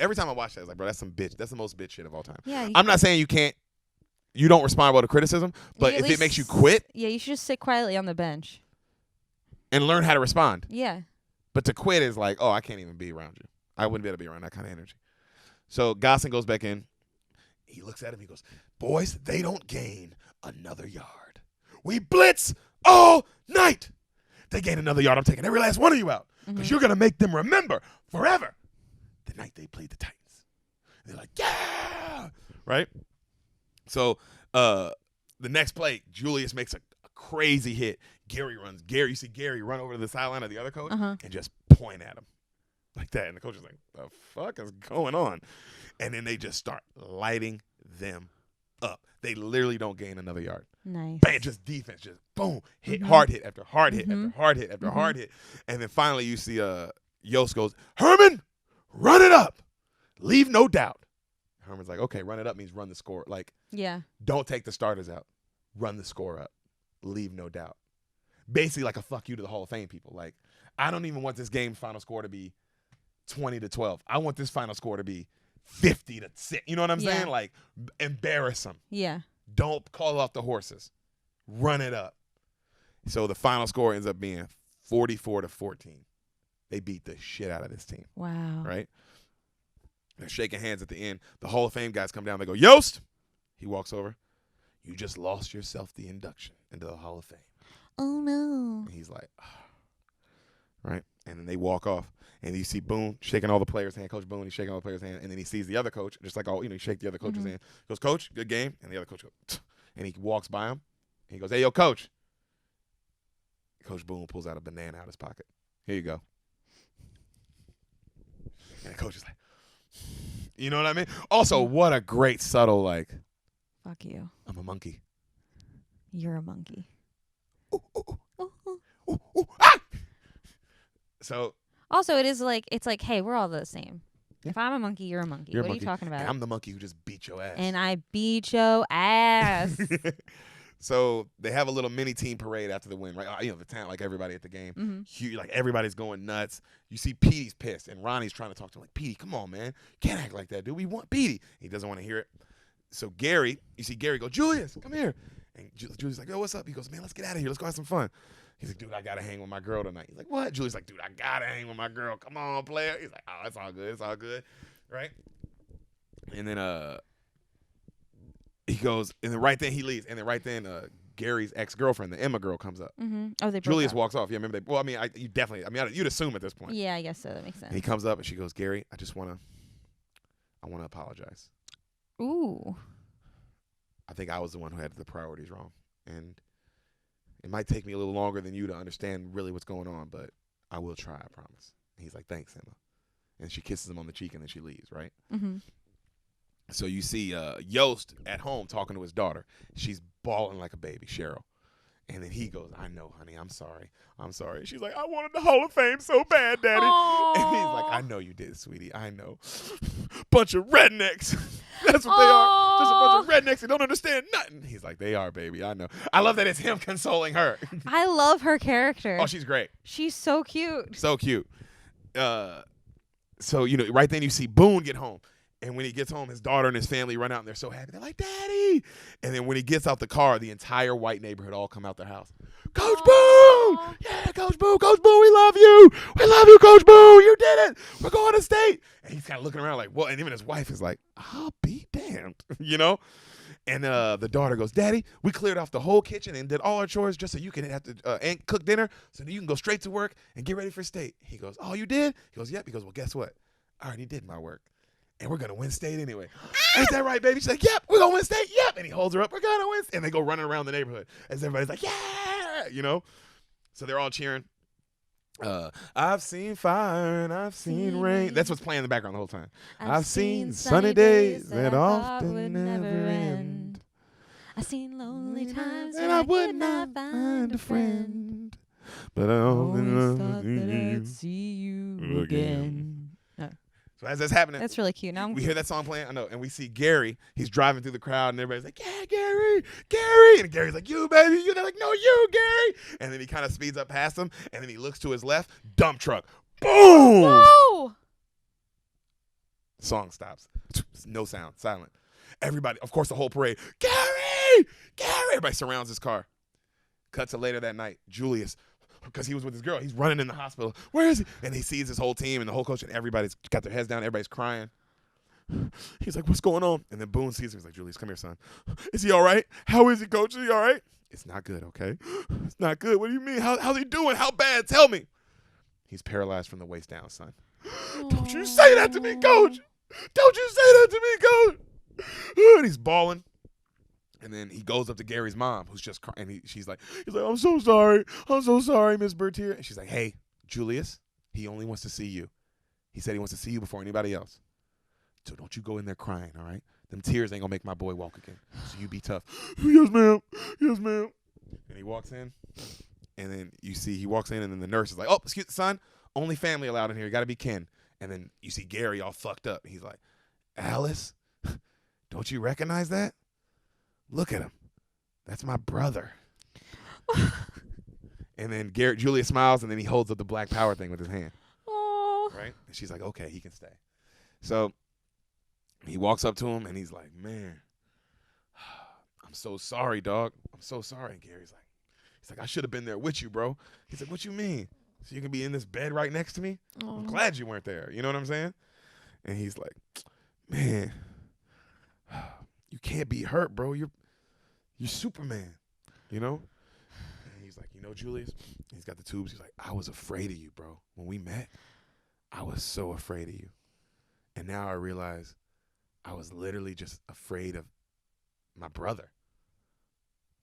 every time I watch that, I was like, bro, that's some bitch. That's the most bitch shit of all time. Yeah. I'm not saying you don't respond well to criticism, but if it makes you quit. Yeah, you should just sit quietly on the bench. And learn how to respond. Yeah. But to quit is like, oh, I can't even be around you. I wouldn't be able to be around that kind of energy. So Gosselin goes back in. He looks at him. He goes, boys, they don't gain another yard. We blitz all night. They gain another yard. I'm taking every last one of you out because you're going to make them remember forever the night they played the Titans. And they're like, yeah. Right? So the next play, Julius makes a crazy hit. You see Gary run over to the sideline of the other coach and just point at him like that. And the coach is like, the fuck is going on? And then they just start lighting them up. They literally don't gain another yard. Nice. Bam, just defense, just boom, hit, hard hit after hard hit after hard hit after hard hit. And then finally you see Yost goes, Herman, run it up. Leave no doubt. Herman's like, okay, run it up means run the score. Like, don't take the starters out. Run the score up. Leave no doubt. Basically like a fuck you to the Hall of Fame people. Like, I don't even want this game's final score to be 20-12. I want this final score to be 50-6. You know what I'm saying? Like, embarrass them. Yeah. Don't call off the horses. Run it up. So the final score ends up being 44-14. They beat the shit out of this team. Wow. Right? They're shaking hands at the end. The Hall of Fame guys come down. They go, Yost. He walks over. You just lost yourself the induction into the Hall of Fame. Oh, no. And he's like, oh. Right? And then they walk off. And you see Boone shaking all the players' hand. Coach Boone, he's shaking all the players' hand. And then he sees the other coach, just like, you shake the other coach's hand. He goes, Coach, good game. And the other coach goes, and he walks by him. And he goes, hey, yo, Coach. Coach Boone pulls out a banana out of his pocket. Here you go. And the coach is like, you know what I mean? Also, what a great subtle, like, fuck you. I'm a monkey. You're a monkey. Ooh, ooh, ooh. Ooh, ooh, ah! So. Also, it's like, hey, we're all the same. Yeah. If I'm a monkey, you're a monkey. What are you talking about? And I'm the monkey who just beat your ass. And I beat your ass. So they have a little mini team parade after the win, right? The town, like everybody at the game. Huge, like everybody's going nuts. You see Petey's pissed, and Ronnie's trying to talk to him like, Petey, come on, man. Can't act like that, dude. We want Petey. He doesn't want to hear it. So you see Gary go, Julius, come here. And Julius like, yo, what's up? He goes, man, let's get out of here. Let's go have some fun. He's like, dude, I got to hang with my girl tonight. He's like, what? Julius like, dude, I got to hang with my girl. Come on, player. He's like, oh, it's all good. It's all good. Right? And then he goes, and then right then he leaves. And then right then Gary's ex-girlfriend, the Emma girl, comes up. Oh, they Julius walks off. Yeah, remember you'd assume at this point. Yeah, I guess so. That makes sense. And he comes up and she goes, Gary, I want to apologize. Ooh. I think I was the one who had the priorities wrong. And it might take me a little longer than you to understand really what's going on, but I will try, I promise. And he's like, thanks, Emma. And she kisses him on the cheek and then she leaves, right? So you see Yost at home talking to his daughter. She's bawling like a baby, Cheryl. And then he goes, I know, honey, I'm sorry. She's like, I wanted the Hall of Fame so bad, Daddy. Aww. And he's like, I know you did, sweetie. I know. Bunch of rednecks. That's what they are. Just a bunch of rednecks that don't understand nothing. He's like, they are, baby. I know. I love that it's him consoling her. I love her character. Oh, she's great. She's so cute. So cute. So, right then you see Boone get home. And when he gets home, his daughter and his family run out, and they're so happy. They're like, Daddy! And then when he gets out the car, the entire white neighborhood all come out their house. Coach Boone! Yeah, Coach Boone! Coach Boone, we love you! We love you, Coach Boone! You did it! We're going to state! And he's kind of looking around like, what? And even his wife is like, I'll be damned. And the daughter goes, Daddy, we cleared off the whole kitchen and did all our chores just so you can have to cook dinner so that you can go straight to work and get ready for state. He goes, oh, you did? He goes, yep. He goes, well, guess what? I already did my work. And we're going to win state anyway. Ain't that right, baby? She's like, yep, we're going to win state. Yep. And he holds her up. We're going to win. And they go running around the neighborhood as everybody's like, yeah, So they're all cheering. I've seen fire and I've seen rain. That's what's playing in the background the whole time. I've seen sunny days that often never end. I've seen lonely times and I would not find a friend. But I always thought that I'd see you again. So as that's happening, that's really cute. Now we hear that song playing. I know, and we see Gary. He's driving through the crowd, and everybody's like, "Yeah, Gary!" And Gary's like, "You, baby!" They're like, "No, you, Gary!" And then he kind of speeds up past them, and then he looks to his left. Dump truck, boom! Whoa! Song stops. No sound, silent. Everybody, of course, the whole parade. Gary! Everybody surrounds his car. Cut to later that night. Julius, because he was with his girl, he's running in the hospital. Where is he? And he sees his whole team and the whole coach, and everybody's got their heads down. Everybody's crying. He's like, what's going on? And then Boone sees him. He's like, Julius, come here, son. Is he all right? How is he, coach? Is he all right? It's not good, okay? It's not good. What do you mean? How's he doing? How bad? Tell me. He's paralyzed from the waist down, son. Don't you say that to me, coach. Don't you say that to me, coach. And he's bawling. And then he goes up to Gary's mom, who's just crying. And he's like, I'm so sorry, Miss Bertier. And she's like, hey, Julius, he only wants to see you. He said he wants to see you before anybody else. So don't you go in there crying, all right? them tears ain't gonna make my boy walk again. So you be tough. Yes, ma'am. Yes, ma'am. And he walks in, and then you see he walks in, and then the nurse is like, oh, excuse me, son, only family allowed in here. You got to be kin. And then you see Gary all fucked up. He's like, Alice, don't you recognize that? Look at him. That's my brother. And then Julia smiles, and then he holds up the Black Power thing with his hand. Oh. Right? And she's like, okay, he can stay. So he walks up to him, and he's like, man, I'm so sorry, dog. I'm so sorry. And Gary's like, he's like, I should have been there with you, bro. He's like, what you mean? So you can be in this bed right next to me? I'm glad you weren't there. You know what I'm saying? And he's like, man, you can't be hurt, bro. You're Superman, you know? And he's like, you know, Julius, he's got the tubes. He's like, I was afraid of you, bro. When we met, I was so afraid of you. And now I realize I was literally just afraid of my brother.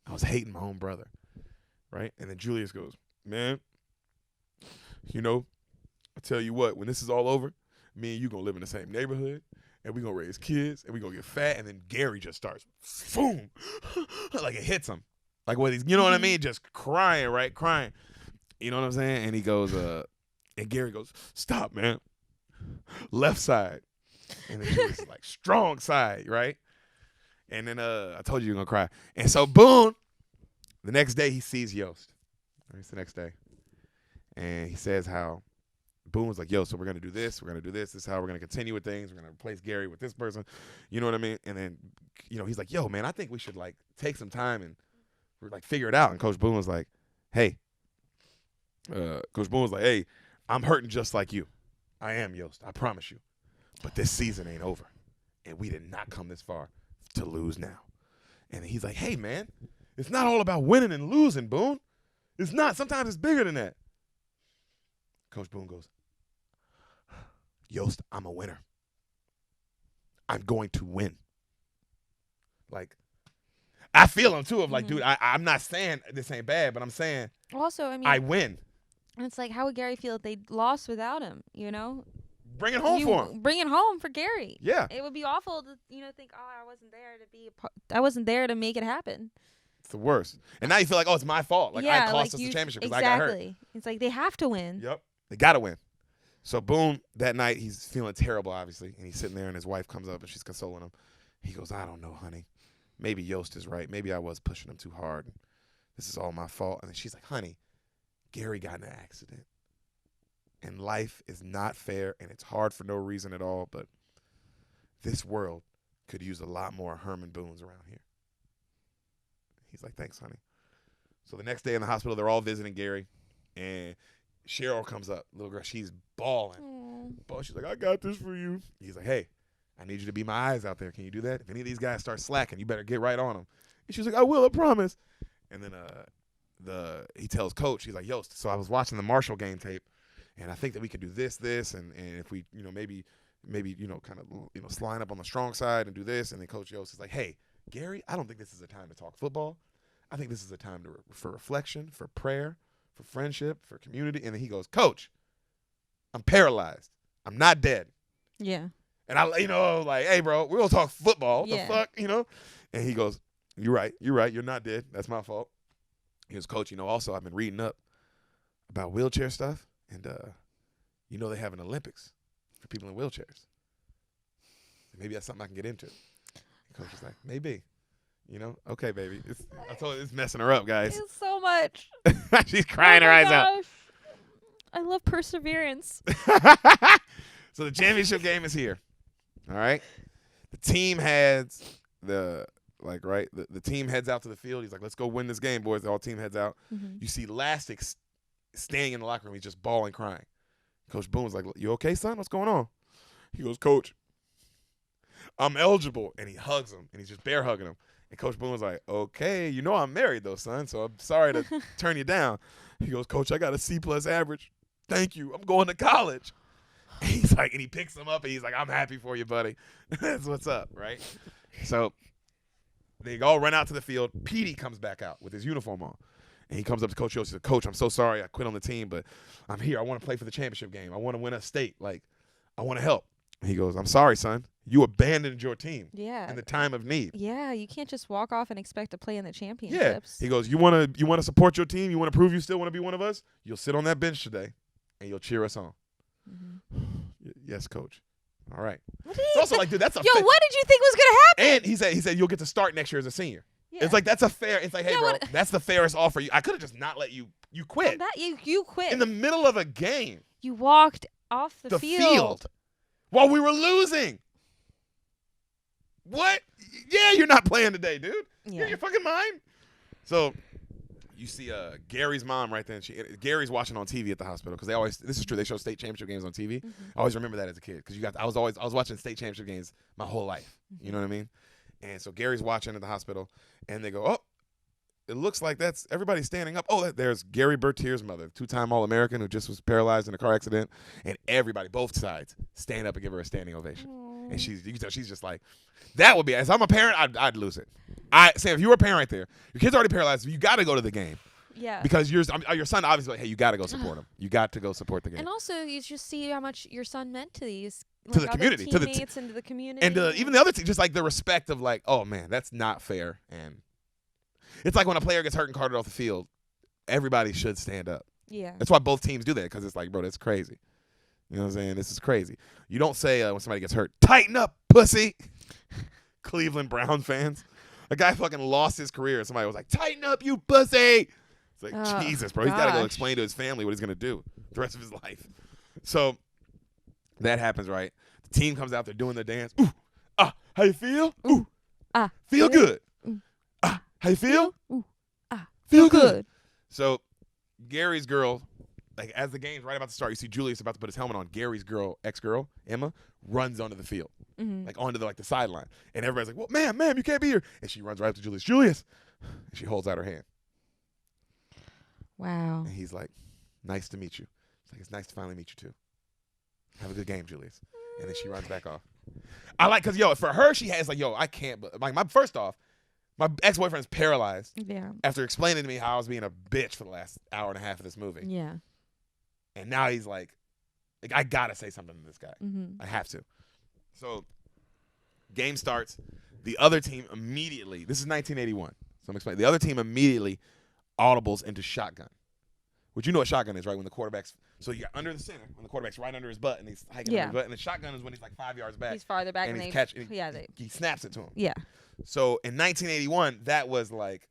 I was hating my own brother, right? And then Julius goes, man, you know, I tell you what, when this is all over, me and you going to live in the same neighborhood, and we going to raise kids, and we going to get fat, and then Gary just starts, boom, like it hits him. Like what he's, you know what I mean? Just crying, right? Crying. You know what I'm saying? And he goes, and Gary goes, stop, man. Left side. And then he was like, strong side, right? And then I told you you're going to cry. And so, boom, the next day he sees Yost. It's the next day. And he says how Boone was like, yo, so we're going to do this. We're going to do this. This is how we're going to continue with things. We're going to replace Gary with this person. You know what I mean? And then, you know, he's like, yo, man, I think we should, like, take some time and, like, figure it out. And Coach Boone was like, hey. Coach Boone was like, hey, I'm hurting just like you. I am, Yost. I promise you. But this season ain't over. And we did not come this far to lose now. And he's like, hey, man, it's not all about winning and losing, Boone. It's not. Sometimes it's bigger than that. Coach Boone goes, Yost, I'm a winner. I'm going to win. Like, I feel him, too, of like, dude, I'm not saying this ain't bad, but I'm saying also, I mean, I win. And it's like, how would Gary feel if they lost without him, you know? Bring it home for him. Bring it home for Gary. Yeah. It would be awful to, you know, think, oh, I wasn't there to make it happen. It's the worst. And now you feel like, oh, it's my fault. Like, I cost us the championship because I got hurt. Exactly. It's like they have to win. Yep. They got to win. So, Boone, that night, he's feeling terrible, obviously. And he's sitting there, and his wife comes up, and she's consoling him. He goes, I don't know, honey. Maybe Yost is right. Maybe I was pushing him too hard. This is all my fault. And then she's like, honey, Gary got in an accident. And life is not fair, and it's hard for no reason at all. But this world could use a lot more Herman Boones around here. He's like, thanks, honey. So the next day in the hospital, they're all visiting Gary. And Cheryl comes up, little girl. She's bawling. She's like, I got this for you. He's like, hey, I need you to be my eyes out there. Can you do that? If any of these guys start slacking, you better get right on them. And she's like, I will, I promise. And then he tells Coach, he's like, Yost, so I was watching the Marshall game tape, and I think that we could do this, and if we, you know, maybe, you know, kind of, you know, line up on the strong side and do this. And then Coach Yost is like, hey, Gary, I don't think this is a time to talk football. I think this is a time for reflection, for prayer, for friendship, for community. And then he goes, Coach, I'm paralyzed. I'm not dead. Yeah. And I, you know, like, hey, bro, we're going to talk football. What the fuck, you know? And he goes, you're right. You're not dead. That's my fault. He goes, Coach, you know, also I've been reading up about wheelchair stuff. And, you know, they have an Olympics for people in wheelchairs. Maybe that's something I can get into. And Coach is like, maybe. You know? Okay, baby. I told you, it's messing her up, guys. It's so much. She's crying her eyes out. I love perseverance. So the championship game is here. All right? The team heads the team heads out to the field. He's like, let's go win this game, boys. The whole team heads out. Mm-hmm. You see Lastic staying in the locker room. He's just bawling, crying. Coach Boone's like, you okay, son? What's going on? He goes, Coach, I'm eligible. And he hugs him, and he's just bear hugging him. And Coach Boone's like, okay, you know I'm married, though, son, so I'm sorry to turn you down. He goes, Coach, I got a C+ average. Thank you. I'm going to college. And he's like, and he picks him up, and he's like, I'm happy for you, buddy. That's what's up, right? So they all run out to the field. Petey comes back out with his uniform on. And he comes up to Coach Yost. He says, Coach, I'm so sorry I quit on the team, but I'm here. I want to play for the championship game. I want to win a state. Like, I want to help. And he goes, I'm sorry, son. You abandoned your team Yeah. in the time of need. Yeah, you can't just walk off and expect to play in the Yeah. championships. He goes, you want to support your team? You want to prove you still want to be one of us? You'll sit on that bench today, and you'll cheer us on. Mm-hmm. Yes, coach. All right. What did It's he also say? like, dude, that's a Yo, what did you think was gonna happen? And he said you'll get to start next year as a senior. Yeah. It's like that's a fair. It's like, hey, Yeah, bro, what- that's the fairest offer. I could have just not let you quit That you quit. in the middle of a game. You walked off the field. While we were losing. What? Yeah, you're not playing today, dude. You're Yeah. in your fucking mind. So you see Gary's mom right then. Gary's watching on TV at the hospital because this is true. They show state championship games on TV. Mm-hmm. I always remember that as a kid because I was watching state championship games my whole life. You know what I mean? And so Gary's watching at the hospital, and they go, oh, it looks like that's everybody's standing up. Oh, there's Gary Bertier's mother, 2-time All-American who just was paralyzed in a car accident, and everybody, both sides, stand up and give her a standing ovation. Aww. And you can tell she's just like, that would be. As I'm a parent, I'd lose it. Sam, if you were a parent right there, your kid's already paralyzed, you got to go to the game. Yeah. Because your son obviously like, hey, you got to go support him. You got to go support the game. And also, you just see how much your son meant to these To the other community, to the teammates and to the community, And even the other team, just like the respect of like, oh man, that's not fair. And it's like when a player gets hurt and carted off the field, everybody should stand up. Yeah. That's why both teams do that, because it's like, bro, that's crazy. You know what I'm saying? This is crazy. You don't say when somebody gets hurt, tighten up, pussy. Cleveland Brown fans. A guy fucking lost his career. Somebody was like, tighten up, you pussy. It's like, Oh, Jesus, bro. He's got to go gosh. explain to his family what he's going to do the rest of his life. So that happens, right? The team comes out, they're doing their dance. Ooh, how you feel? Ooh, feel good. How you feel? Feel good. So Gary's girl, like as the game's right about to start, you see Julius about to put his helmet on. Gary's ex-girl, Emma, runs onto the field, like onto the sideline. And everybody's like, well, ma'am, you can't be here. And she runs right up to Julius. And she holds out her hand. Wow. And he's like, nice to meet you. It's like, it's nice to finally meet you too. Have a good game, Julius. And then she runs back off. I like, because, for her, she has like, I can't, but like, first off, my ex-boyfriend's paralyzed Yeah. after explaining to me how I was being a bitch for the last hour and a half of this movie. Yeah. And now he's like I got to say something to this guy. Mm-hmm. I have to. So game starts. The other team immediately, this is 1981, so I'm explaining. The other team immediately audibles into shotgun. Which you know what shotgun is, right? When the quarterback's, so you're under the center, when the quarterback's right under his butt and he's hiking under his butt. And the shotgun is when he's like 5 yards back. He's farther back and and he's they he snaps it to him. Yeah. So in 1981, that was like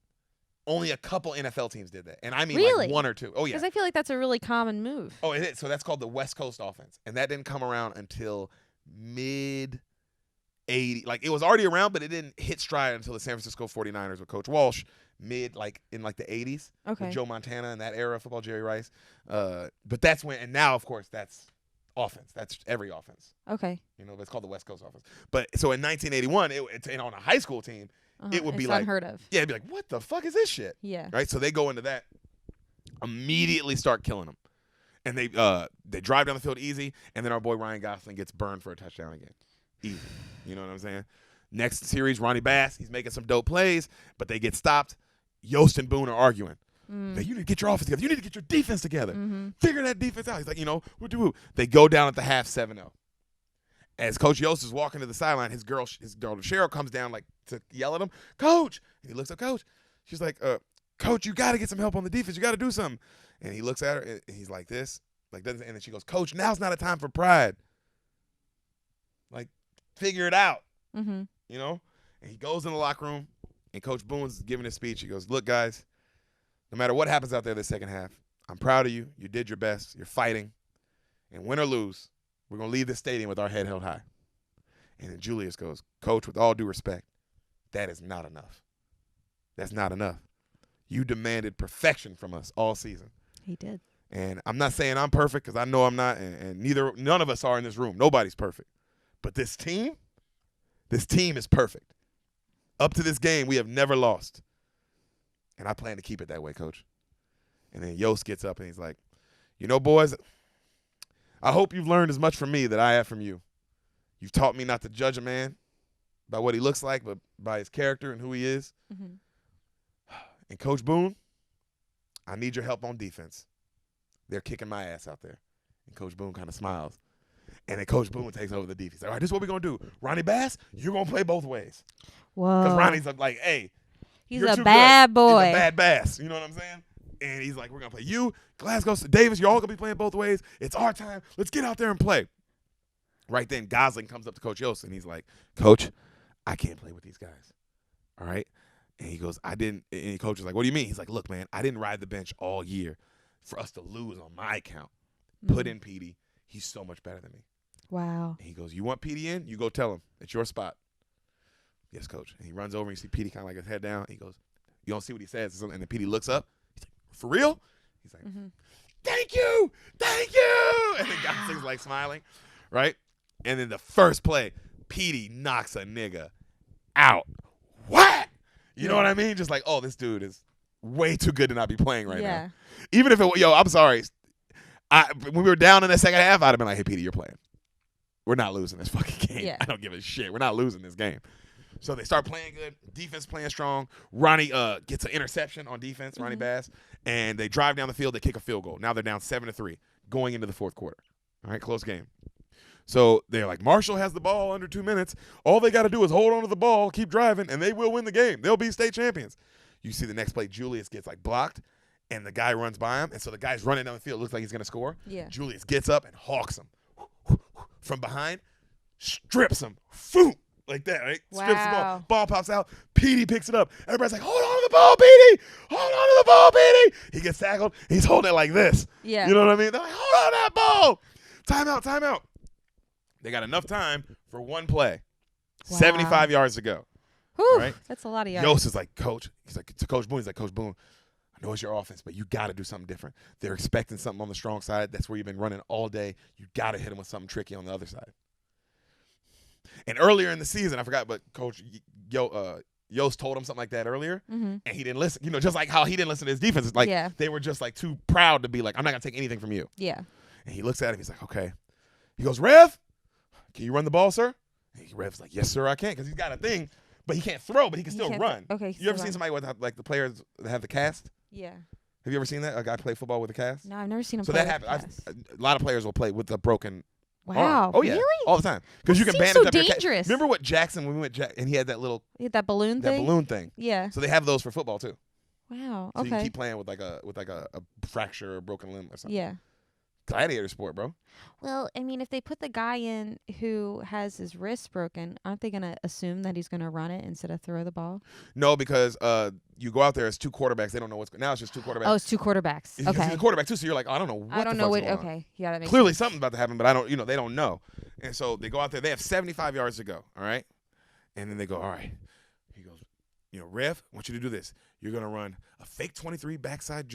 only a couple NFL teams did that. And I mean Really? like one or two. Oh, yeah. Because I feel like that's a really common move. Oh, it is. So that's called the West Coast offense. And that didn't come around until mid-80s. Like, it was already around, but it didn't hit stride until the San Francisco 49ers with Coach Walsh in the 80s. Okay. With Joe Montana in that era of football, Jerry Rice. But that's when, and now, of course, that's offense. That's every offense. Okay. You know, it's called the West Coast offense. But so in 1981, and on a high school team, it would be it's like, unheard of. yeah, it'd be like, what the fuck is this shit? Yeah. Right? So they go into that, immediately start killing them. And they drive down the field easy, and then our boy Ryan Gosling gets burned for a touchdown again. Easy. You know what I'm saying? Next series, Ronnie Bass, he's making some dope plays, but they get stopped. Yost and Boone are arguing. Like, you need to get your offense together. You need to get your defense together. Figure that defense out. He's like, woo-doo-woo. They go down at the half 7-0. As Coach Yost is walking to the sideline, his girl Cheryl comes down like to yell at him, Coach. And he looks at Coach. She's like, Coach, you got to get some help on the defense. You got to do something. And he looks at her and he's like this, and then she goes, Coach, now's not a time for pride. Like, figure it out. Mm-hmm. You know? And he goes in the locker room, and Coach Boone's giving his speech. He goes, look, guys, no matter what happens out there this second half, I'm proud of you. You did your best. You're fighting. And win or lose, we're going to leave this stadium with our head held high. And then Julius goes, Coach, with all due respect, that is not enough. That's not enough. You demanded perfection from us all season. He did. And I'm not saying I'm perfect, because I know I'm not, and none of us are in this room. Nobody's perfect. But this team is perfect. Up to this game, we have never lost. And I plan to keep it that way, Coach. And then Yost gets up and he's like, boys, I hope you've learned as much from me that I have from you. You've taught me not to judge a man by what he looks like, but by his character and who he is. Mm-hmm. And Coach Boone, I need your help on defense. They're kicking my ass out there. And Coach Boone kind of smiles. And then Coach Boone takes over the defense. He's like, all right, this is what we're going to do. Ronnie Bass, you're going to play both ways. Whoa. Because Ronnie's like, hey, he's you're a too bad good. boy. He's a bad Bass. You know what I'm saying? And he's like, we're going to play you, Glasgow, Davis, you're all going to be playing both ways. It's our time. Let's get out there and play. Right then, Gosling comes up to Coach Yost, and he's like, Coach, I can't play with these guys. All right? And he goes, I didn't. And Coach is like, what do you mean? He's like, look, man, I didn't ride the bench all year for us to lose on my account. Put in Petey. He's so much better than me. Wow. And he goes, you want Petey in? You go tell him. It's your spot. Yes, Coach. And he runs over and you see Petey kind of like his head down. He goes, you don't see what he says. And then Petey looks up. He's like, for real? He's like, thank you. Thank you. And then Gosling's like smiling. Right? And then the first play, Petey knocks a nigga out. What? You know what I mean? Just like, oh, this dude is way too good to not be playing right now. Even if I'm sorry. When we were down in the second half, I'd have been like, hey, Petey, you're playing. We're not losing this fucking game. Yeah. I don't give a shit. We're not losing this game. So they start playing good. Defense playing strong. Ronnie gets an interception on defense, Ronnie Bass. And they drive down the field. They kick a field goal. Now they're down 7-3 going into the fourth quarter. All right, close game. So they're like, Marshall has the ball under 2 minutes. All they got to do is hold on to the ball, keep driving, and they will win the game. They'll be state champions. You see the next play, Julius gets like blocked, and the guy runs by him. And so the guy's running down the field. Looks like he's going to score. Yeah. Julius gets up and hawks him from behind, strips him, foom, like that, right? Wow. Strips the ball. Ball pops out. Petey picks it up. Everybody's like, hold on to the ball, Petey. Hold on to the ball, Petey. He gets tackled. He's holding it like this. Yeah. You know what I mean? They're like, hold on to that ball. Timeout, timeout. They got enough time for one play. Wow. 75 yards to go. Whew, right? That's a lot of yards. Yost is like, Coach. He's like, to Coach Boone. He's like, Coach Boone, I know it's your offense, but you got to do something different. They're expecting something on the strong side. That's where you've been running all day. You got to hit them with something tricky on the other side. And earlier in the season, I forgot, but Coach Yost told him something like that earlier, and he didn't listen. You know, just like how he didn't listen to his defense. It's like they were just like too proud to be like, I'm not going to take anything from you. Yeah. And he looks at him. He's like, okay. He goes, Rev, can you run the ball, sir? And Rev's like, yes, sir, I can, because he's got a thing, but he can't throw, but he can still run. Okay. You ever seen somebody with like the players that have the cast? Yeah. Have you ever seen that? A guy play football with a cast? No, I've never seen him so play that with happens. a cast. A lot of players will play with a broken Wow. arm. Oh, yeah. Really? All the time. Because you can bandage so up your dangerous. Remember what Jackson, when we went, and he had that little that balloon thing? Yeah. So they have those for football too. Wow. So Okay. you can keep playing with like a fracture or broken limb or something. Yeah. Gladiator sport, bro. Well, I mean, if they put the guy in who has his wrist broken, aren't they going to assume that he's going to run it instead of throw the ball? No, because you go out there as two quarterbacks. They don't know what's going on. Now it's just two quarterbacks. Oh, it's two quarterbacks. He's Okay. a quarterback too, so you're like, I don't know what I don't the know fuck's what. going on. Okay. Yeah, that makes Clearly sense. something's about to happen, but I don't, they don't know. And so they go out there. They have 75 yards to go, all right? And then they go, all right. He goes, Rev, I want you to do this. You're going to run a fake 23 backside,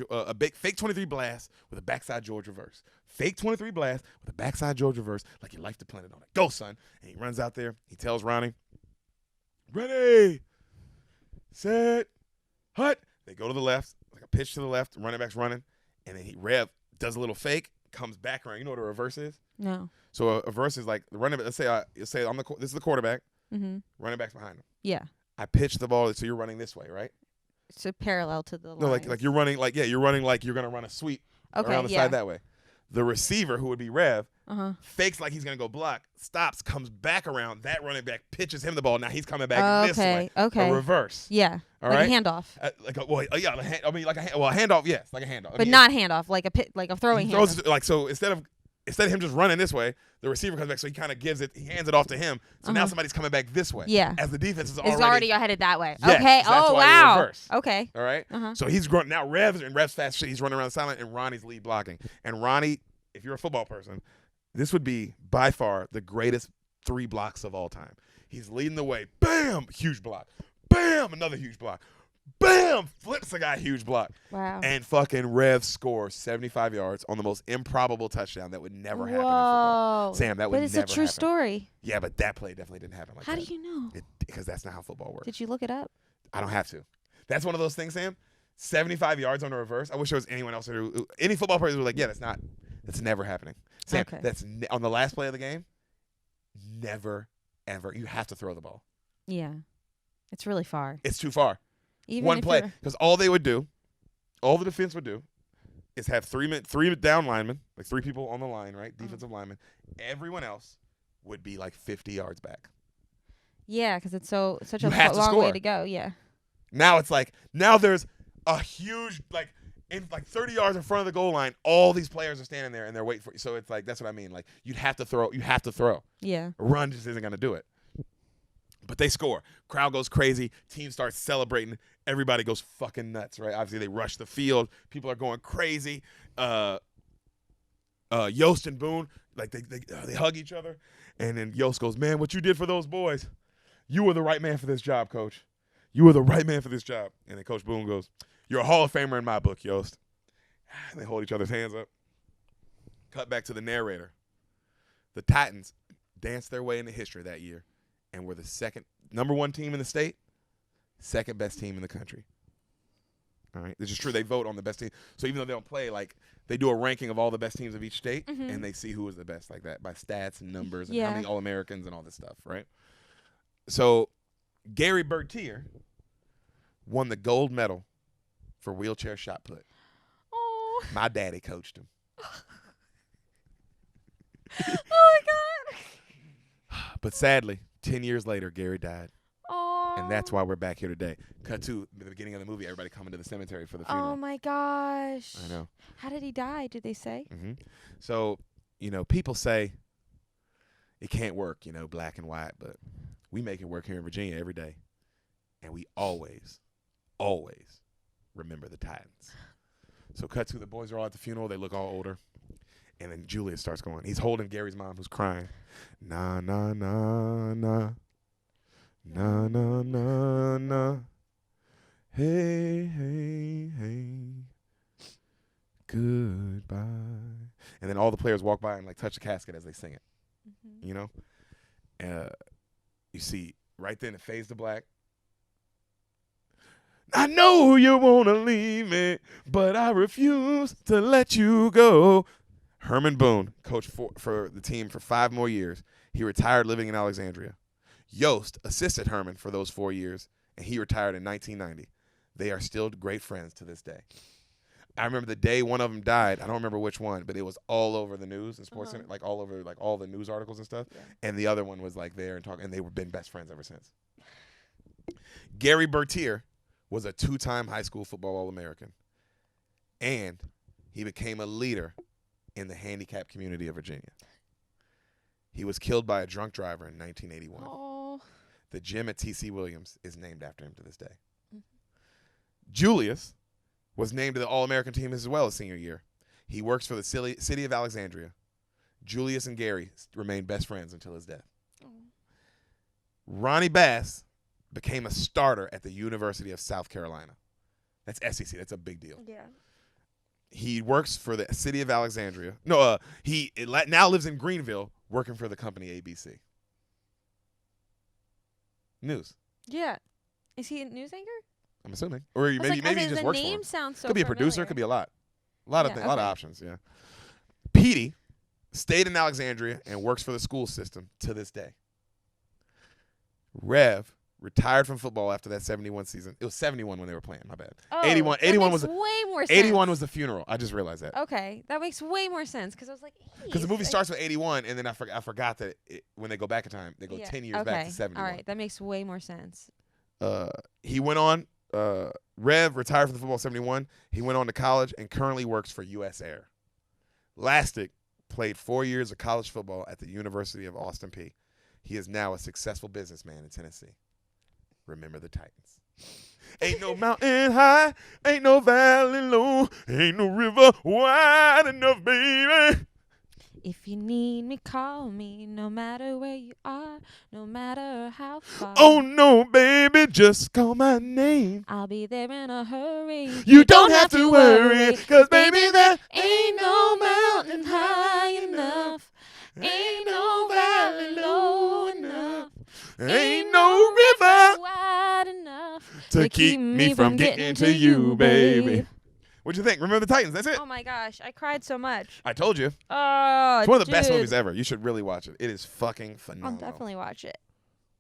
fake 23 blast with a backside George reverse. Fake 23 blast with a backside George reverse, like your life depended on it. Go, son. And he runs out there. He tells Ronnie, ready, set, hut. They go to the left, like a pitch to the left, running back's running. And then Rev does a little fake, comes back around. You know what a reverse is? No. So a reverse is like the running back. Let's say this is the quarterback. Running back's behind him. Yeah. I pitch the ball, so you're running this way, right? So parallel to the line. No, like you're running, you're running like you're gonna run a sweep around the side that way. The receiver, who would be Rev, fakes like he's gonna go block, stops, comes back around. That running back pitches him the ball. Now he's coming back this way. Okay. A reverse. Yeah. All like right. A handoff. A handoff. Yes, like a handoff. But not handoff, like a throwing handoff. Throws like so instead of him just running this way, the receiver comes back, so he kind of he hands it off to him. So now somebody's coming back this way. Yeah. As the defense is It's already headed that way. Yes, okay. that's Oh, why wow. reverse. Okay. All right. So he's growing now. Rev's fast shit. He's running around the sideline, and Ronnie's lead blocking. And Ronnie, if you're a football person, this would be by far the greatest 3 blocks of all time. He's leading the way. Bam, huge block. Bam, another huge block. Bam, flips a guy, huge block. Wow. And fucking Rev scores 75 yards on the most improbable touchdown that would never happen in Whoa. football. Sam, that would never happen. But it's a true story. Yeah, but that play definitely didn't happen like that. How do you know? Because that's not how football works. Did you look it up? I don't have to. That's one of those things, Sam. 75 yards on a reverse. I wish there was anyone else any football players who were like, yeah, that's never happening. Sam, that's on the last play of the game. Never, ever. You have to throw the ball. Yeah. It's really far. It's too far. Even one play. Because all the defense would do is have three down linemen, like 3 people on the line, right? Defensive linemen. Everyone else would be like 50 yards back. Yeah, because it's such You a have to long score. way to go. Yeah. Now it's like there's a huge in 30 yards in front of the goal line, all these players are standing there and they're waiting for you. So it's like that's what I mean. Like you have to throw. Yeah. A run just isn't gonna do it. But they score. Crowd goes crazy. Team starts celebrating. Everybody goes fucking nuts, right? Obviously, they rush the field. People are going crazy. Yost and Boone, like they hug each other. And then Yost goes, man, what you did for those boys, you were the right man for this job, Coach. You were the right man for this job. And then Coach Boone goes, you're a Hall of Famer in my book, Yost. And they hold each other's hands up. Cut back to the narrator. The Titans danced their way into history that year and were the number 1 team in the state, second best team in the country. All right, this is true. They vote on the best team. So even though they don't play, like they do a ranking of all the best teams of each state, and they see who is the best, like that by stats and numbers and how many All-Americans and all this stuff, right? So Gary Bertier won the gold medal for wheelchair shot put. Oh. My daddy coached him. Oh my God. But sadly, 10 years later, Gary died. Oh. And that's why we're back here today. Cut to the beginning of the movie, everybody coming to the cemetery for the funeral. Oh my gosh. I know. How did he die? Did they say? Mm-hmm. So, people say it can't work, black and white, but we make it work here in Virginia every day. And we always, always remember the Titans. So cut to the boys are all at the funeral. They look all older. And then Julius starts going. He's holding Gary's mom who's crying. Na, na, na, na. Na, na, na, na. Hey, hey, hey. Goodbye. And then all the players walk by and touch the casket as they sing it. You see, right then it fades to black. I know you want to leave me, but I refuse to let you go. Herman Boone coached for the team for 5 more years. He retired living in Alexandria. Yost assisted Herman for those 4 years, and he retired in 1990. They are still great friends to this day. I remember the day one of them died. I don't remember which one, but it was all over the news and sports, Center, all over all the news articles and stuff. Yeah. And the other one was there and talking, and they were been best friends ever since. Gary Bertier was a 2-time high school football All-American, and he became a leader in the handicapped community of Virginia. He was killed by a drunk driver in 1981. Oh. The gym at T.C. Williams is named after him to this day. Mm-hmm. Julius was named to the All-American team as well as senior year. He works for the city of Alexandria. Julius and Gary remained best friends until his death. Oh. Ronnie Bass became a starter at the University of South Carolina. That's SEC. That's a big deal. Yeah. He works for the city of Alexandria. No, he now lives in Greenville, working for the company ABC. News. Yeah. Is he a news anchor? I'm assuming, or maybe he just works for him. The name sounds so could be a familiar. producer. Could be a lot of things, a lot of options. Yeah. Petey stayed in Alexandria and works for the school system to this day. Rev retired from football after that 71 season. It was 71 when they were playing. My bad. Oh, 81 was way more sense. 81 was the funeral. I just realized that. Okay, that makes way more sense because I was like, because the movie starts with 81, and then I forgot that when they go back in time, they go 10 years back to 71. All right, that makes way more sense. He went on. Rev retired from the football 71. He went on to college and currently works for U.S. Air. Lastic played 4 years of college football at the University of Austin Peay. He is now a successful businessman in Tennessee. Remember the Titans. Ain't no mountain high, ain't no valley low, ain't no river wide enough, baby. If you need me, call me, no matter where you are, no matter how far. Oh no, baby, just call my name. I'll be there in a hurry. You don't have to worry, 'cause baby, there ain't no mountain high enough, ain't no valley low enough, ain't no river wide enough to keep me from getting to you, baby. What'd you think? Remember the Titans? That's it. Oh my gosh, I cried so much. I told you. Oh, it's one of the best movies ever. You should really watch it. It is fucking phenomenal. I'll definitely watch it.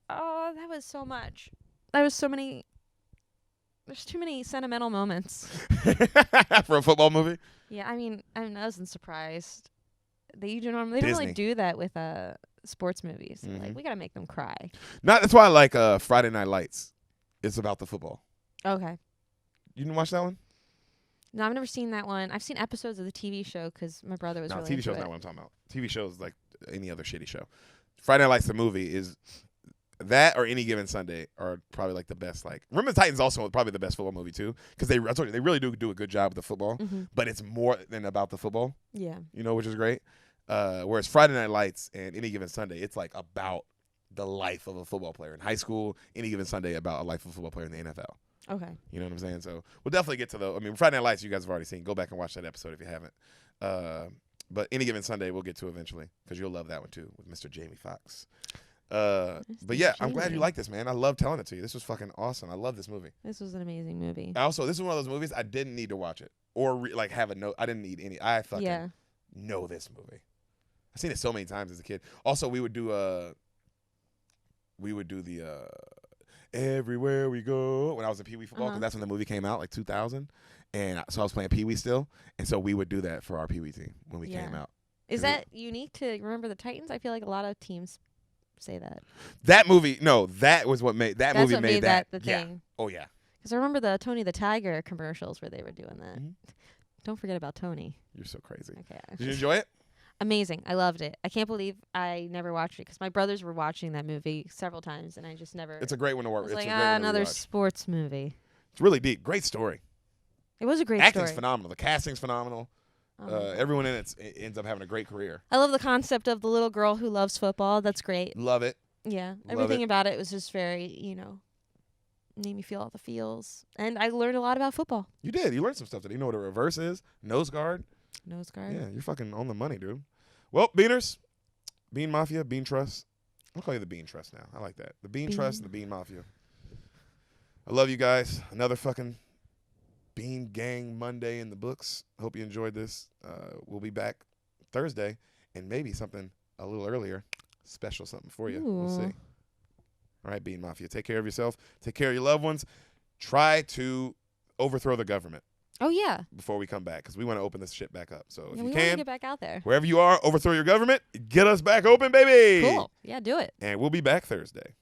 Oh, that was so much. There was so many. There's too many sentimental moments. For a football movie? Yeah, I mean, I wasn't surprised. They don't really do that with sports movies. Mm-hmm. Like, we gotta make them cry. That's why I like Friday Night Lights. It's about the football. Okay. You didn't watch that one? No, I've never seen that one. I've seen episodes of the TV show because my brother was really TV into show's it. not what I'm talking about. TV show's like any other shitty show. Friday Night Lights, the movie, is that or Any Given Sunday are probably like the best. Like, Remember the Titans also probably the best football movie too, because I told you they really do a good job with the football, but it's more than about the football. Yeah. Which is great. Whereas Friday Night Lights and Any Given Sunday, it's like about the life of a football player in high school. Any Given Sunday about a life of a football player in the NFL. Okay. You know what I'm saying? So we'll definitely get to Friday Night Lights you guys have already seen. Go back and watch that episode if you haven't. But Any Given Sunday we'll get to eventually because you'll love that one too with Mr. Jamie Foxx. But yeah, I'm glad you like this, man. I love telling it to you. This was fucking awesome. I love this movie. This was an amazing movie. Also, this is one of those movies I didn't need to watch it or have a note. I didn't need any. I fucking know this movie. I've seen it so many times as a kid. Also, we would do the Everywhere We Go when I was in Pee Wee football because that's when the movie came out, like 2000. And so I was playing Pee Wee still, and so we would do that for our Pee Wee team when we came out. Is that unique to Remember the Titans? I feel like a lot of teams say that. That movie, no, that was what made that movie made that the thing. Oh yeah. Because I remember the Tony the Tiger commercials where they were doing that. Mm-hmm. Don't forget about Tony. You're so crazy. Okay. Did you enjoy it? Amazing. I loved it. I can't believe I never watched it because my brothers were watching that movie several times and I just never. It's a great one to watch. It's like another sports movie. It's really deep. Great story. It was a great Acting's story. phenomenal. The casting's phenomenal. Everyone in it ends up having a great career. I love the concept of the little girl who loves football. That's great. Love it. Yeah. Everything about it was just very, made me feel all the feels. And I learned a lot about football. You did. You learned some stuff. Did you know what a reverse is? Nose guard. Nose guard. Yeah, you're fucking on the money, dude. Well, Beaners, Bean Mafia, Bean Trust. I'll call you the Bean Trust now. I like that. The Bean Trust and the Bean Mafia. I love you guys. Another fucking Bean Gang Monday in the books. Hope you enjoyed this. We'll be back Thursday and maybe something a little earlier. Special something for you. Ooh. We'll see. All right, Bean Mafia. Take care of yourself. Take care of your loved ones. Try to overthrow the government. Oh, yeah. Before we come back, because we want to open this shit back up. So if you we can, want to get back out there. wherever you are, overthrow your government. Get us back open, baby. Cool. Yeah, do it. And we'll be back Thursday.